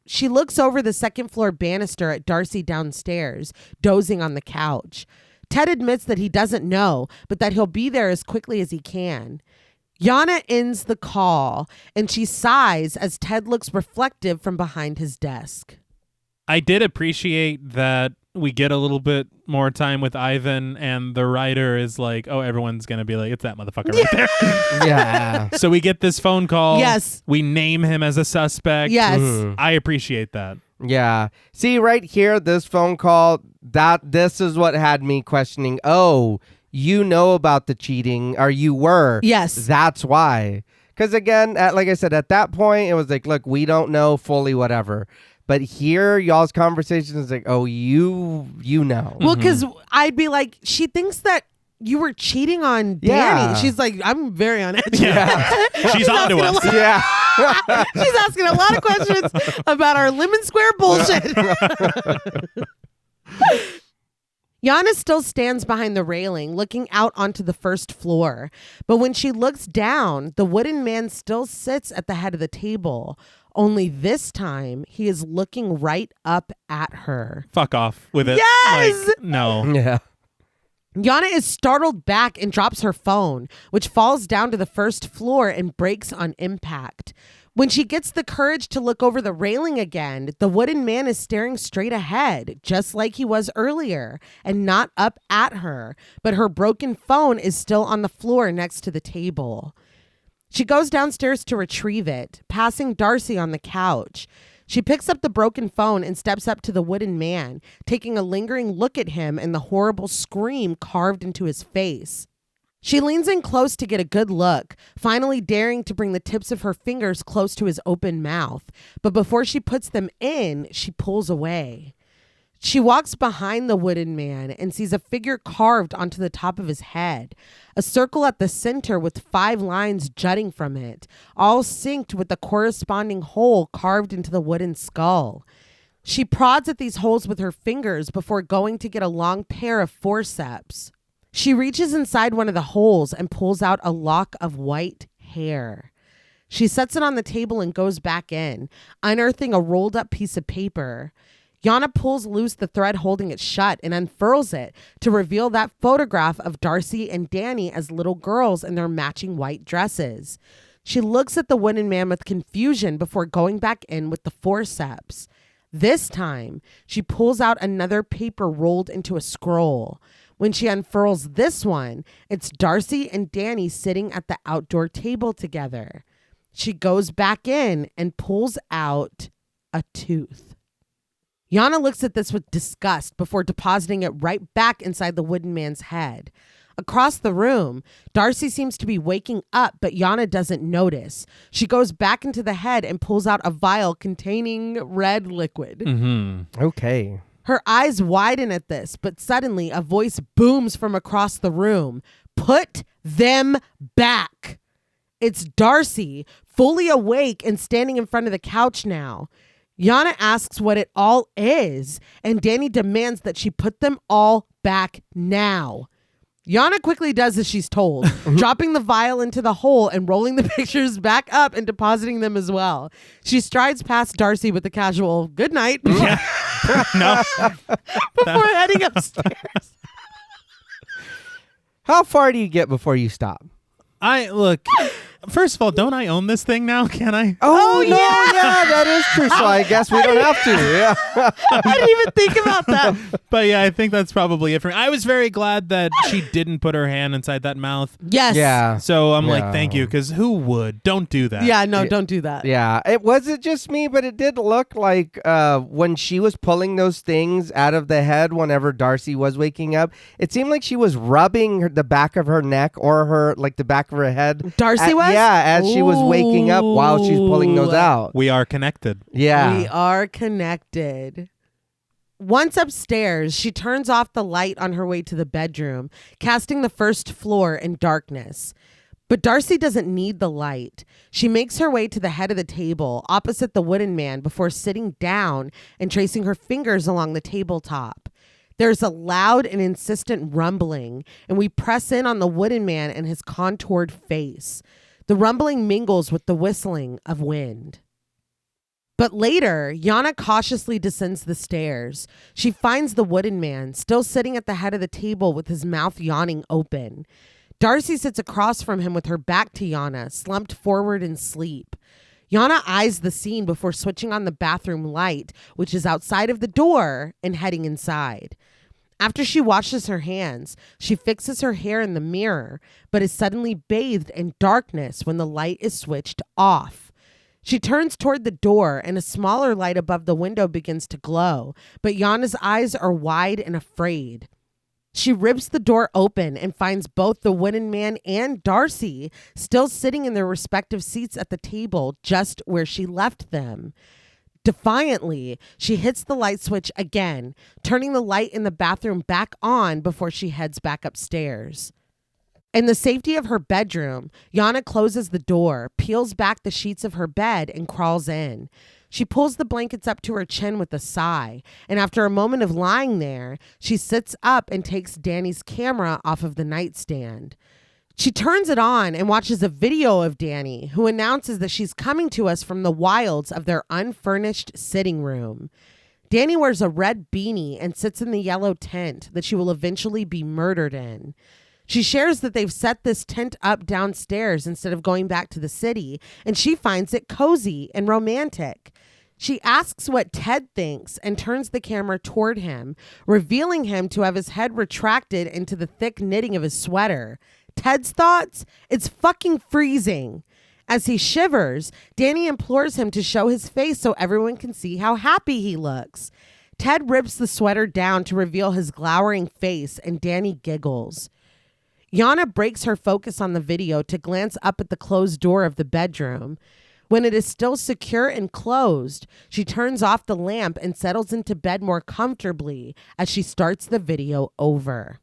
[SPEAKER 1] She looks over the second floor banister at Darcy downstairs, dozing on the couch. Ted admits that he doesn't know, but that he'll be there as quickly as he can. Yana ends the call, and she sighs as Ted looks reflective from behind his desk.
[SPEAKER 3] I did appreciate that we get a little bit more time with Ivan, and the writer is like, oh, everyone's going to be like, it's that motherfucker right there.
[SPEAKER 2] Yeah.
[SPEAKER 3] So we get this phone call.
[SPEAKER 1] Yes.
[SPEAKER 3] We name him as a suspect.
[SPEAKER 1] Yes.
[SPEAKER 3] I appreciate that.
[SPEAKER 2] Yeah. See, right here, this phone call, this is what had me questioning, oh, you know about the cheating, or you were.
[SPEAKER 1] Yes.
[SPEAKER 2] That's why. Because again, like I said, at that point, it was like, look, we don't know fully whatever. But here, y'all's conversation is like, oh, you know.
[SPEAKER 1] Well, because I'd be like, she thinks that you were cheating on Danny.
[SPEAKER 2] Yeah.
[SPEAKER 1] She's like, I'm very on edge.
[SPEAKER 3] Yeah. She's on to us.
[SPEAKER 2] Yeah.
[SPEAKER 1] She's asking a lot of questions about our Lemon Square bullshit. Yana still stands behind the railing, looking out onto the first floor. But when she looks down, the wooden man still sits at the head of the table. Only this time, he is looking right up at her.
[SPEAKER 3] Fuck off with it.
[SPEAKER 1] Yes!
[SPEAKER 3] Like, no.
[SPEAKER 2] Yeah.
[SPEAKER 1] Yana is startled back and drops her phone, which falls down to the first floor and breaks on impact. When she gets the courage to look over the railing again, the wooden man is staring straight ahead, just like he was earlier, and not up at her. But her broken phone is still on the floor next to the table. She goes downstairs to retrieve it, passing Darcy on the couch. She picks up the broken phone and steps up to the wooden man, taking a lingering look at him and the horrible scream carved into his face. She leans in close to get a good look, finally daring to bring the tips of her fingers close to his open mouth. But before she puts them in, she pulls away. She walks behind the wooden man and sees a figure carved onto the top of his head, a circle at the center with 5 lines jutting from it, all synced with the corresponding hole carved into the wooden skull. She prods at these holes with her fingers before going to get a long pair of forceps. She reaches inside one of the holes and pulls out a lock of white hair. She sets it on the table and goes back in, unearthing a rolled up piece of paper. Yana pulls loose the thread holding it shut and unfurls it to reveal that photograph of Darcy and Danny as little girls in their matching white dresses. She looks at the wooden man with confusion before going back in with the forceps. This time, she pulls out another paper rolled into a scroll. When she unfurls this one, it's Darcy and Danny sitting at the outdoor table together. She goes back in and pulls out a tooth. Yana looks at this with disgust before depositing it right back inside the wooden man's head. Across the room, Darcy seems to be waking up, but Yana doesn't notice. She goes back into the head and pulls out a vial containing red liquid.
[SPEAKER 2] Okay.
[SPEAKER 1] Her eyes widen at this, but suddenly a voice booms from across the room. Put them back. It's Darcy, fully awake and standing in front of the couch now. Yana asks what it all is, and Danny demands that she put them all back now. Yana quickly does as she's told, dropping the vial into the hole and rolling the pictures back up and depositing them as well. She strides past Darcy with a casual good night before heading upstairs.
[SPEAKER 2] How far do you get before you stop?
[SPEAKER 3] Look, first of all, don't I own this thing now? Can I?
[SPEAKER 2] Oh, no, yeah, that is true. So I guess we don't have to. Yeah.
[SPEAKER 1] I didn't even think about that.
[SPEAKER 3] But yeah, I think that's probably it for me. I was very glad that she didn't put her hand inside that mouth.
[SPEAKER 1] Yes.
[SPEAKER 2] Yeah.
[SPEAKER 3] So I'm like, thank you, because who would? Don't do that.
[SPEAKER 1] Yeah, no, don't do that.
[SPEAKER 2] Yeah. It wasn't just me, but it did look like when she was pulling those things out of the head whenever Darcy was waking up, it seemed like she was rubbing the back of her neck or her, like the back of her head.
[SPEAKER 1] Darcy was?
[SPEAKER 2] Yeah, as she was waking up while she's pulling those out.
[SPEAKER 3] We are connected.
[SPEAKER 2] Yeah.
[SPEAKER 1] We are connected. Once upstairs, she turns off the light on her way to the bedroom, casting the first floor in darkness. But Darcy doesn't need the light. She makes her way to the head of the table, opposite the wooden man, before sitting down and tracing her fingers along the tabletop. There's a loud and insistent rumbling, and we press in on the wooden man and his contoured face. The rumbling mingles with the whistling of wind. But later, Yana cautiously descends the stairs. She finds the wooden man still sitting at the head of the table with his mouth yawning open. Darcy sits across from him with her back to Yana, slumped forward in sleep. Yana eyes the scene before switching on the bathroom light, which is outside of the door, and heading inside. After she washes her hands, she fixes her hair in the mirror, but is suddenly bathed in darkness when the light is switched off. She turns toward the door and a smaller light above the window begins to glow, but Yana's eyes are wide and afraid. She rips the door open and finds both the wooden man and Darcy still sitting in their respective seats at the table just where she left them. Defiantly, she hits the light switch again, turning the light in the bathroom back on before she heads back upstairs. In the safety of her bedroom, Yana closes the door, peels back the sheets of her bed, and crawls in. She pulls the blankets up to her chin with a sigh, and after a moment of lying there, she sits up and takes Danny's camera off of the nightstand. She turns it on and watches a video of Danny, who announces that she's coming to us from the wilds of their unfurnished sitting room. Danny wears a red beanie and sits in the yellow tent that she will eventually be murdered in. She shares that they've set this tent up downstairs instead of going back to the city, and she finds it cozy and romantic. She asks what Ted thinks and turns the camera toward him, revealing him to have his head retracted into the thick knitting of his sweater. Ted's thoughts? It's fucking freezing. As he shivers, Danny implores him to show his face so everyone can see how happy he looks. Ted rips the sweater down to reveal his glowering face, and Danny giggles. Yana breaks her focus on the video to glance up at the closed door of the bedroom. When it is still secure and closed, she turns off the lamp and settles into bed more comfortably as she starts the video over.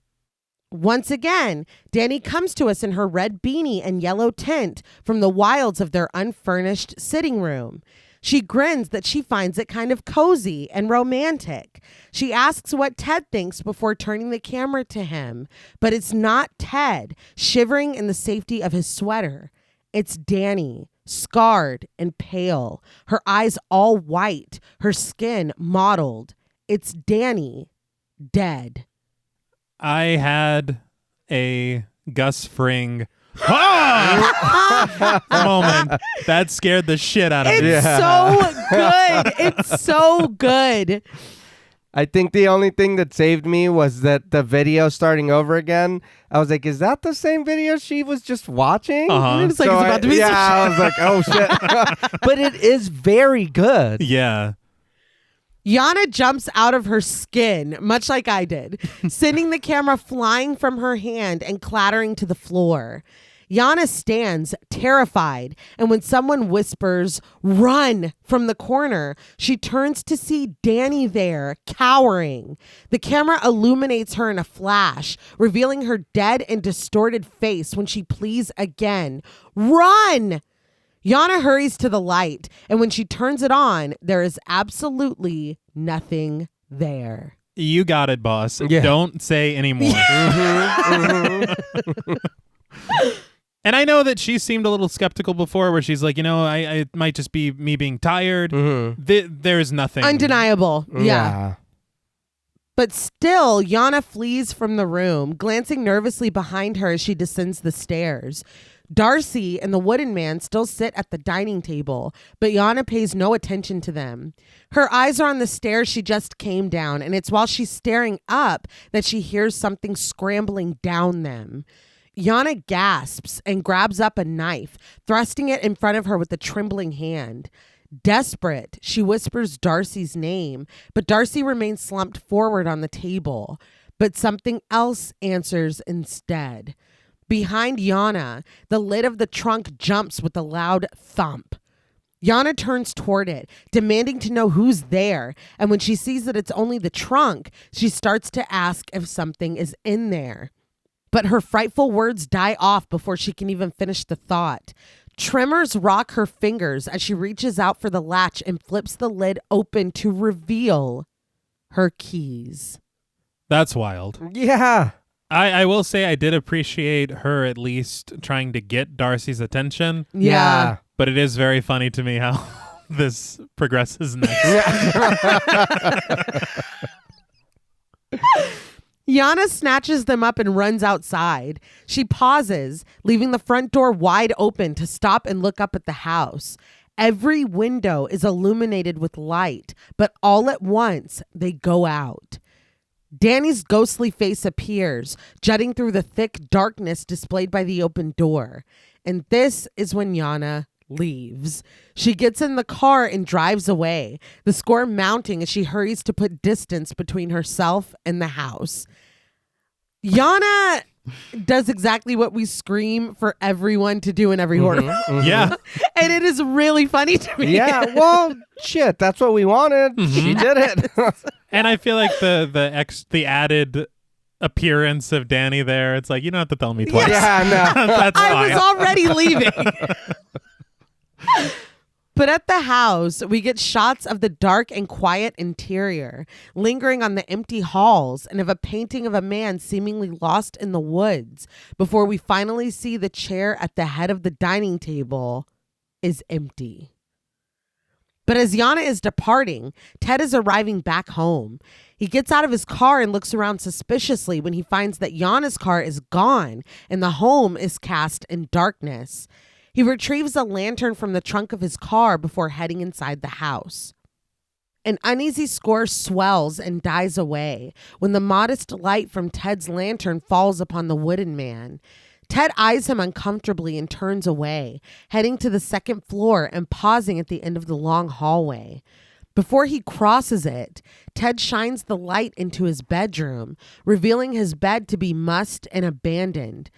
[SPEAKER 1] Once again, Danny comes to us in her red beanie and yellow tent from the wilds of their unfurnished sitting room. She grins that she finds it kind of cozy and romantic. She asks what Ted thinks before turning the camera to him, but it's not Ted, shivering in the safety of his sweater. It's Dani, scarred and pale, her eyes all white, her skin mottled. It's Dani, dead.
[SPEAKER 3] I had a Gus Fring moment that scared the shit out of me.
[SPEAKER 1] It's so good. It's so good.
[SPEAKER 2] I think the only thing that saved me was that the video starting over again. I was like, is that the same video she was just watching?
[SPEAKER 1] It's like it's about to be some
[SPEAKER 2] I was like, oh shit. But it is very good.
[SPEAKER 3] Yeah.
[SPEAKER 1] Yana jumps out of her skin, much like I did, sending the camera flying from her hand and clattering to the floor. Yana stands terrified, and when someone whispers, "Run!" from the corner, she turns to see Dani there, cowering. The camera illuminates her in a flash, revealing her dead and distorted face when she pleads again, "Run!" Yana hurries to the light, and when she turns it on, there is absolutely nothing there.
[SPEAKER 3] You got it, boss.
[SPEAKER 2] Yeah.
[SPEAKER 3] Don't say anymore. And I know that she seemed a little skeptical before, where she's like, I it might just be me being tired. There's nothing.
[SPEAKER 1] Undeniable. Yeah. But still, Yana flees from the room, glancing nervously behind her as she descends the stairs. Darcy and the wooden man still sit at the dining table, but Yana pays no attention to them. Her eyes are on the stairs she just came down, and it's while she's staring up that she hears something scrambling down them. Yana gasps and grabs up a knife, thrusting it in front of her with a trembling hand. Desperate, she whispers Darcy's name, but Darcy remains slumped forward on the table. But something else answers instead. Behind Yana, the lid of the trunk jumps with a loud thump. Yana turns toward it, demanding to know who's there, and when she sees that it's only the trunk, she starts to ask if something is in there. But her frightful words die off before she can even finish the thought. Tremors rock her fingers as she reaches out for the latch and flips the lid open to reveal her keys.
[SPEAKER 3] That's wild.
[SPEAKER 2] Yeah.
[SPEAKER 3] I will say I did appreciate her at least trying to get Darcy's attention.
[SPEAKER 1] Yeah.
[SPEAKER 3] But it is very funny to me how this progresses next.
[SPEAKER 1] Yana snatches them up and runs outside. She pauses, leaving the front door wide open to stop and look up at the house. Every window is illuminated with light, but all at once they go out. Dani's ghostly face appears, jutting through the thick darkness displayed by the open door. And this is when Yana leaves. She gets in the car and drives away, the score mounting as she hurries to put distance between herself and the house. Yana does exactly what we scream for everyone to do in every horror film.
[SPEAKER 3] Yeah.
[SPEAKER 1] And it is really funny to me.
[SPEAKER 2] Yeah, well, shit, that's what we wanted. She did it.
[SPEAKER 3] And I feel like the added appearance of Dani there, it's like, you don't have to tell me twice.
[SPEAKER 2] Yeah, no.
[SPEAKER 3] That's fine.
[SPEAKER 1] I was already leaving. But at the house, we get shots of the dark and quiet interior, lingering on the empty halls, and of a painting of a man seemingly lost in the woods, before we finally see the chair at the head of the dining table is empty. But as Yana is departing, Ted is arriving back home. He gets out of his car and looks around suspiciously when he finds that Yana's car is gone and the home is cast in darkness. He retrieves a lantern from the trunk of his car before heading inside the house. An uneasy score swells and dies away when the modest light from Ted's lantern falls upon the wooden man. Ted eyes him uncomfortably and turns away, heading to the second floor and pausing at the end of the long hallway. Before he crosses it, Ted shines the light into his bedroom, revealing his bed to be mussed and abandoned.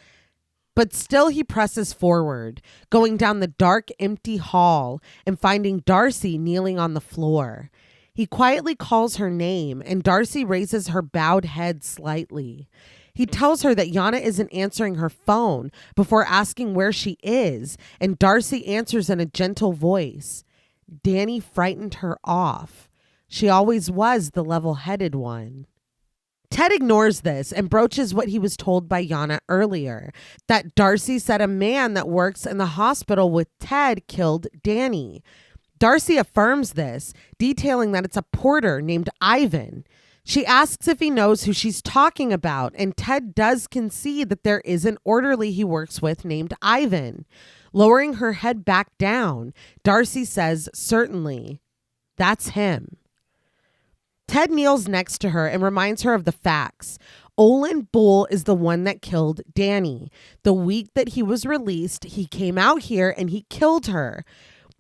[SPEAKER 1] But still he presses forward, going down the dark, empty hall and finding Darcy kneeling on the floor. He quietly calls her name, and Darcy raises her bowed head slightly. He tells her that Yana isn't answering her phone before asking where she is, and Darcy answers in a gentle voice, Danny frightened her off. She always was the level-headed one. Ted ignores this and broaches what he was told by Yana earlier, that Darcy said a man that works in the hospital with Ted killed Danny. Darcy affirms this, detailing that it's a porter named Ivan. She asks if he knows who she's talking about, and Ted does concede that there is an orderly he works with named Ivan. Lowering her head back down, Darcy says, "Certainly, that's him." Ted kneels next to her and reminds her of the facts. Olin Bull is the one that killed Danny. The week that he was released, he came out here and he killed her.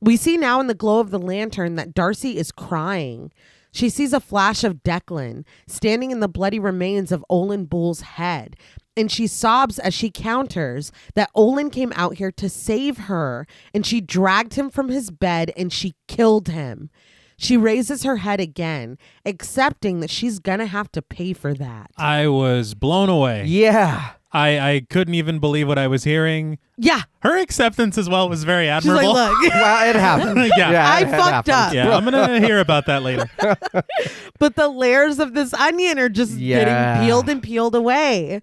[SPEAKER 1] We see now in the glow of the lantern that Darcy is crying. She sees a flash of Declan standing in the bloody remains of Olin Bull's head, and she sobs as she counters that Olin came out here to save her, and she dragged him from his bed and she killed him. She raises her head again, accepting that she's gonna have to pay for that.
[SPEAKER 3] I was blown away.
[SPEAKER 2] Yeah.
[SPEAKER 3] I couldn't even believe what I was hearing.
[SPEAKER 1] Yeah.
[SPEAKER 3] Her acceptance as well was very
[SPEAKER 1] She's
[SPEAKER 3] admirable.
[SPEAKER 1] like, look,
[SPEAKER 2] Well, it happened.
[SPEAKER 3] Yeah.
[SPEAKER 1] I
[SPEAKER 2] it
[SPEAKER 1] fucked
[SPEAKER 2] happened.
[SPEAKER 1] up.
[SPEAKER 3] Yeah, I'm going to hear about that later.
[SPEAKER 1] but the layers of this onion are just getting peeled and peeled away.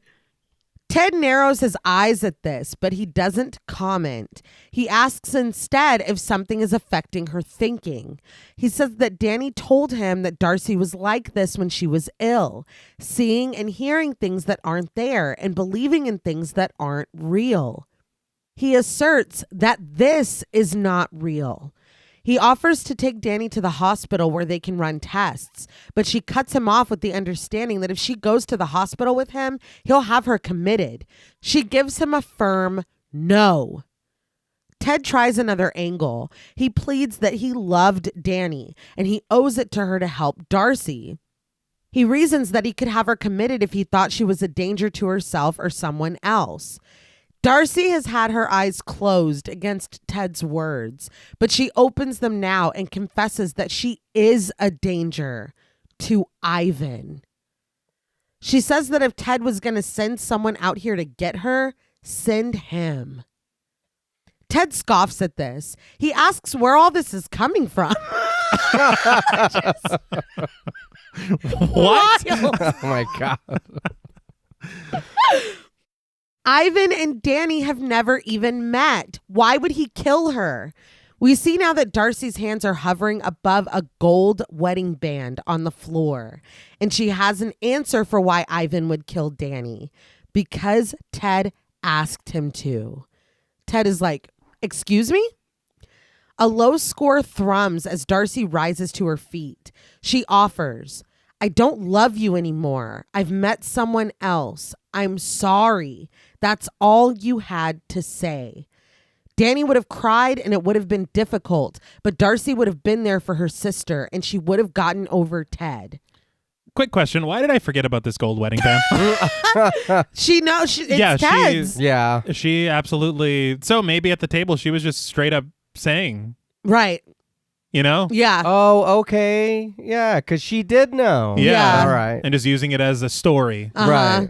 [SPEAKER 1] Ted narrows his eyes at this, but he doesn't comment. He asks instead if something is affecting her thinking. He says that Danny told him that Darcy was like this when she was ill, seeing and hearing things that aren't there and believing in things that aren't real. He asserts that this is not real. He offers to take Danny to the hospital where they can run tests, but she cuts him off with the understanding that if she goes to the hospital with him, he'll have her committed. She gives him a firm no. Ted tries another angle. He pleads that he loved Danny and he owes it to her to help Darcy. He reasons that he could have her committed if he thought she was a danger to herself or someone else. Darcy has had her eyes closed against Ted's words, but she opens them now and confesses that she is a danger to Ivan. She says that if Ted was going to send someone out here to get her, send him. Ted scoffs at this. He asks where all this is coming from.
[SPEAKER 3] What?
[SPEAKER 2] Oh my God.
[SPEAKER 1] Ivan and Danny have never even met. Why would he kill her? We see now that Darcy's hands are hovering above a gold wedding band on the floor. And she has an answer for why Ivan would kill Danny. Because Ted asked him to. Ted is like, excuse me? A low score thrums as Darcy rises to her feet. She offers, I don't love you anymore. I've met someone else. I'm sorry. That's all you had to say. Danny would have cried and it would have been difficult, but Darcy would have been there for her sister and she would have gotten over Ted.
[SPEAKER 3] Quick question. Why did I forget about this gold wedding band?
[SPEAKER 1] She knows it's Ted's.
[SPEAKER 2] Yeah.
[SPEAKER 3] She absolutely. So maybe at the table, she was just straight up saying,
[SPEAKER 1] Right.
[SPEAKER 3] you know?
[SPEAKER 1] Yeah.
[SPEAKER 2] Oh, okay. Yeah, because she did know.
[SPEAKER 1] Yeah.
[SPEAKER 2] All right.
[SPEAKER 3] And just using it as a story.
[SPEAKER 2] Right.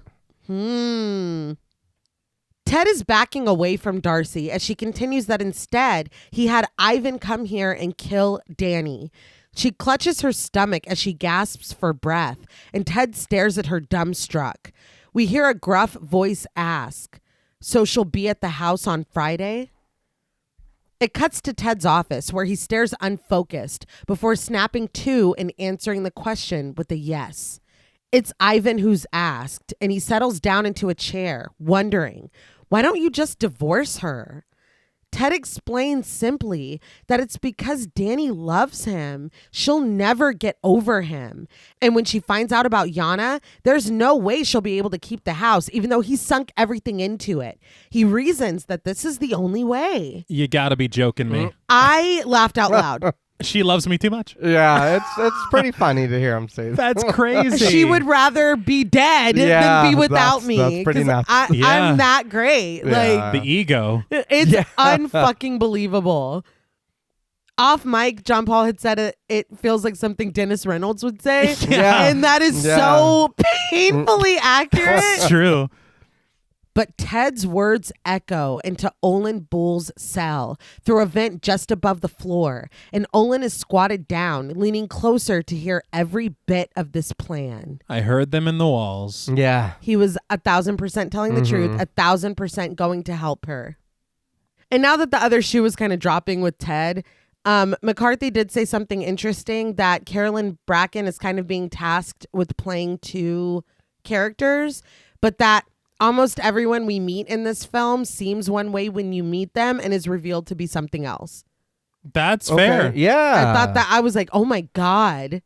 [SPEAKER 1] Ted is backing away from Darcy as she continues that instead he had Ivan come here and kill Danny. She clutches her stomach as she gasps for breath, and Ted stares at her dumbstruck. We hear a gruff voice ask, "So she'll be at the house on Friday?" It cuts to Ted's office where he stares unfocused before snapping to and answering the question with a yes. It's Ivan who's asked, and he settles down into a chair, wondering, why don't you just divorce her? Ted explains simply that it's because Danny loves him. She'll never get over him. And when she finds out about Yana, there's no way she'll be able to keep the house, even though he sunk everything into it. He reasons that this is the only way.
[SPEAKER 3] You gotta be joking me.
[SPEAKER 1] I laughed out loud.
[SPEAKER 3] She loves me too much.
[SPEAKER 2] Yeah, it's pretty funny to hear him say that.
[SPEAKER 3] That's crazy.
[SPEAKER 1] She would rather be dead
[SPEAKER 2] Yeah,
[SPEAKER 1] than be without
[SPEAKER 2] that's-
[SPEAKER 1] me.
[SPEAKER 2] that's pretty
[SPEAKER 1] 'cause
[SPEAKER 2] nuts.
[SPEAKER 3] Yeah.
[SPEAKER 1] I'm that great.
[SPEAKER 2] Yeah.
[SPEAKER 1] Like,
[SPEAKER 3] The ego.
[SPEAKER 1] it's unfucking believable. Off mic, John Paul had said it feels like something Dennis Reynolds would say.
[SPEAKER 2] Yeah.
[SPEAKER 1] And that is
[SPEAKER 2] Yeah.
[SPEAKER 1] so painfully accurate.
[SPEAKER 3] It's true.
[SPEAKER 1] But Ted's words echo into Olin Bull's cell through a vent just above the floor, and Olin is squatted down, leaning closer to hear every bit of this plan.
[SPEAKER 3] I heard them in the walls.
[SPEAKER 2] Yeah.
[SPEAKER 1] He was 1,000% telling the truth, 1,000% going to help her. And now that the other shoe was kind of dropping with Ted, McCarthy did say something interesting, that Carolyn Bracken is kind of being tasked with playing two characters, but that almost everyone we meet in this film seems one way when you meet them and is revealed to be something else.
[SPEAKER 3] That's fair.
[SPEAKER 2] Yeah.
[SPEAKER 1] I thought that, I was like, oh my God.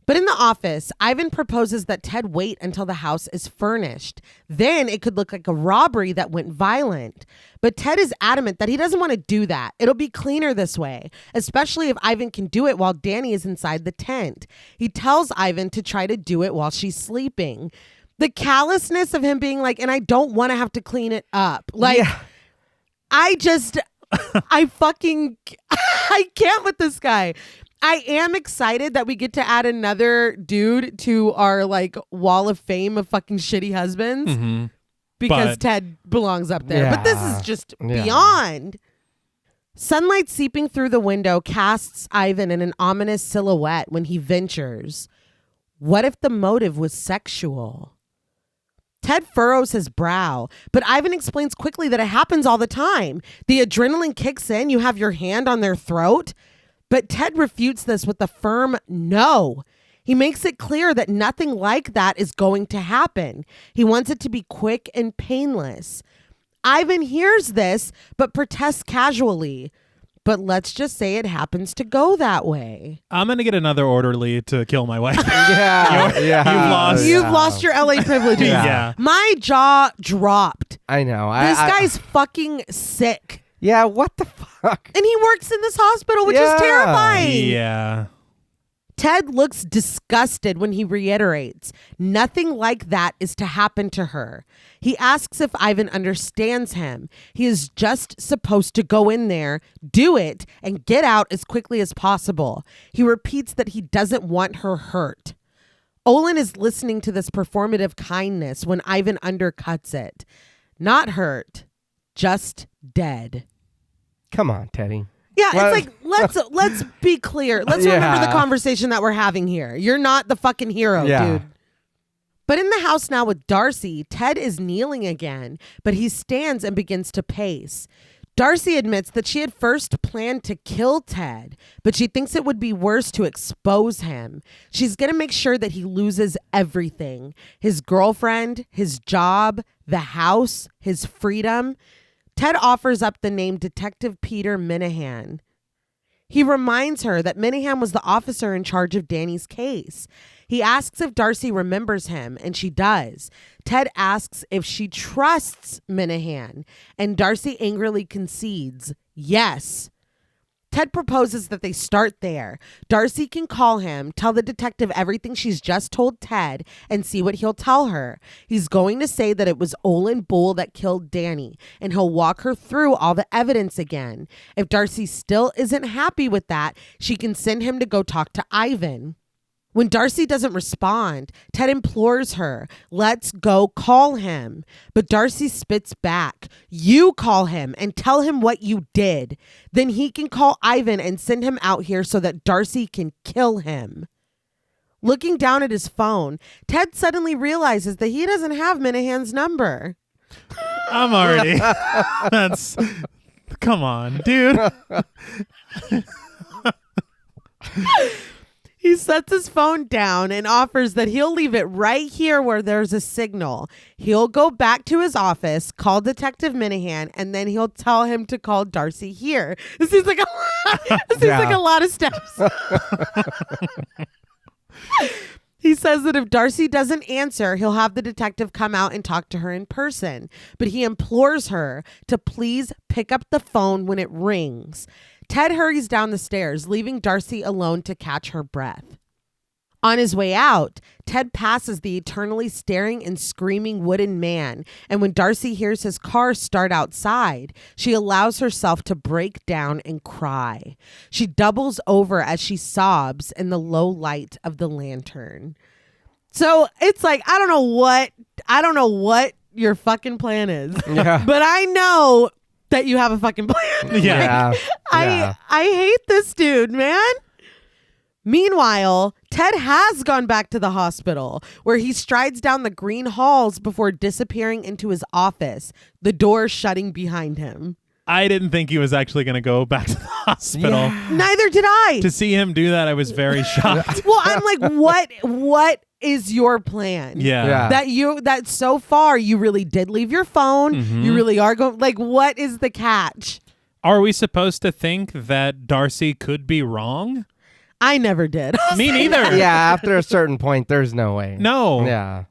[SPEAKER 1] But in the office, Ivan proposes that Ted wait until the house is furnished. Then it could look like a robbery that went violent. But Ted is adamant that he doesn't want to do that. It'll be cleaner this way, especially if Ivan can do it while Danny is inside the tent. He tells Ivan to try to do it while she's sleeping. The callousness of him being like, and I don't want to have to clean it up. Like,
[SPEAKER 2] Yeah.
[SPEAKER 1] I can't with this guy. I am excited that we get to add another dude to our like wall of fame of fucking shitty husbands because Ted belongs up there. But this is just beyond. Sunlight seeping through the window casts Ivan in an ominous silhouette when he ventures. What if the motive was sexual? Ted furrows his brow, but Ivan explains quickly that it happens all the time. The adrenaline kicks in, you have your hand on their throat. But Ted refutes this with a firm no. He makes it clear that nothing like that is going to happen. He wants it to be quick and painless. Ivan hears this, but protests casually. But let's just say it happens to go that way.
[SPEAKER 3] I'm going to get another orderly to kill my wife.
[SPEAKER 2] You've
[SPEAKER 1] lost your LA privileges.
[SPEAKER 3] Yeah.
[SPEAKER 1] My jaw dropped.
[SPEAKER 2] I know.
[SPEAKER 1] This guy's fucking sick.
[SPEAKER 2] Yeah, what the fuck?
[SPEAKER 1] And he works in this hospital, which is terrifying.
[SPEAKER 3] Yeah.
[SPEAKER 1] Ted looks disgusted when he reiterates, nothing like that is to happen to her. He asks if Ivan understands him. He is just supposed to go in there, do it, and get out as quickly as possible. He repeats that he doesn't want her hurt. Olin is listening to this performative kindness when Ivan undercuts it. Not hurt, just dead.
[SPEAKER 2] Come on, Teddy.
[SPEAKER 1] Yeah, it's like, let's be clear. Let's remember the conversation that we're having here. You're not the fucking hero, dude. But in the house now with Darcy, Ted is kneeling again, but he stands and begins to pace. Darcy admits that she had first planned to kill Ted, but she thinks it would be worse to expose him. She's going to make sure that he loses everything. His girlfriend, his job, the house, his freedom. Ted offers up the name Detective Peter Minahan. He reminds her that Minahan was the officer in charge of Danny's case. He asks if Darcy remembers him, and she does. Ted asks if she trusts Minahan, and Darcy angrily concedes, yes. Ted proposes that they start there. Darcy can call him, tell the detective everything she's just told Ted, and see what he'll tell her. He's going to say that it was Olin Bull that killed Danny, and he'll walk her through all the evidence again. If Darcy still isn't happy with that, she can send him to go talk to Ivan. When Darcy doesn't respond, Ted implores her, let's go call him. But Darcy spits back, you call him and tell him what you did. Then he can call Ivan and send him out here so that Darcy can kill him. Looking down at his phone, Ted suddenly realizes that he doesn't have Minahan's number.
[SPEAKER 3] I'm already. That's. Come on, dude.
[SPEAKER 1] He sets his phone down and offers that he'll leave it right here where there's a signal. He'll go back to his office, call Detective Minahan, and then he'll tell him to call Darcy here. This seems like a lot of steps. He says that if Darcy doesn't answer, he'll have the detective come out and talk to her in person. But he implores her to please pick up the phone when it rings. Ted hurries down the stairs, leaving Darcy alone to catch her breath. On his way out, Ted passes the eternally staring and screaming wooden man, and when Darcy hears his car start outside, she allows herself to break down and cry. She doubles over as she sobs in the low light of the lantern. So it's like, I don't know what your fucking plan is.
[SPEAKER 2] Yeah.
[SPEAKER 1] But I know that you have a fucking plan.
[SPEAKER 3] Yeah.
[SPEAKER 2] Yeah.
[SPEAKER 1] I hate this dude, man. Meanwhile, Ted has gone back to the hospital where he strides down the green halls before disappearing into his office, the door shutting behind him.
[SPEAKER 3] I didn't think he was actually going to go back to the hospital.
[SPEAKER 1] Neither did I.
[SPEAKER 3] To see him do that, I was very shocked.
[SPEAKER 1] Well, I'm like, what is your plan?
[SPEAKER 3] Yeah.
[SPEAKER 1] That so far you really did leave your phone.
[SPEAKER 3] Mm-hmm.
[SPEAKER 1] You really are going, like, what is the catch?
[SPEAKER 3] Are we supposed to think that Darcy could be wrong?
[SPEAKER 1] I never did.
[SPEAKER 3] Me neither.
[SPEAKER 2] Yeah, after a certain point, there's no way.
[SPEAKER 3] No.
[SPEAKER 2] Yeah.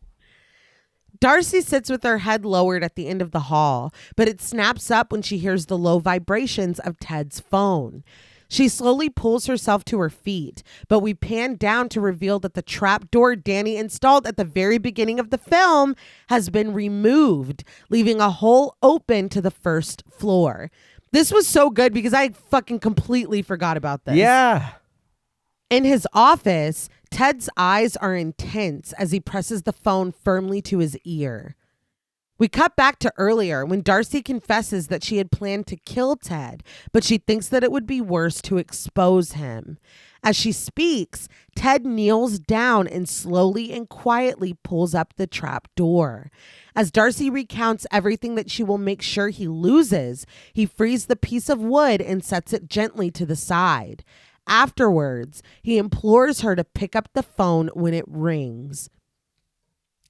[SPEAKER 1] Darcy sits with her head lowered at the end of the hall, but it snaps up when she hears the low vibrations of Ted's phone. She slowly pulls herself to her feet, but we pan down to reveal that the trap door Danny installed at the very beginning of the film has been removed, leaving a hole open to the first floor. This was so good because I fucking completely forgot about this.
[SPEAKER 2] Yeah.
[SPEAKER 1] In his office, Ted's eyes are intense as he presses the phone firmly to his ear. We cut back to earlier when Darcy confesses that she had planned to kill Ted, but she thinks that it would be worse to expose him. As she speaks, Ted kneels down and slowly and quietly pulls up the trap door. As Darcy recounts everything that she will make sure he loses, he frees the piece of wood and sets it gently to the side. Afterwards, he implores her to pick up the phone when it rings.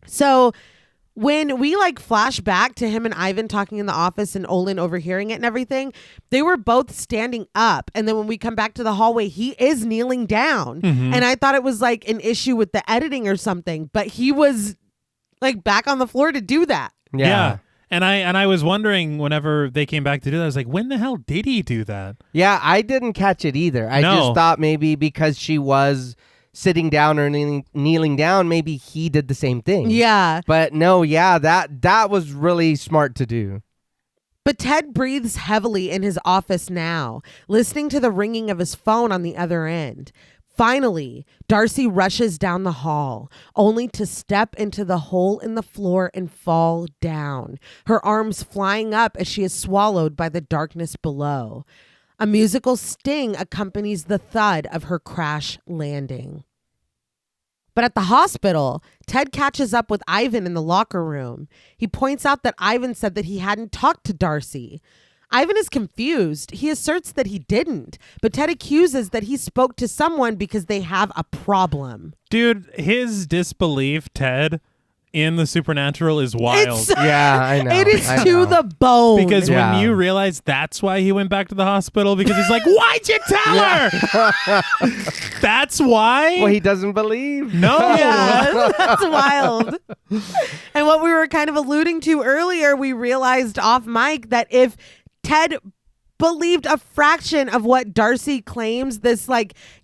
[SPEAKER 1] So when we flash back to him and Ivan talking in the office and Olin overhearing it and everything, they were both standing up. And then when we come back to the hallway, he is kneeling down.
[SPEAKER 3] Mm-hmm.
[SPEAKER 1] And I thought it was an issue with the editing or something, but he was back on the floor to do that.
[SPEAKER 3] Yeah. And I was wondering whenever they came back to do that, I was like, when the hell did he do that?
[SPEAKER 2] Yeah, I didn't catch it either. I just thought maybe because she was sitting down or kneeling down, maybe he did the same thing.
[SPEAKER 1] Yeah.
[SPEAKER 2] But no, yeah, that was really smart to do.
[SPEAKER 1] But Ted breathes heavily in his office now, listening to the ringing of his phone on the other end. Finally, Darcy rushes down the hall, only to step into the hole in the floor and fall down, her arms flying up as she is swallowed by the darkness below. A musical sting accompanies the thud of her crash landing. But at the hospital, Ted catches up with Ivan in the locker room. He points out that Ivan said that he hadn't talked to Darcy. Ivan is confused. He asserts that he didn't, but Ted accuses that he spoke to someone because they have a problem.
[SPEAKER 3] Dude, his disbelief, Ted, in the supernatural is wild.
[SPEAKER 2] Yeah, I know.
[SPEAKER 1] It is
[SPEAKER 2] I
[SPEAKER 1] to
[SPEAKER 2] know.
[SPEAKER 1] the bone.
[SPEAKER 3] Because
[SPEAKER 2] Yeah.
[SPEAKER 3] when you realize that's why he went back to the hospital, because he's like, why'd you tell her? That's why?
[SPEAKER 2] Well, he doesn't believe.
[SPEAKER 3] No.
[SPEAKER 1] Yeah, that's wild. And what we were kind of alluding to earlier, we realized off mic that if Ted believed a fraction of what Darcy claims, this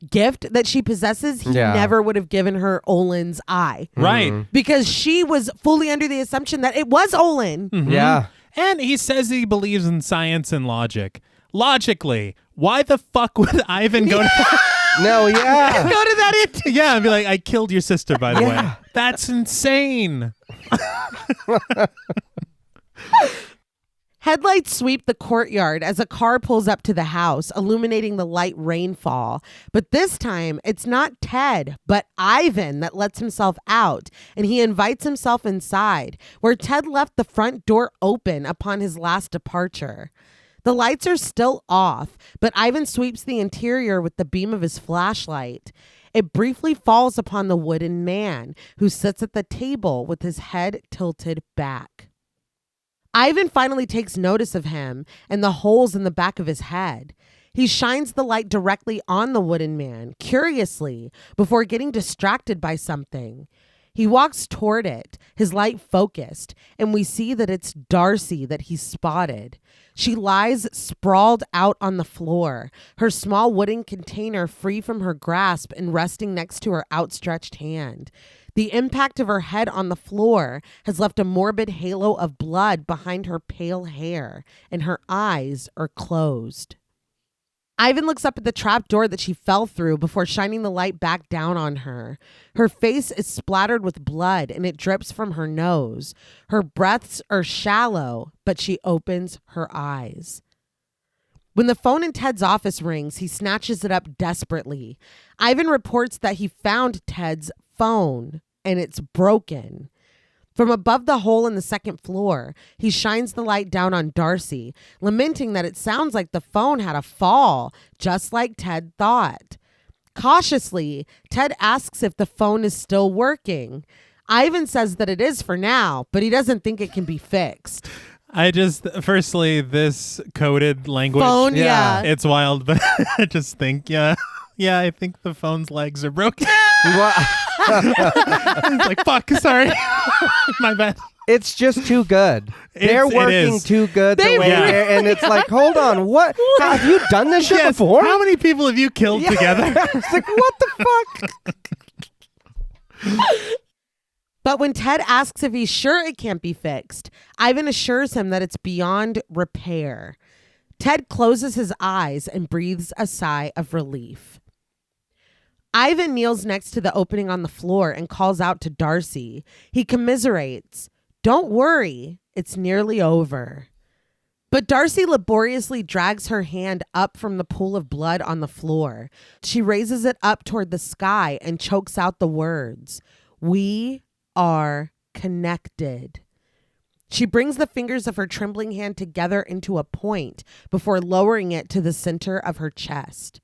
[SPEAKER 1] gift that she possesses, he never would have given her Olin's eye.
[SPEAKER 3] Right.
[SPEAKER 1] Because she was fully under the assumption that it was Olin.
[SPEAKER 3] Mhm.
[SPEAKER 2] Yeah.
[SPEAKER 3] And he says he believes in science and logic. Logically, why the fuck would Ivan go to...
[SPEAKER 2] No, yeah.
[SPEAKER 1] Go to that
[SPEAKER 3] Yeah, and be like, I killed your sister, by the way.
[SPEAKER 2] Yeah.
[SPEAKER 3] That's insane.
[SPEAKER 1] Headlights sweep the courtyard as a car pulls up to the house, illuminating the light rainfall. But this time, it's not Ted, but Ivan that lets himself out, and he invites himself inside, where Ted left the front door open upon his last departure. The lights are still off, but Ivan sweeps the interior with the beam of his flashlight. It briefly falls upon the wooden man, who sits at the table with his head tilted back. Ivan finally takes notice of him and the holes in the back of his head. He shines the light directly on the wooden man, curiously, before getting distracted by something. He walks toward it, his light focused, and we see that it's Darcy that he spotted. She lies sprawled out on the floor, her small wooden container free from her grasp and resting next to her outstretched hand. The impact of her head on the floor has left a morbid halo of blood behind her pale hair, and her eyes are closed. Ivan looks up at the trap door that she fell through before shining the light back down on her. Her face is splattered with blood and it drips from her nose. Her breaths are shallow, but she opens her eyes. When the phone in Ted's office rings, he snatches it up desperately. Ivan reports that he found Ted's phone and it's broken. From above the hole in the second floor, he shines the light down on Darcy, lamenting that it sounds like the phone had a fall, just like Ted thought. Cautiously, Ted asks if the phone is still working. Ivan says that it is for now, but he doesn't think it can be fixed.
[SPEAKER 3] Firstly, this coded language.
[SPEAKER 1] Phone, yeah.
[SPEAKER 3] It's wild, but I just think, yeah, I think the phone's legs are broken. It's like, fuck, sorry. My bad.
[SPEAKER 2] It's just too good. They're working too good. And it's like, hold on, what? Have you done this shit before?
[SPEAKER 3] How many people have you killed together?
[SPEAKER 2] It's like, what the fuck?
[SPEAKER 1] But when Ted asks if he's sure it can't be fixed, Ivan assures him that it's beyond repair. Ted closes his eyes and breathes a sigh of relief. Ivan kneels next to the opening on the floor and calls out to Darcy. He commiserates. Don't worry, it's nearly over. But Darcy laboriously drags her hand up from the pool of blood on the floor. She raises it up toward the sky and chokes out the words, "We are connected." She brings the fingers of her trembling hand together into a point before lowering it to the center of her chest.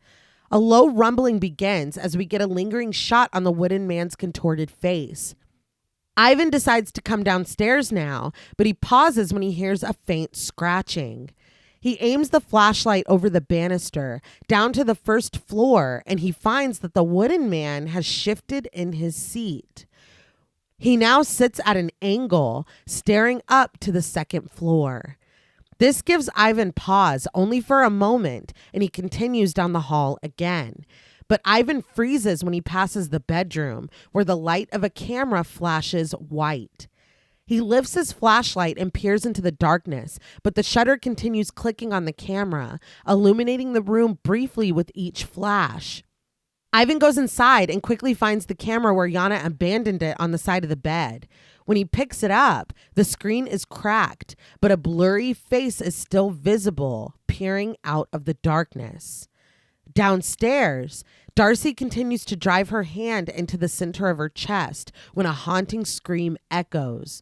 [SPEAKER 1] A low rumbling begins as we get a lingering shot on the wooden man's contorted face. Ivan decides to come downstairs now, but he pauses when he hears a faint scratching. He aims the flashlight over the banister down to the first floor, and he finds that the wooden man has shifted in his seat. He now sits at an angle, staring up to the second floor. This gives Ivan pause only for a moment, and he continues down the hall again. But Ivan freezes when he passes the bedroom, where the light of a camera flashes white. He lifts his flashlight and peers into the darkness, but the shutter continues clicking on the camera, illuminating the room briefly with each flash. Ivan goes inside and quickly finds the camera where Yana abandoned it on the side of the bed. When he picks it up, the screen is cracked, but a blurry face is still visible, peering out of the darkness. Downstairs, Darcy continues to drive her hand into the center of her chest when a haunting scream echoes.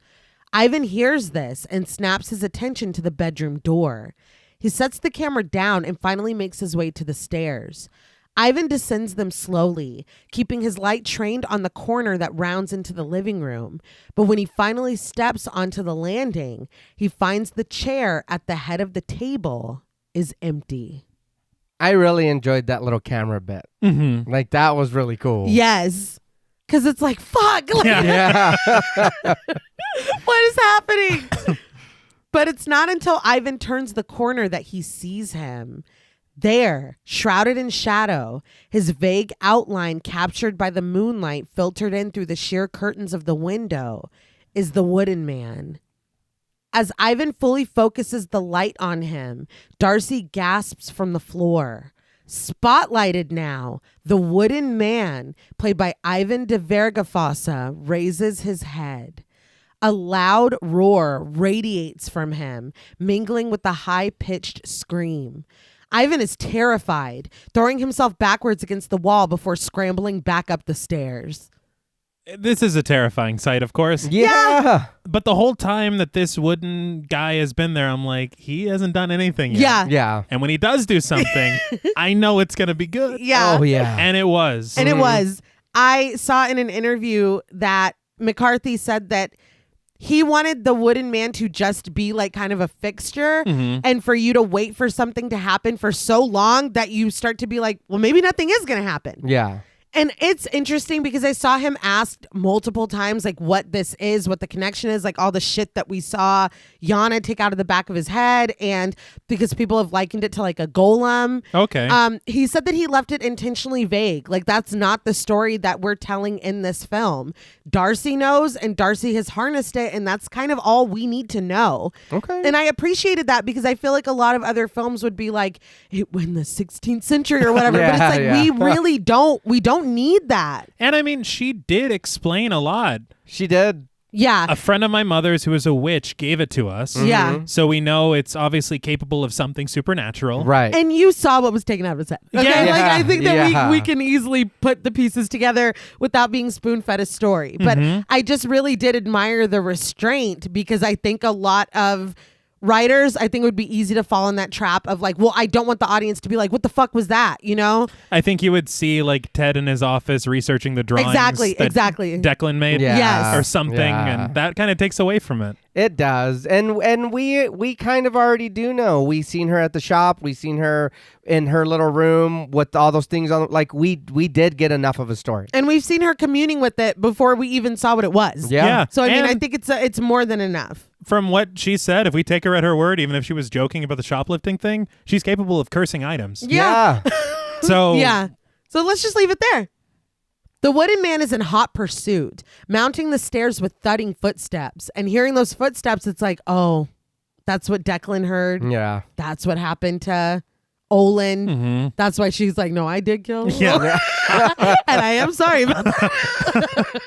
[SPEAKER 1] Ivan hears this and snaps his attention to the bedroom door. He sets the camera down and finally makes his way to the stairs. Ivan descends them slowly, keeping his light trained on the corner that rounds into the living room. But when he finally steps onto the landing, he finds the chair at the head of the table is empty.
[SPEAKER 2] I really enjoyed that little camera bit.
[SPEAKER 3] Mm-hmm.
[SPEAKER 2] Like, that was really cool.
[SPEAKER 1] Yes. Because it's like, fuck. Like,
[SPEAKER 2] Yeah.
[SPEAKER 1] what is happening? But it's not until Ivan turns the corner that he sees him. There, shrouded in shadow, his vague outline captured by the moonlight filtered in through the sheer curtains of the window, is the wooden man. As Ivan fully focuses the light on him, Darcy gasps from the floor. Spotlighted now, the wooden man, played by Ivan de Vergafossa, raises his head. A loud roar radiates from him, mingling with the high-pitched scream. Ivan is terrified, throwing himself backwards against the wall before scrambling back up the stairs.
[SPEAKER 3] This is a terrifying sight, of course.
[SPEAKER 2] Yeah.
[SPEAKER 3] But the whole time that this wooden guy has been there, I'm like, he hasn't done anything yet.
[SPEAKER 1] Yeah.
[SPEAKER 2] Yeah.
[SPEAKER 3] And when he does do something, I know it's going to be good.
[SPEAKER 1] Yeah.
[SPEAKER 2] Oh, yeah.
[SPEAKER 3] And it was.
[SPEAKER 1] And it was. I saw in an interview that McCarthy said that he wanted the wooden man to just be like kind of a fixture, and for you to wait for something to happen for so long that you start to be like, well, maybe nothing is going to happen.
[SPEAKER 2] Yeah.
[SPEAKER 1] And it's interesting because I saw him asked multiple times, like, what this is, what the connection is, like all the shit that we saw Yana take out of the back of his head. And because people have likened it to like a golem.
[SPEAKER 3] Okay.
[SPEAKER 1] He said that he left it intentionally vague. Like, that's not the story that we're telling in this film. Darcy knows, and Darcy has harnessed it. And that's kind of all we need to know.
[SPEAKER 2] Okay.
[SPEAKER 1] And I appreciated that because I feel like a lot of other films would be like, it went in the 16th century or whatever. But it's like, we really don't need that.
[SPEAKER 3] And I mean, she did explain a lot.
[SPEAKER 2] She did.
[SPEAKER 1] Yeah.
[SPEAKER 3] A friend of my mother's who is a witch gave it to us.
[SPEAKER 1] Yeah.
[SPEAKER 3] So we know it's obviously capable of something supernatural.
[SPEAKER 2] Right.
[SPEAKER 1] And you saw what was taken out of his head. Okay?
[SPEAKER 3] Yeah.
[SPEAKER 1] Like, I think that
[SPEAKER 2] Yeah.
[SPEAKER 1] we can easily put the pieces together without being spoon-fed a story. But I just really did admire the restraint because I think a lot of writers, I think it would be easy to fall in that trap of like, well, I don't want the audience to be like, what the fuck was that? You know?
[SPEAKER 3] I think you would see like Ted in his office researching the drawings
[SPEAKER 1] Exactly.
[SPEAKER 3] Declan made
[SPEAKER 2] Yeah.
[SPEAKER 3] or something.
[SPEAKER 2] Yeah.
[SPEAKER 3] And that kind of takes away from it.
[SPEAKER 2] It does. And we kind of already do know. We seen her at the shop. We seen her in her little room with all those things on. Like, we did get enough of a story.
[SPEAKER 1] And we've seen her communing with it before we even saw what it was.
[SPEAKER 2] Yeah.
[SPEAKER 1] So, I mean,
[SPEAKER 3] And
[SPEAKER 1] I think it's more than enough.
[SPEAKER 3] from what she said, if we take her at her word, even if she was joking about the shoplifting thing, she's capable of cursing items.
[SPEAKER 1] Yeah.
[SPEAKER 3] So
[SPEAKER 1] Yeah. So let's just leave it there. The wooden man is in hot pursuit, mounting the stairs with thudding footsteps. And hearing those footsteps, it's like, oh, that's what Declan heard.
[SPEAKER 2] Yeah.
[SPEAKER 1] That's what happened to Olin.
[SPEAKER 3] Mm-hmm.
[SPEAKER 1] That's why she's like, no, I did kill him.
[SPEAKER 3] Yeah.
[SPEAKER 1] And I am sorry about that.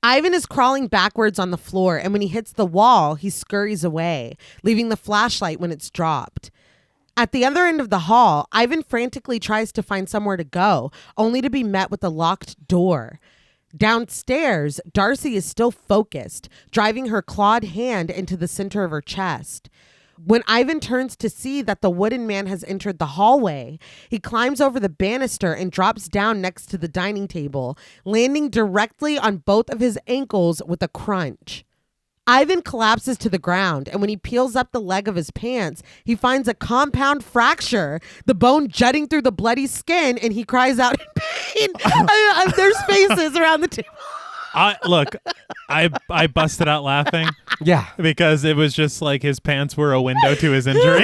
[SPEAKER 1] Ivan is crawling backwards on the floor, and when he hits the wall, he scurries away, leaving the flashlight when it's dropped. At the other end of the hall, Ivan frantically tries to find somewhere to go, only to be met with a locked door. Downstairs, Darcy is still focused, driving her clawed hand into the center of her chest. When Ivan turns to see that the wooden man has entered the hallway, he climbs over the banister and drops down next to the dining table, landing directly on both of his ankles with a crunch. Ivan collapses to the ground, and when he peels up the leg of his pants, he finds a compound fracture, the bone jutting through the bloody skin, and he cries out in pain. There's faces around the table.
[SPEAKER 3] I busted out laughing
[SPEAKER 2] Yeah.
[SPEAKER 3] because it was just like his pants were a window to his injury.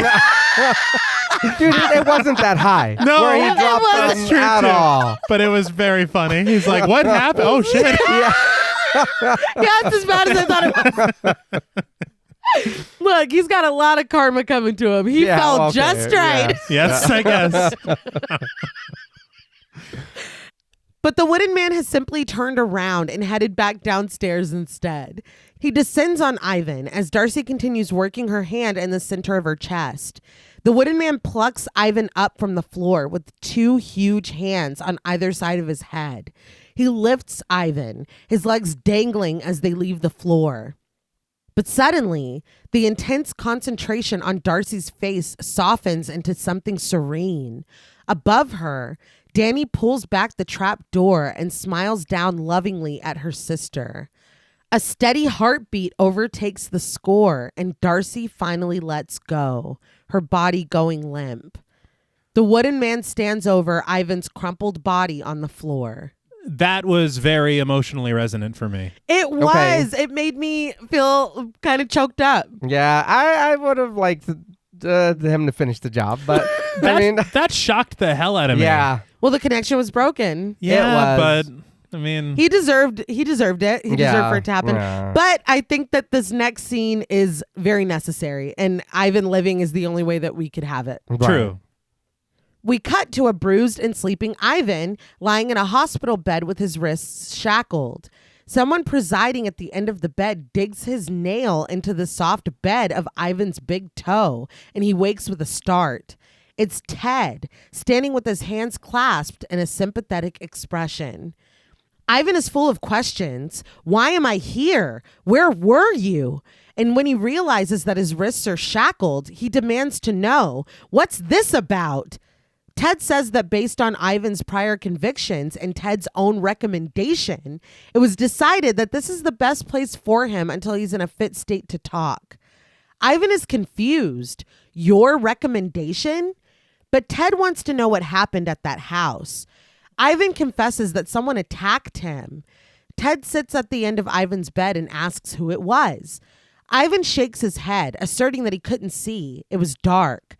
[SPEAKER 2] Dude, it wasn't that high.
[SPEAKER 3] No,
[SPEAKER 2] where he
[SPEAKER 3] it
[SPEAKER 2] dropped
[SPEAKER 3] wasn't.
[SPEAKER 2] them
[SPEAKER 3] True,
[SPEAKER 2] at
[SPEAKER 3] too.
[SPEAKER 2] all.
[SPEAKER 3] But it was very funny. He's like, what happened? Oh, shit.
[SPEAKER 2] Yeah.
[SPEAKER 1] Yeah, it's as bad as I thought it was. Look, he's got a lot of karma coming to him. He
[SPEAKER 2] Yeah,
[SPEAKER 1] fell
[SPEAKER 2] okay,
[SPEAKER 1] just right.
[SPEAKER 3] Yes, I guess.
[SPEAKER 1] But the wooden man has simply turned around and headed back downstairs instead. He descends on Ivan as Darcy continues working her hand in the center of her chest. The wooden man plucks Ivan up from the floor with two huge hands on either side of his head. He lifts Ivan, his legs dangling as they leave the floor. But suddenly, the intense concentration on Darcy's face softens into something serene. Above her, Danny pulls back the trap door and smiles down lovingly at her sister. A steady heartbeat overtakes the score, and Darcy finally lets go, her body going limp. The wooden man stands over Ivan's crumpled body on the floor.
[SPEAKER 3] That was very emotionally resonant for me.
[SPEAKER 1] It was. It made me feel kind of choked up.
[SPEAKER 2] Yeah, I would have liked him to finish the job, but I mean,
[SPEAKER 3] That shocked the hell out of me.
[SPEAKER 2] yeah.
[SPEAKER 1] Well, the connection was broken.
[SPEAKER 3] Yeah,
[SPEAKER 2] It was.
[SPEAKER 3] but I mean,
[SPEAKER 1] He deserved it. He deserved for it to happen.
[SPEAKER 2] Yeah.
[SPEAKER 1] But I think that this next scene is very necessary, and Ivan living is the only way that we could have it.
[SPEAKER 3] true.
[SPEAKER 1] We cut to a bruised and sleeping Ivan lying in a hospital bed with his wrists shackled. Someone presiding at the end of the bed digs his nail into the soft bed of Ivan's big toe, and he wakes with a start. It's Ted, standing with his hands clasped and a sympathetic expression. Ivan is full of questions. Why am I here? Where were you? And when he realizes that his wrists are shackled, he demands to know, what's this about? Ted says that based on Ivan's prior convictions and Ted's own recommendation, it was decided that this is the best place for him until he's in a fit state to talk. Ivan is confused. Your recommendation? But Ted wants to know what happened at that house. Ivan confesses that someone attacked him. Ted sits at the end of Ivan's bed and asks who it was. Ivan shakes his head, asserting that he couldn't see. It was dark.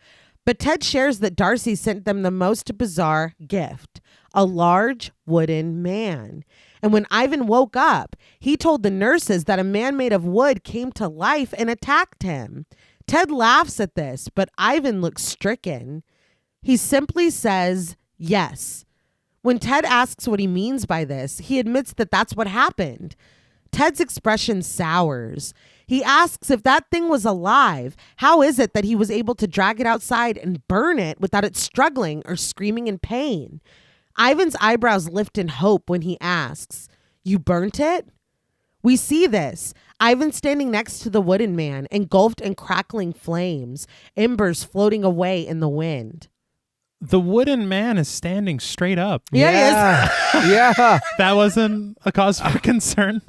[SPEAKER 1] But Ted shares that Darcy sent them the most bizarre gift, a large wooden man. And when Ivan woke up, he told the nurses that a man made of wood came to life and attacked him. Ted laughs at this, but Ivan looks stricken. He simply says, yes. When Ted asks what he means by this, he admits that that's what happened. Ted's expression sours. He asks if that thing was alive, how is it that he was able to drag it outside and burn it without it struggling or screaming in pain? Ivan's eyebrows lift in hope when he asks, you burnt it? We see this. Ivan standing next to the wooden man, engulfed in crackling flames, embers floating away in the wind.
[SPEAKER 3] The wooden man is standing straight up.
[SPEAKER 1] Yeah, he is.
[SPEAKER 2] Yeah.
[SPEAKER 3] That wasn't a cause for concern.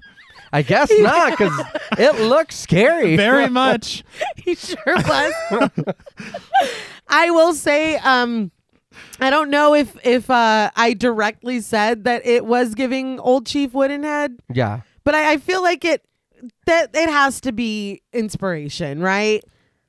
[SPEAKER 2] I guess not, because it looks scary.
[SPEAKER 3] Very much.
[SPEAKER 1] He sure was. I will say, I don't know if I directly said that it was giving Old Chief Woodenhead.
[SPEAKER 2] Yeah.
[SPEAKER 1] But I feel like it has to be inspiration, right?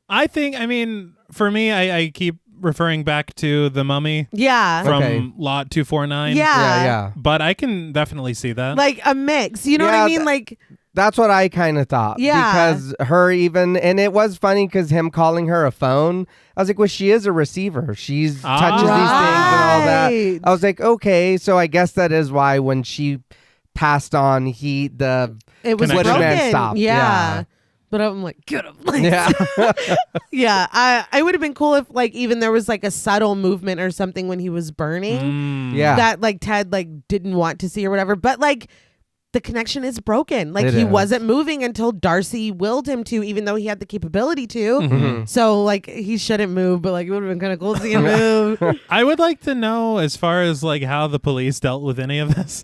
[SPEAKER 3] I mean, for me, I keep referring back to The Mummy.
[SPEAKER 1] Yeah.
[SPEAKER 3] From Lot 249.
[SPEAKER 1] Yeah.
[SPEAKER 3] But I can definitely see that.
[SPEAKER 1] Like a mix. You know what I mean? Like
[SPEAKER 2] that's what I kind of thought.
[SPEAKER 1] Yeah.
[SPEAKER 2] Because her even, and it was funny because him calling her a phone, I was like, well, she is a receiver. She's touches these things and all that. I was like, okay, so I guess that is why when she passed on, it was
[SPEAKER 1] broken.
[SPEAKER 2] Man stopped.
[SPEAKER 1] Yeah. But I'm like, get him. Like,
[SPEAKER 2] Yeah.
[SPEAKER 1] Yeah. I would have been cool if like even there was like a subtle movement or something when he was burning.
[SPEAKER 2] Yeah.
[SPEAKER 1] That like Ted like didn't want to see or whatever. But like the connection is broken. Like he
[SPEAKER 2] is.
[SPEAKER 1] wasn't moving until Darcy willed him to, even though he had the capability to.
[SPEAKER 2] Mm-hmm.
[SPEAKER 1] So like he shouldn't move, but like it would have been kind of cool to see him move.
[SPEAKER 3] I would like to know as far as like how the police dealt with any of this.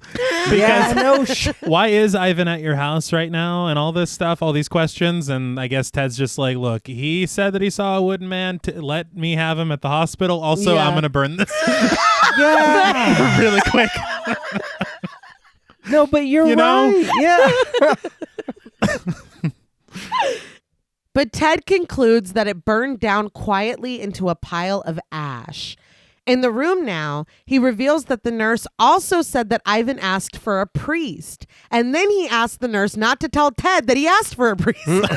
[SPEAKER 2] Because
[SPEAKER 3] why is Ivan at your house right now and all this stuff, all these questions? And I guess Ted's just like, look, he said that he saw a wooden man. Let me have him at the hospital. Also, I'm going to burn this.
[SPEAKER 2] Yeah.
[SPEAKER 3] Really quick.
[SPEAKER 2] No, but you're
[SPEAKER 3] You know?
[SPEAKER 2] right. Yeah.
[SPEAKER 1] But Ted concludes that it burned down quietly into a pile of ash. In the room now, he reveals that the nurse also said that Ivan asked for a priest. And then he asked the nurse not to tell Ted that he asked for a priest.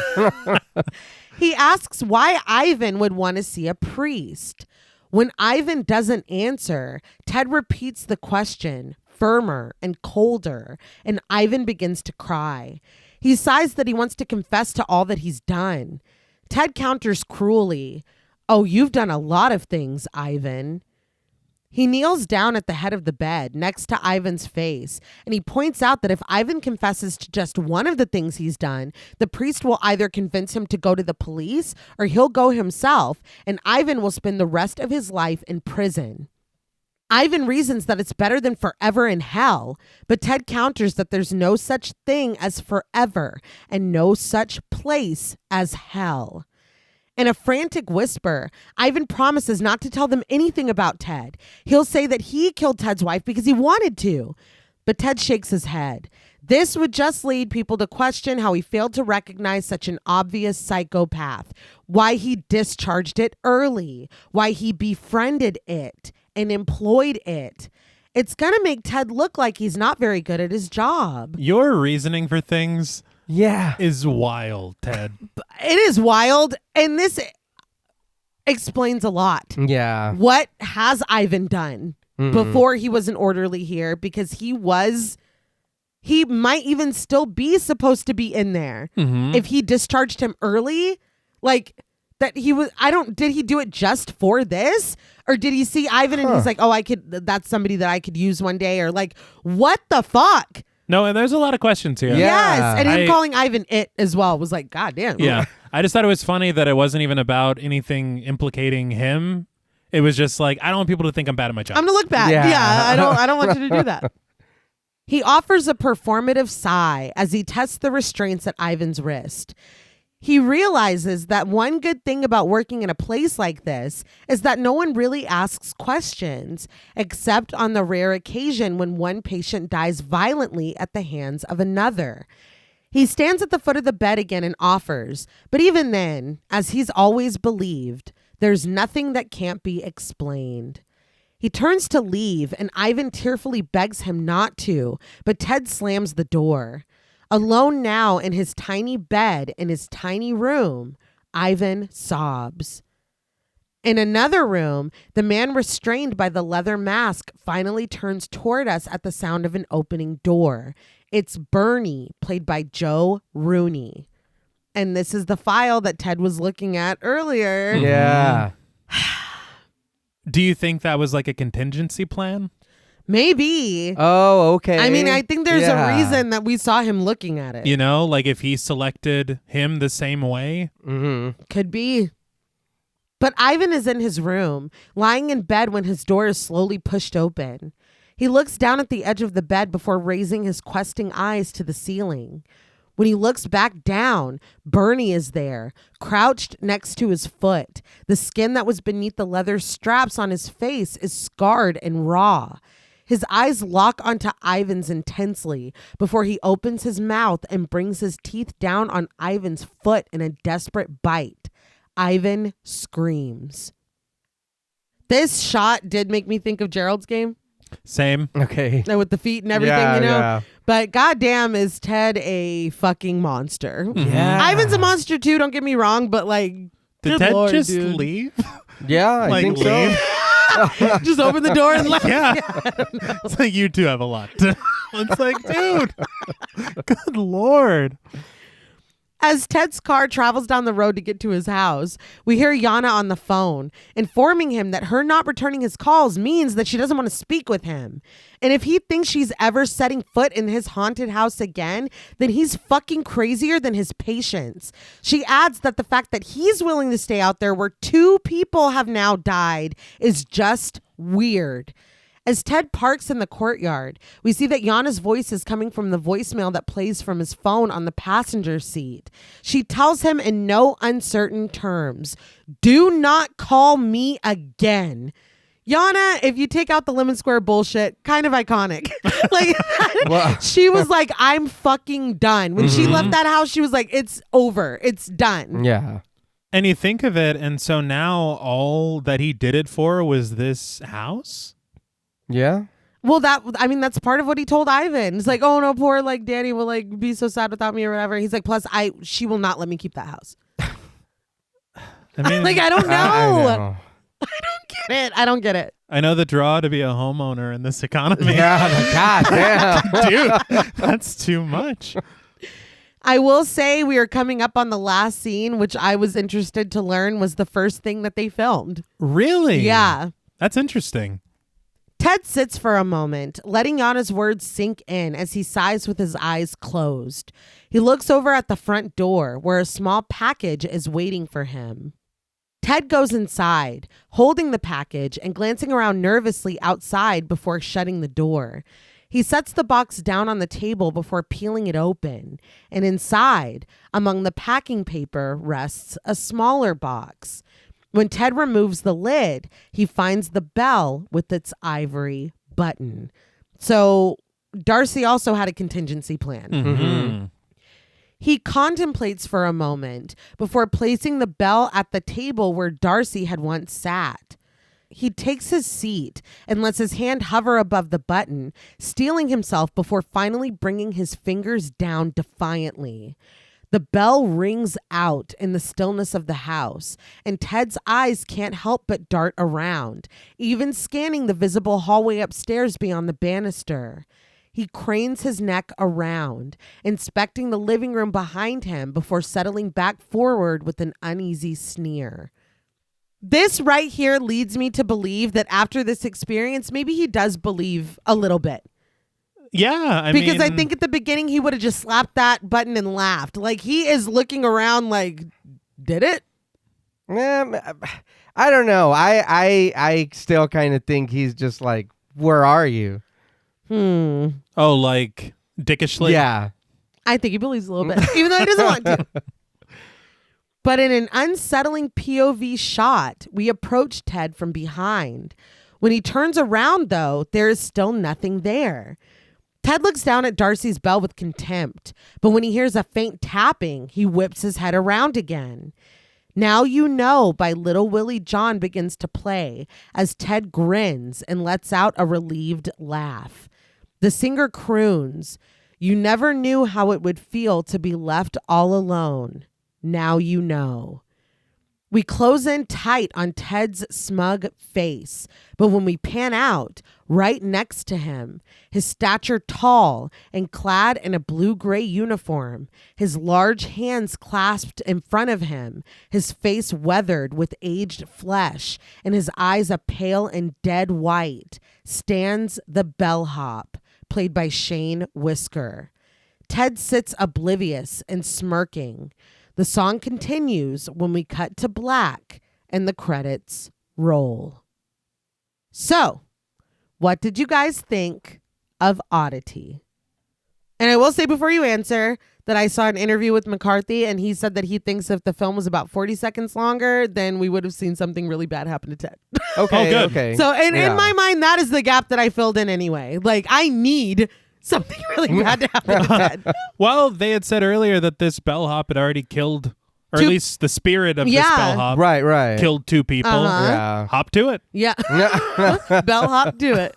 [SPEAKER 1] He asks why Ivan would want to see a priest. When Ivan doesn't answer, Ted repeats the question, firmer and colder, and Ivan begins to cry. He sighs that he wants to confess to all that he's done. Ted counters cruelly, "Oh, you've done a lot of things, Ivan." He kneels down at the head of the bed next to Ivan's face, and he points out that if Ivan confesses to just one of the things he's done, the priest will either convince him to go to the police or he'll go himself, and Ivan will spend the rest of his life in prison. Ivan reasons that it's better than forever in hell, but Ted counters that there's no such thing as forever and no such place as hell. In a frantic whisper, Ivan promises not to tell them anything about Ted. He'll say that he killed Ted's wife because he wanted to. But Ted shakes his head. This would just lead people to question how he failed to recognize such an obvious psychopath, why he discharged it early, why he befriended it and employed it. It's going to make Ted look like he's not very good at his job.
[SPEAKER 3] Your reasoning for things is wild, Ted.
[SPEAKER 1] It is wild, and this explains a lot.
[SPEAKER 2] Yeah.
[SPEAKER 1] What has Ivan done before he was an orderly here? Because he might even still be supposed to be in there. If he discharged him early, like that did he do it just for this? Or did he see Ivan and he's like, oh, that's somebody that I could use one day? Or like, what the fuck?
[SPEAKER 3] No, and there's a lot of questions here.
[SPEAKER 1] Yes, and him calling Ivan it as well was like, God damn.
[SPEAKER 3] Yeah, I just thought it was funny that it wasn't even about anything implicating him. It was just like, I don't want people to think I'm bad at my job.
[SPEAKER 1] I'm gonna look bad. Yeah, I don't want you to do that. He offers a performative sigh as he tests the restraints at Ivan's wrist. He realizes that one good thing about working in a place like this is that no one really asks questions, except on the rare occasion when one patient dies violently at the hands of another. He stands at the foot of the bed again and offers, but even then, as he's always believed, there's nothing that can't be explained. He turns to leave, and Ivan tearfully begs him not to, but Ted slams the door. Alone now in his tiny bed in his tiny room, Ivan sobs. In another room, the man restrained by the leather mask finally turns toward us at the sound of an opening door. It's Bernie, played by Joe Rooney. And this is the file that Ted was looking at earlier.
[SPEAKER 2] Yeah.
[SPEAKER 3] Do you think that was like a contingency plan?
[SPEAKER 1] Maybe.
[SPEAKER 2] Oh, okay.
[SPEAKER 1] I mean, I think there's a reason that we saw him looking at it.
[SPEAKER 3] You know, like if he selected him the same way.
[SPEAKER 2] Mm-hmm.
[SPEAKER 1] Could be. But Ivan is in his room, lying in bed when his door is slowly pushed open. He looks down at the edge of the bed before raising his questing eyes to the ceiling. When he looks back down, Bernie is there, crouched next to his foot. The skin that was beneath the leather straps on his face is scarred and raw. His eyes lock onto Ivan's intensely before he opens his mouth and brings his teeth down on Ivan's foot in a desperate bite. Ivan screams. This shot did make me think of Gerald's Game.
[SPEAKER 3] Same.
[SPEAKER 2] Okay.
[SPEAKER 1] With the feet and everything,
[SPEAKER 2] Yeah,
[SPEAKER 1] you know?
[SPEAKER 2] yeah.
[SPEAKER 1] But goddamn, is Ted a fucking monster.
[SPEAKER 2] Yeah.
[SPEAKER 1] Ivan's a monster too, don't get me wrong, but like,
[SPEAKER 3] Did
[SPEAKER 1] good
[SPEAKER 3] Ted
[SPEAKER 1] Lord,
[SPEAKER 3] just
[SPEAKER 1] dude.
[SPEAKER 3] leave?
[SPEAKER 2] Yeah, I
[SPEAKER 3] Like,
[SPEAKER 2] think
[SPEAKER 3] leave?
[SPEAKER 2] so.
[SPEAKER 1] Just open the door and left.
[SPEAKER 3] Yeah. It's like you two have a lot. It's like, dude. Good Lord.
[SPEAKER 1] As Ted's car travels down the road to get to his house, we hear Yana on the phone, informing him that her not returning his calls means that she doesn't want to speak with him. And if he thinks she's ever setting foot in his haunted house again, then he's fucking crazier than his patients. She adds that the fact that he's willing to stay out there where 2 people have now died is just weird. As Ted parks in the courtyard, we see that Yana's voice is coming from the voicemail that plays from his phone on the passenger seat. She tells him in no uncertain terms, "Do not call me again." Yana, if you take out the Lemon Square bullshit, kind of iconic. Like,
[SPEAKER 2] Well-
[SPEAKER 1] she was like, I'm fucking done. When she left that house, she was like, it's over. It's done.
[SPEAKER 2] Yeah.
[SPEAKER 3] And you think of it, and so now all that he did it for was this house?
[SPEAKER 2] Yeah.
[SPEAKER 1] Well, that's part of what he told Ivan. It's like, oh no, poor like Danny will like be so sad without me or whatever. He's like, plus she will not let me keep that house.
[SPEAKER 3] I mean,
[SPEAKER 1] Like, I don't know.
[SPEAKER 2] I know.
[SPEAKER 1] I don't get it.
[SPEAKER 3] I know the draw to be a homeowner in this economy.
[SPEAKER 2] Yeah, god damn.
[SPEAKER 3] Dude, that's too much.
[SPEAKER 1] I will say we are coming up on the last scene, which I was interested to learn was the first thing that they filmed.
[SPEAKER 3] Really?
[SPEAKER 1] Yeah.
[SPEAKER 3] That's interesting.
[SPEAKER 1] Ted sits for a moment, letting Yana's words sink in as he sighs with his eyes closed. He looks over at the front door where a small package is waiting for him. Ted goes inside, holding the package and glancing around nervously outside before shutting the door. He sets the box down on the table before peeling it open, and inside, among the packing paper, rests a smaller box. When Ted removes the lid, he finds the bell with its ivory button. So Darcy also had a contingency plan.
[SPEAKER 3] Mm-hmm.
[SPEAKER 1] He contemplates for a moment before placing the bell at the table where Darcy had once sat. He takes his seat and lets his hand hover above the button, steeling himself before finally bringing his fingers down defiantly. The bell rings out in the stillness of the house, and Ted's eyes can't help but dart around, even scanning the visible hallway upstairs beyond the banister. He cranes his neck around, inspecting the living room behind him before settling back forward with an uneasy sneer. This right here leads me to believe that after this experience, maybe he does believe a little bit.
[SPEAKER 3] Yeah, I
[SPEAKER 1] Because I
[SPEAKER 3] mean,
[SPEAKER 1] think at the beginning he would have just slapped that button and laughed. Like, he is looking around like, did it?
[SPEAKER 2] I don't know. I still kind of think he's just like, where are you?
[SPEAKER 3] Oh, like dickishly?
[SPEAKER 2] Yeah.
[SPEAKER 1] I think he believes a little bit, even though he doesn't want to. But in an unsettling POV shot, we approach Ted from behind. When he turns around, though, there is still nothing there. Ted looks down at Darcy's bell with contempt, but when he hears a faint tapping, he whips his head around again. Now You Know by Little Willie John begins to play as Ted grins and lets out a relieved laugh. The singer croons, "You never knew how it would feel to be left all alone. Now you know." We close in tight on Ted's smug face, but when we pan out, right next to him, his stature tall and clad in a blue-gray uniform, his large hands clasped in front of him, his face weathered with aged flesh, and his eyes a pale and dead white, stands the bellhop, played by Shane Whisker. Ted sits oblivious and smirking. The song continues when we cut to black and the credits roll. So, what did you guys think of Oddity? And I will say before you answer that I saw an interview with McCarthy and he said that he thinks if the film was about 40 seconds longer, then we would have seen something really bad happen to Ted.
[SPEAKER 2] Okay,
[SPEAKER 3] good.
[SPEAKER 2] okay.
[SPEAKER 1] So in my mind, that is the gap that I filled in anyway. Like, I need something really bad to happen to Ted.
[SPEAKER 3] Well, they had said earlier that this bellhop had already killed, or at least the spirit of this bellhop
[SPEAKER 2] Right.
[SPEAKER 3] killed 2 people.
[SPEAKER 2] Yeah.
[SPEAKER 3] Hop to it.
[SPEAKER 1] Yeah. Bellhop, do it.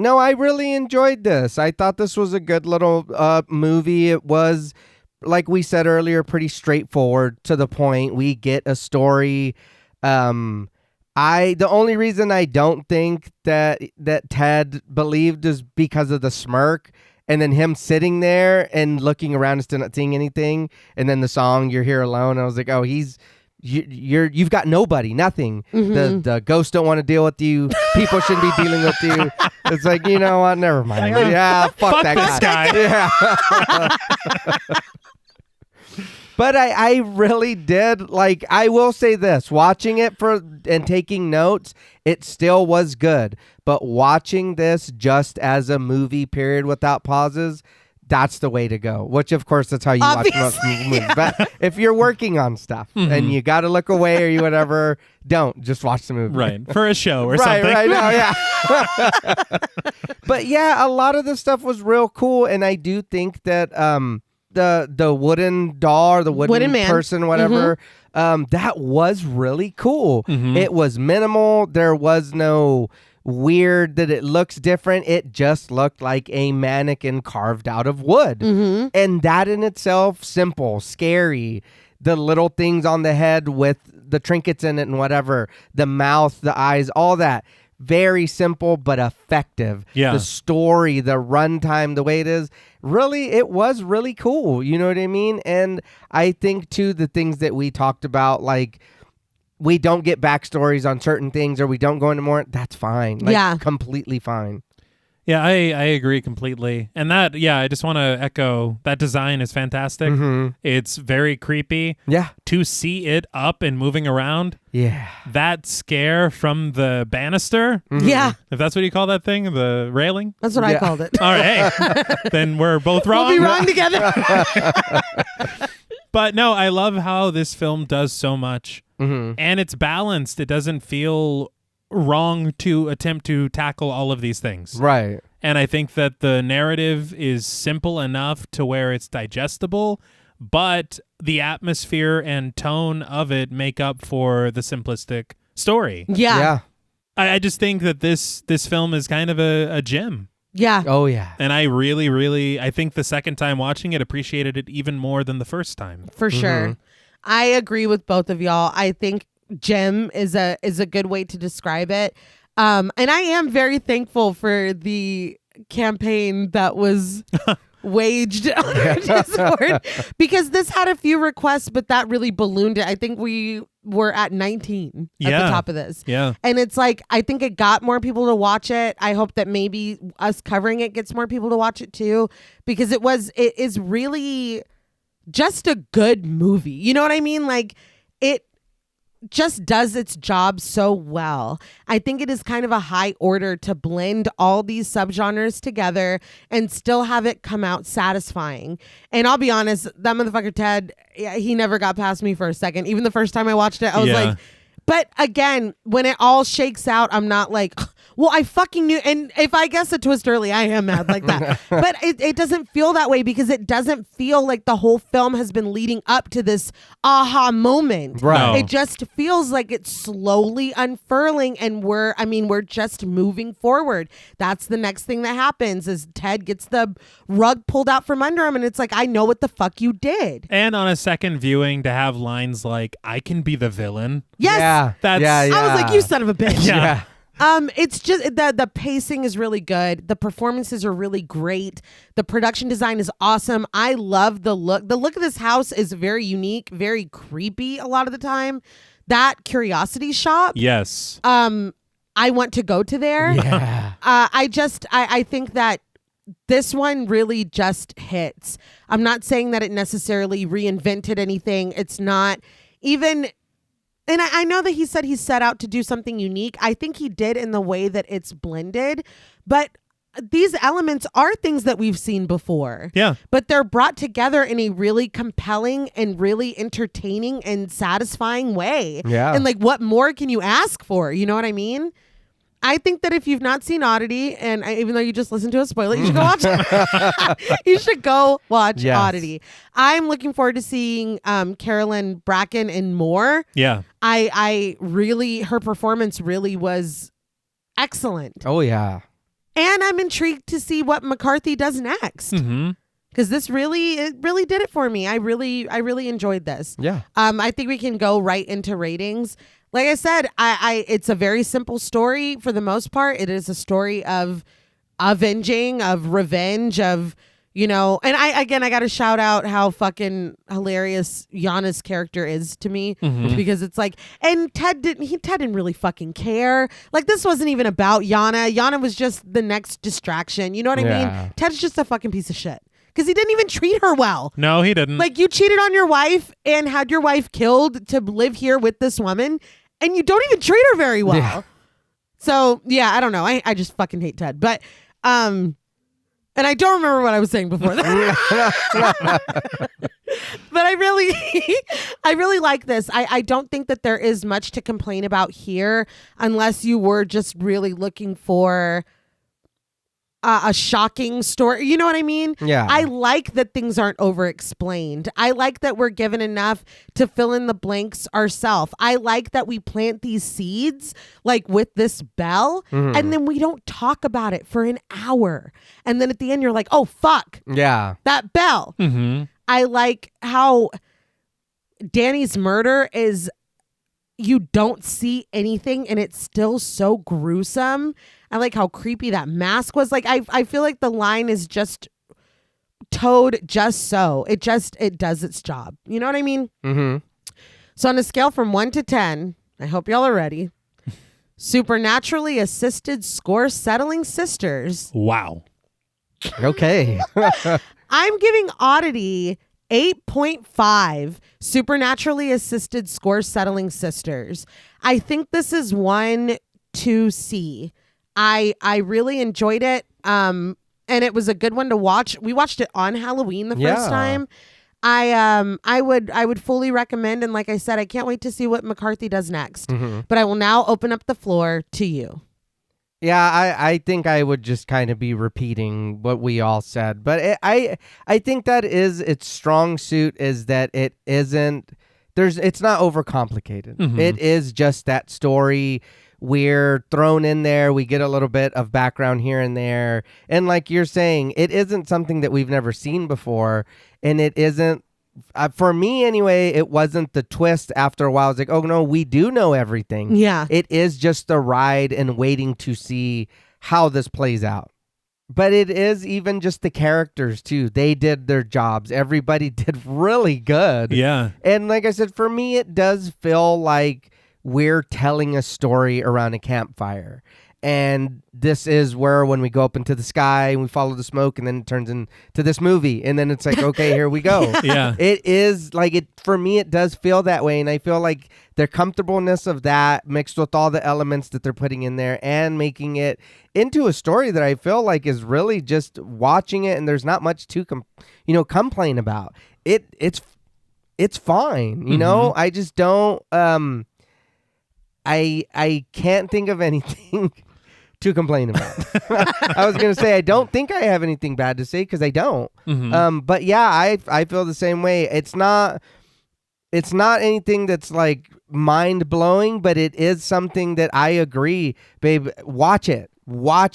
[SPEAKER 2] No, I really enjoyed this. I thought this was a good little movie. It was, like we said earlier, pretty straightforward, to the point. We get a story. The only reason I don't think that Ted believed is because of the smirk, and then him sitting there and looking around and still not seeing anything, and then the song "You're Here Alone." I was like, oh, you've got nobody, nothing.
[SPEAKER 1] Mm-hmm.
[SPEAKER 2] The ghosts don't want to deal with you. People shouldn't be dealing with you. It's like, you know what? Never mind. Yeah, fuck that
[SPEAKER 3] this guy.
[SPEAKER 2] Yeah. But I really did, like, I will say this, watching it and taking notes, it still was good. But watching this just as a movie, period, without pauses, that's the way to go. Which, of course, that's how you watch most movies.
[SPEAKER 1] Yeah.
[SPEAKER 2] But if you're working on stuff and you got to look away or you whatever, don't. Just watch the movie.
[SPEAKER 3] Right. For a show or
[SPEAKER 2] Right,
[SPEAKER 3] something.
[SPEAKER 2] right. No, yeah. But yeah, a lot of the stuff was real cool. And I do think that the wooden doll or the wooden
[SPEAKER 1] man.
[SPEAKER 2] person, whatever, that was really cool. It was minimal. There was no weird that it looks different. It just looked like a mannequin carved out of wood. And that in itself, simple, scary. The little things on the head with the trinkets in it and whatever, the mouth, the eyes, all that. Very simple but effective.
[SPEAKER 3] Yeah.
[SPEAKER 2] The story, the runtime, the way it is, really, it was really cool. You know what I mean? And I think, too, the things that we talked about, like, we don't get backstories on certain things or we don't go into more, that's fine. Like,
[SPEAKER 1] Yeah.
[SPEAKER 2] completely fine.
[SPEAKER 3] Yeah, I agree completely. And that, I just want to echo, that design is fantastic. It's very creepy.
[SPEAKER 2] Yeah.
[SPEAKER 3] To see it up and moving around,
[SPEAKER 2] Yeah.
[SPEAKER 3] that scare from the banister,
[SPEAKER 1] Yeah.
[SPEAKER 3] if that's what you call that thing, the railing.
[SPEAKER 1] That's what I called it.
[SPEAKER 3] All right, hey, then we're both wrong.
[SPEAKER 1] We'll be wrong together.
[SPEAKER 3] But no, I love how this film does so much. And it's balanced. It doesn't feel wrong to attempt to tackle all of these things.
[SPEAKER 2] Right.
[SPEAKER 3] And I think that the narrative is simple enough to where it's digestible, but the atmosphere and tone of it make up for the simplistic story.
[SPEAKER 1] Yeah.
[SPEAKER 2] Yeah.
[SPEAKER 3] I just think that this film is kind of a gem.
[SPEAKER 1] Yeah.
[SPEAKER 2] Oh, yeah.
[SPEAKER 3] And I really, really, I think the second time watching it, appreciated it even more than the first time.
[SPEAKER 1] For sure. I agree with both of y'all. I think gem is a good way to describe it. And I am very thankful for the campaign that was waged on our Discord, because this had a few requests, but that really ballooned it. I think we were at 19 at the top of this.
[SPEAKER 3] Yeah.
[SPEAKER 1] And it's like, I think it got more people to watch it. I hope that maybe us covering it gets more people to watch it too, because it is really just a good movie. You know what I mean? Like, it just does its job so well. I think it is kind of a high order to blend all these subgenres together and still have it come out satisfying. And I'll be honest, that motherfucker Ted, he never got past me for a second. Even the first time I watched it, I was like, but again, when it all shakes out, I'm not like, well, I fucking knew. And if I guess a twist early, I am mad like that. But it doesn't feel that way because it doesn't feel like the whole film has been leading up to this aha moment.
[SPEAKER 2] Right.
[SPEAKER 3] No.
[SPEAKER 1] It just feels like it's slowly unfurling and we're just moving forward. That's the next thing that happens is Ted gets the rug pulled out from under him and it's like, I know what the fuck you did.
[SPEAKER 3] And on a second viewing to have lines like, I can be the villain.
[SPEAKER 1] Yes.
[SPEAKER 2] Yeah.
[SPEAKER 3] That's-
[SPEAKER 2] yeah.
[SPEAKER 1] I was like, you son of a bitch.
[SPEAKER 3] Yeah.
[SPEAKER 1] It's just the pacing is really good. The performances are really great. The production design is awesome. I love the look. The look of this house is very unique, very creepy a lot of the time. That Curiosity Shop.
[SPEAKER 3] Yes.
[SPEAKER 1] I want to go to there.
[SPEAKER 2] Yeah.
[SPEAKER 1] I think that this one really just hits. I'm not saying that it necessarily reinvented anything. It's not even. And I know that he said he set out to do something unique. I think he did in the way that it's blended. But these elements are things that we've seen before.
[SPEAKER 3] Yeah.
[SPEAKER 1] But they're brought together in a really compelling and really entertaining and satisfying way.
[SPEAKER 2] Yeah.
[SPEAKER 1] And like, what more can you ask for? You know what I mean? I think that if you've not seen Oddity, and even though you just listened to a spoiler, you should go watch it. You should go watch
[SPEAKER 2] Yes.
[SPEAKER 1] Oddity. I'm looking forward to seeing Carolyn Bracken and more.
[SPEAKER 3] Yeah.
[SPEAKER 1] I really, her performance really was excellent.
[SPEAKER 2] Oh, yeah.
[SPEAKER 1] And I'm intrigued to see what McCarthy does next.
[SPEAKER 3] Mm-hmm.
[SPEAKER 1] Because it really did it for me. I really enjoyed this.
[SPEAKER 2] Yeah.
[SPEAKER 1] I think we can go right into ratings. Like I said, it's a very simple story for the most part. It is a story of avenging, of revenge, of, you know, and I got to shout out how fucking hilarious Yana's character is to me because it's like, and Ted didn't really fucking care. Like this wasn't even about Yana. Yana was just the next distraction. You know what I
[SPEAKER 2] Yeah.
[SPEAKER 1] mean? Ted's just a fucking piece of shit because he didn't even treat her well.
[SPEAKER 3] No, he didn't.
[SPEAKER 1] Like you cheated on your wife and had your wife killed to live here with this woman. And you don't even treat her very well.
[SPEAKER 2] Yeah.
[SPEAKER 1] So yeah, I don't know. I just fucking hate Ted. But and I don't remember what I was saying before that. But I really like this. I don't think that there is much to complain about here unless you were just really looking for a shocking story. You know what I mean?
[SPEAKER 2] Yeah.
[SPEAKER 1] I like that things aren't over-explained. I like that we're given enough to fill in the blanks ourselves. I like that we plant these seeds, like with this bell, and then we don't talk about it for an hour. And then at the end, you're like, oh, fuck,
[SPEAKER 2] Yeah.
[SPEAKER 1] that bell.
[SPEAKER 3] Mm-hmm.
[SPEAKER 1] I like how Danny's murder is, you don't see anything and it's still so gruesome. I like how creepy that mask was. Like I feel like the line is just towed just so. It does its job. You know what I mean?
[SPEAKER 2] Mm-hmm.
[SPEAKER 1] So on a scale from 1 to 10, I hope y'all are ready. Supernaturally assisted score settling sisters.
[SPEAKER 3] Wow.
[SPEAKER 2] Okay.
[SPEAKER 1] I'm giving Oddity 8.5 supernaturally assisted score settling sisters. I think this is one to see. I really enjoyed it. And it was a good one to watch. We watched it on Halloween the first time. I would fully recommend, and like I said, I can't wait to see what McCarthy does next. But I will now open up the floor to you.
[SPEAKER 2] Yeah, I think I would just kind of be repeating what we all said. But I think that is its strong suit is that it's not overcomplicated. It is just that story. We're thrown in there. We get a little bit of background here and there. And like you're saying, it isn't something that we've never seen before. And it isn't, for me anyway, it wasn't the twist after a while. I was like, oh no, we do know everything.
[SPEAKER 1] Yeah.
[SPEAKER 2] It is just the ride and waiting to see how this plays out. But it is even just the characters too. They did their jobs. Everybody did really good.
[SPEAKER 3] Yeah.
[SPEAKER 2] And like I said, for me, it does feel like we're telling a story around a campfire. And this is where when we go up into the sky and we follow the smoke and then it turns into this movie. And then it's like, okay, here we go.
[SPEAKER 3] Yeah.
[SPEAKER 2] It is like it for me, it does feel that way. And I feel like their comfortableness of that mixed with all the elements that they're putting in there and making it into a story that I feel like is really just watching it. And there's not much to complain about. It's fine. You know, I just don't, I can't think of anything to complain about. I was going to say, I don't think I have anything bad to say because I don't. But yeah, I feel the same way. It's not anything that's like mind blowing, but it is something that I agree, babe. Watch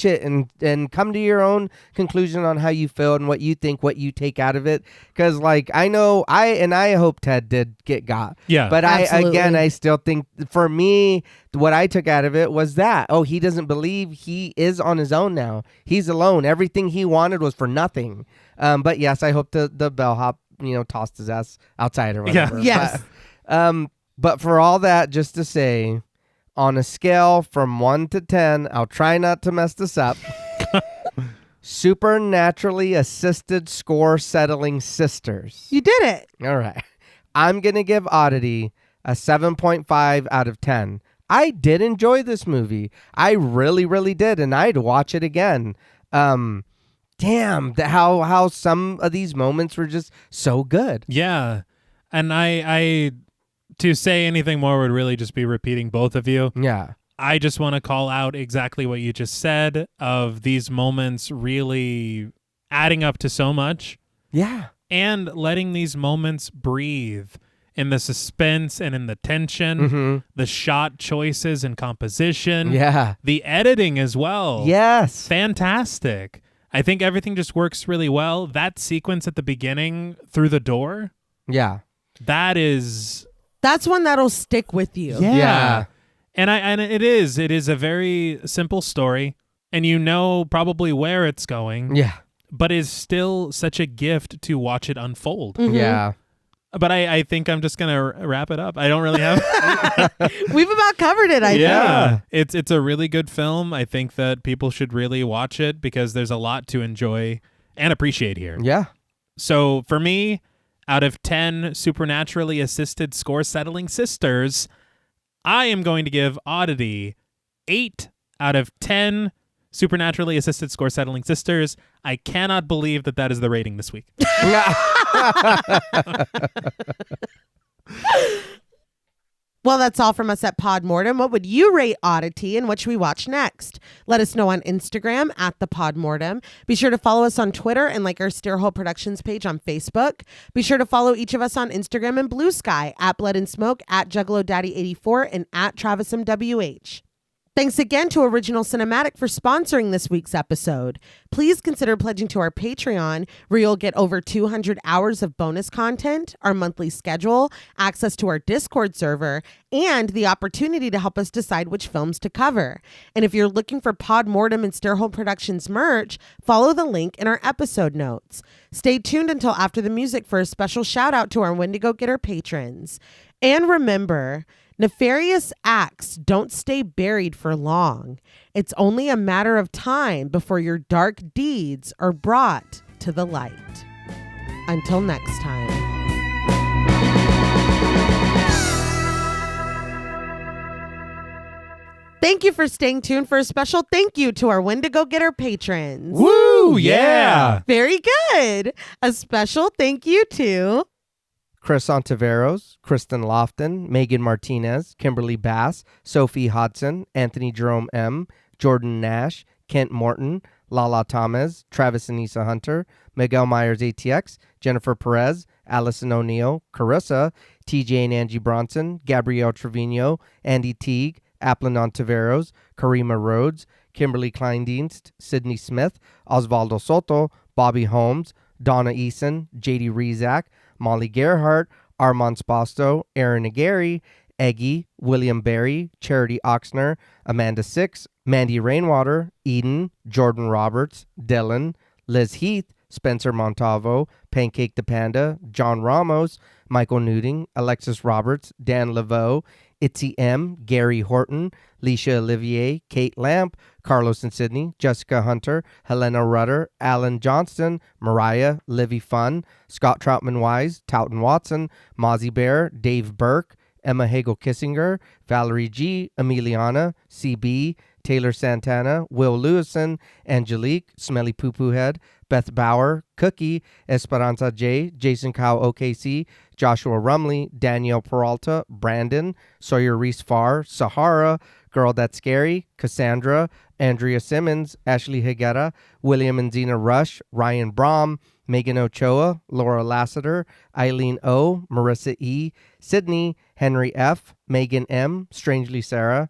[SPEAKER 2] it and come to your own conclusion on how you feel and what you think, what you take out of it. Because like I know I hope Ted did get got.
[SPEAKER 3] Yeah.
[SPEAKER 2] But
[SPEAKER 1] Absolutely.
[SPEAKER 2] I still think for me, what I took out of it was that, he doesn't believe he is on his own now. He's alone. Everything he wanted was for nothing. But yes, I hope the bellhop, tossed his ass outside or whatever.
[SPEAKER 1] Yes.
[SPEAKER 2] But for all that, just to say, on a scale from 1 to 10, I'll try not to mess this up. Supernaturally assisted score settling sisters.
[SPEAKER 1] You did it.
[SPEAKER 2] All right. I'm going to give Oddity a 7.5 out of 10. I did enjoy this movie. I really, really did. And I'd watch it again. Damn, how some of these moments were just so good.
[SPEAKER 3] Yeah. And I to say anything more would really just be repeating both of you.
[SPEAKER 2] Yeah.
[SPEAKER 3] I just want to call out exactly what you just said of these moments really adding up to so much
[SPEAKER 2] Yeah.
[SPEAKER 3] and letting these moments breathe in the suspense and in the tension, the shot choices and composition,
[SPEAKER 2] Yeah.
[SPEAKER 3] the editing as well.
[SPEAKER 2] Yes.
[SPEAKER 3] Fantastic. I think everything just works really well. That sequence at the beginning through the door,
[SPEAKER 2] Yeah.
[SPEAKER 1] That's one that'll stick with you.
[SPEAKER 2] Yeah.
[SPEAKER 3] And it is a very simple story, and you know probably where it's going.
[SPEAKER 2] Yeah.
[SPEAKER 3] But is still such a gift to watch it unfold.
[SPEAKER 2] Yeah.
[SPEAKER 3] But I think I'm just gonna wrap it up. I don't really have.
[SPEAKER 1] We've about covered it, I think.
[SPEAKER 3] It's a really good film. I think that people should really watch it because there's a lot to enjoy and appreciate here.
[SPEAKER 2] Yeah.
[SPEAKER 3] So for me, out of 10 supernaturally assisted score settling sisters, I am going to give Oddity 8 out of 10 supernaturally assisted score settling sisters. I cannot believe that is the rating this week.
[SPEAKER 1] Well, that's all from us at Pod Mortem. What would you rate Oddity and what should we watch next? Let us know on Instagram at the Pod Mortem. Be sure to follow us on Twitter and like our Stairhole Productions page on Facebook. Be sure to follow each of us on Instagram and Blue Sky at Blood and Smoke, at Juggalo Daddy 84, and at Travis MWH. Thanks again to Original Cinematic for sponsoring this week's episode. Please consider pledging to our Patreon, where you'll get over 200 hours of bonus content, our monthly schedule, access to our Discord server, and the opportunity to help us decide which films to cover. And if you're looking for Pod Mortem and Stairhole Productions merch, follow the link in our episode notes. Stay tuned until after the music for a special shout out to our Wendigo Getter patrons. And remember, nefarious acts don't stay buried for long. It's only a matter of time before your dark deeds are brought to the light. Until next time. Thank you for staying tuned for a special thank you to our Wendigo Getter patrons.
[SPEAKER 3] Woo! Yeah!
[SPEAKER 1] Very good. A special thank you to
[SPEAKER 2] Chris Ontiveros, Kristen Lofton, Megan Martinez, Kimberly Bass, Sophie Hodson, Anthony Jerome M., Jordan Nash, Kent Morton, Lala Thomas, Travis Anissa Hunter, Miguel Myers ATX, Jennifer Perez, Allison O'Neill, Carissa, TJ and Angie Bronson, Gabrielle Trevino, Andy Teague, Applin Ontiveros, Karima Rhodes, Kimberly Kleindienst, Sydney Smith, Osvaldo Soto, Bobby Holmes, Donna Eason, JD Rezak, Molly Gerhart, Armand Spasto, Aaron Aguirre, Eggy, William Berry, Charity Oxner, Amanda Six, Mandy Rainwater, Eden, Jordan Roberts, Dylan, Liz Heath, Spencer Montavo, Pancake the Panda, John Ramos, Michael Newting, Alexis Roberts, Dan Laveau, Itzy M., Gary Horton, Leisha Olivier, Kate Lamp, Carlos and Sydney, Jessica Hunter, Helena Rudder, Alan Johnston, Mariah, Livy Fun, Scott Troutman-Wise, Towton Watson, Mozzie Bear, Dave Burke, Emma Hagel-Kissinger, Valerie G., Emiliana, CB, Taylor Santana, Will Lewison, Angelique, Smelly Poo Poo Head, Beth Bauer, Cookie, Esperanza J., Jason Cow OKC, Joshua Rumley, Danielle Peralta, Brandon, Sawyer Reese Farr, Sahara, Girl That's Scary, Cassandra, Andrea Simmons, Ashley Higuera, William and Xxena Rush, Ryan Brom, Megan Ochoa, Laura Lassiter, Eileen O, Marissa E, Sydney, Henry F, Megan M, Strangely Sarah,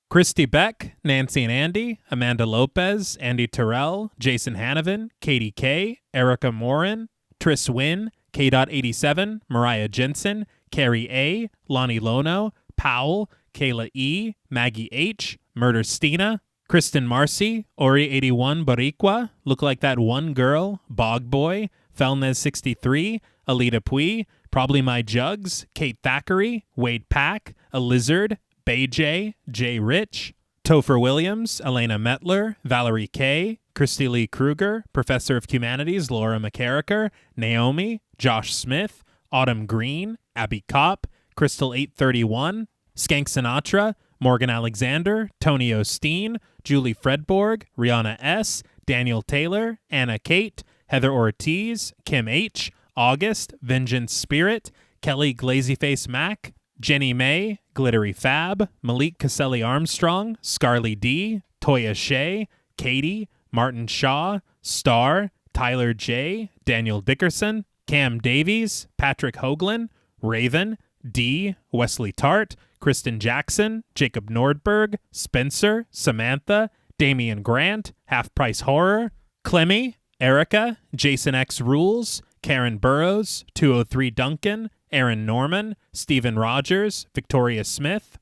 [SPEAKER 3] Christy Beck, Nancy and Andy, Amanda Lopez, Andy Terrell, Jason Hanovan, Katie K, Erica Morin, Tris Wynn, K.87, Mariah Jensen, Carrie A, Lonnie Lono, Powell, Kayla E, Maggie H, Murder Stina, Kristen Marcy, Ori81 Boricua, Look Like That One Girl, Bog Boy, Felnez63, Alita Pui, Probably My Jugs, Kate Thackeray, Wade Pack, A Lizard, Bay J, Jay Rich, Topher Williams, Elena Metler, Valerie K, Christy Lee Kruger, Professor of Humanities, Laura McCarricker, Naomi, Josh Smith, Autumn Green, Abby Kopp, Crystal 831, Skank Sinatra, Morgan Alexander, Tony Osteen, Julie Fredborg, Rihanna S., Daniel Taylor, Anna Kate, Heather Ortiz, Kim H., August, Vengeance Spirit, Kelly Glazyface Mac, Jenny May, Glittery Fab, Malik Caselli Armstrong, Scarly D, Toya Shea, Katie, Martin Shaw, Star, Tyler J, Daniel Dickerson, Cam Davies, Patrick Hoagland, Raven, D, Wesley Tart, Kristen Jackson, Jacob Nordberg, Spencer, Samantha, Damian Grant, Half Price Horror, Clemmy, Erica, Jason X Rules, Karen Burrows, 203 Duncan, Aaron Norman, Stephen Rogers, Victoria Smith,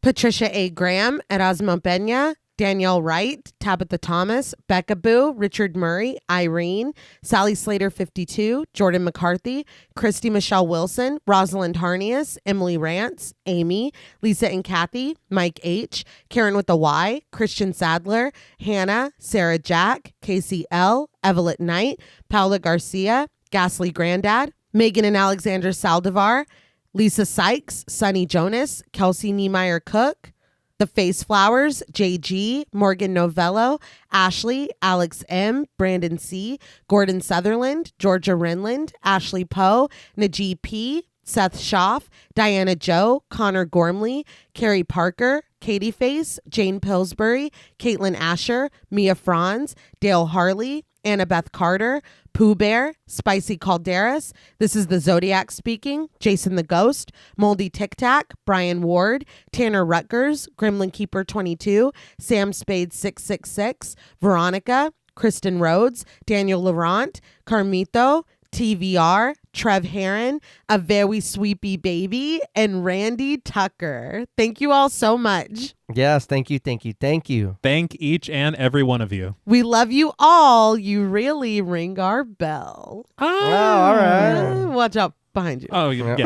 [SPEAKER 1] Patricia A. Graham, Erasmo Benya, Danielle Wright, Tabitha Thomas, Becca Boo, Richard Murray, Irene, Sally Slater 52, Jordan McCarthy, Christy Michelle Wilson, Rosalind Harnias, Emily Rance, Amy, Lisa and Kathy, Mike H, Karen with the Y, Christian Sadler, Hannah, Sarah Jack, Casey L, Evelyn Knight, Paula Garcia, Ghastly Grandad, Megan and Alexander Saldivar, Lisa Sykes, Sunny Jonas, Kelsey Niemeyer Cook, The Face Flowers, JG, Morgan Novello, Ashley, Alex M, Brandon C, Gordon Sutherland, Georgia Renland, Ashley Poe, Najee P, Seth Schaff, Diana Joe, Connor Gormley, Carrie Parker, Katie Face, Jane Pillsbury, Caitlin Asher, Mia Franz, Dale Harley, Annabeth Carter, Pooh Bear, Spicy Calderas, This is the Zodiac Speaking, Jason the Ghost, Moldy Tic Tac, Brian Ward, Tanner Rutgers, Gremlin Keeper 22, Sam Spade 666, Veronica, Kristen Rhodes, Daniel Laurent, Carmito, TVR, Trev Heron, A Very Sweepy Baby, and Randy Tucker. Thank you all so much.
[SPEAKER 2] Yes, thank you, thank you, thank you.
[SPEAKER 3] Thank each and every one of you.
[SPEAKER 1] We love you all. You really ring our bell.
[SPEAKER 2] Oh, all right.
[SPEAKER 1] Watch out behind you.
[SPEAKER 3] Oh, yes.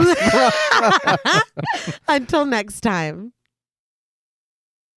[SPEAKER 1] Until next time.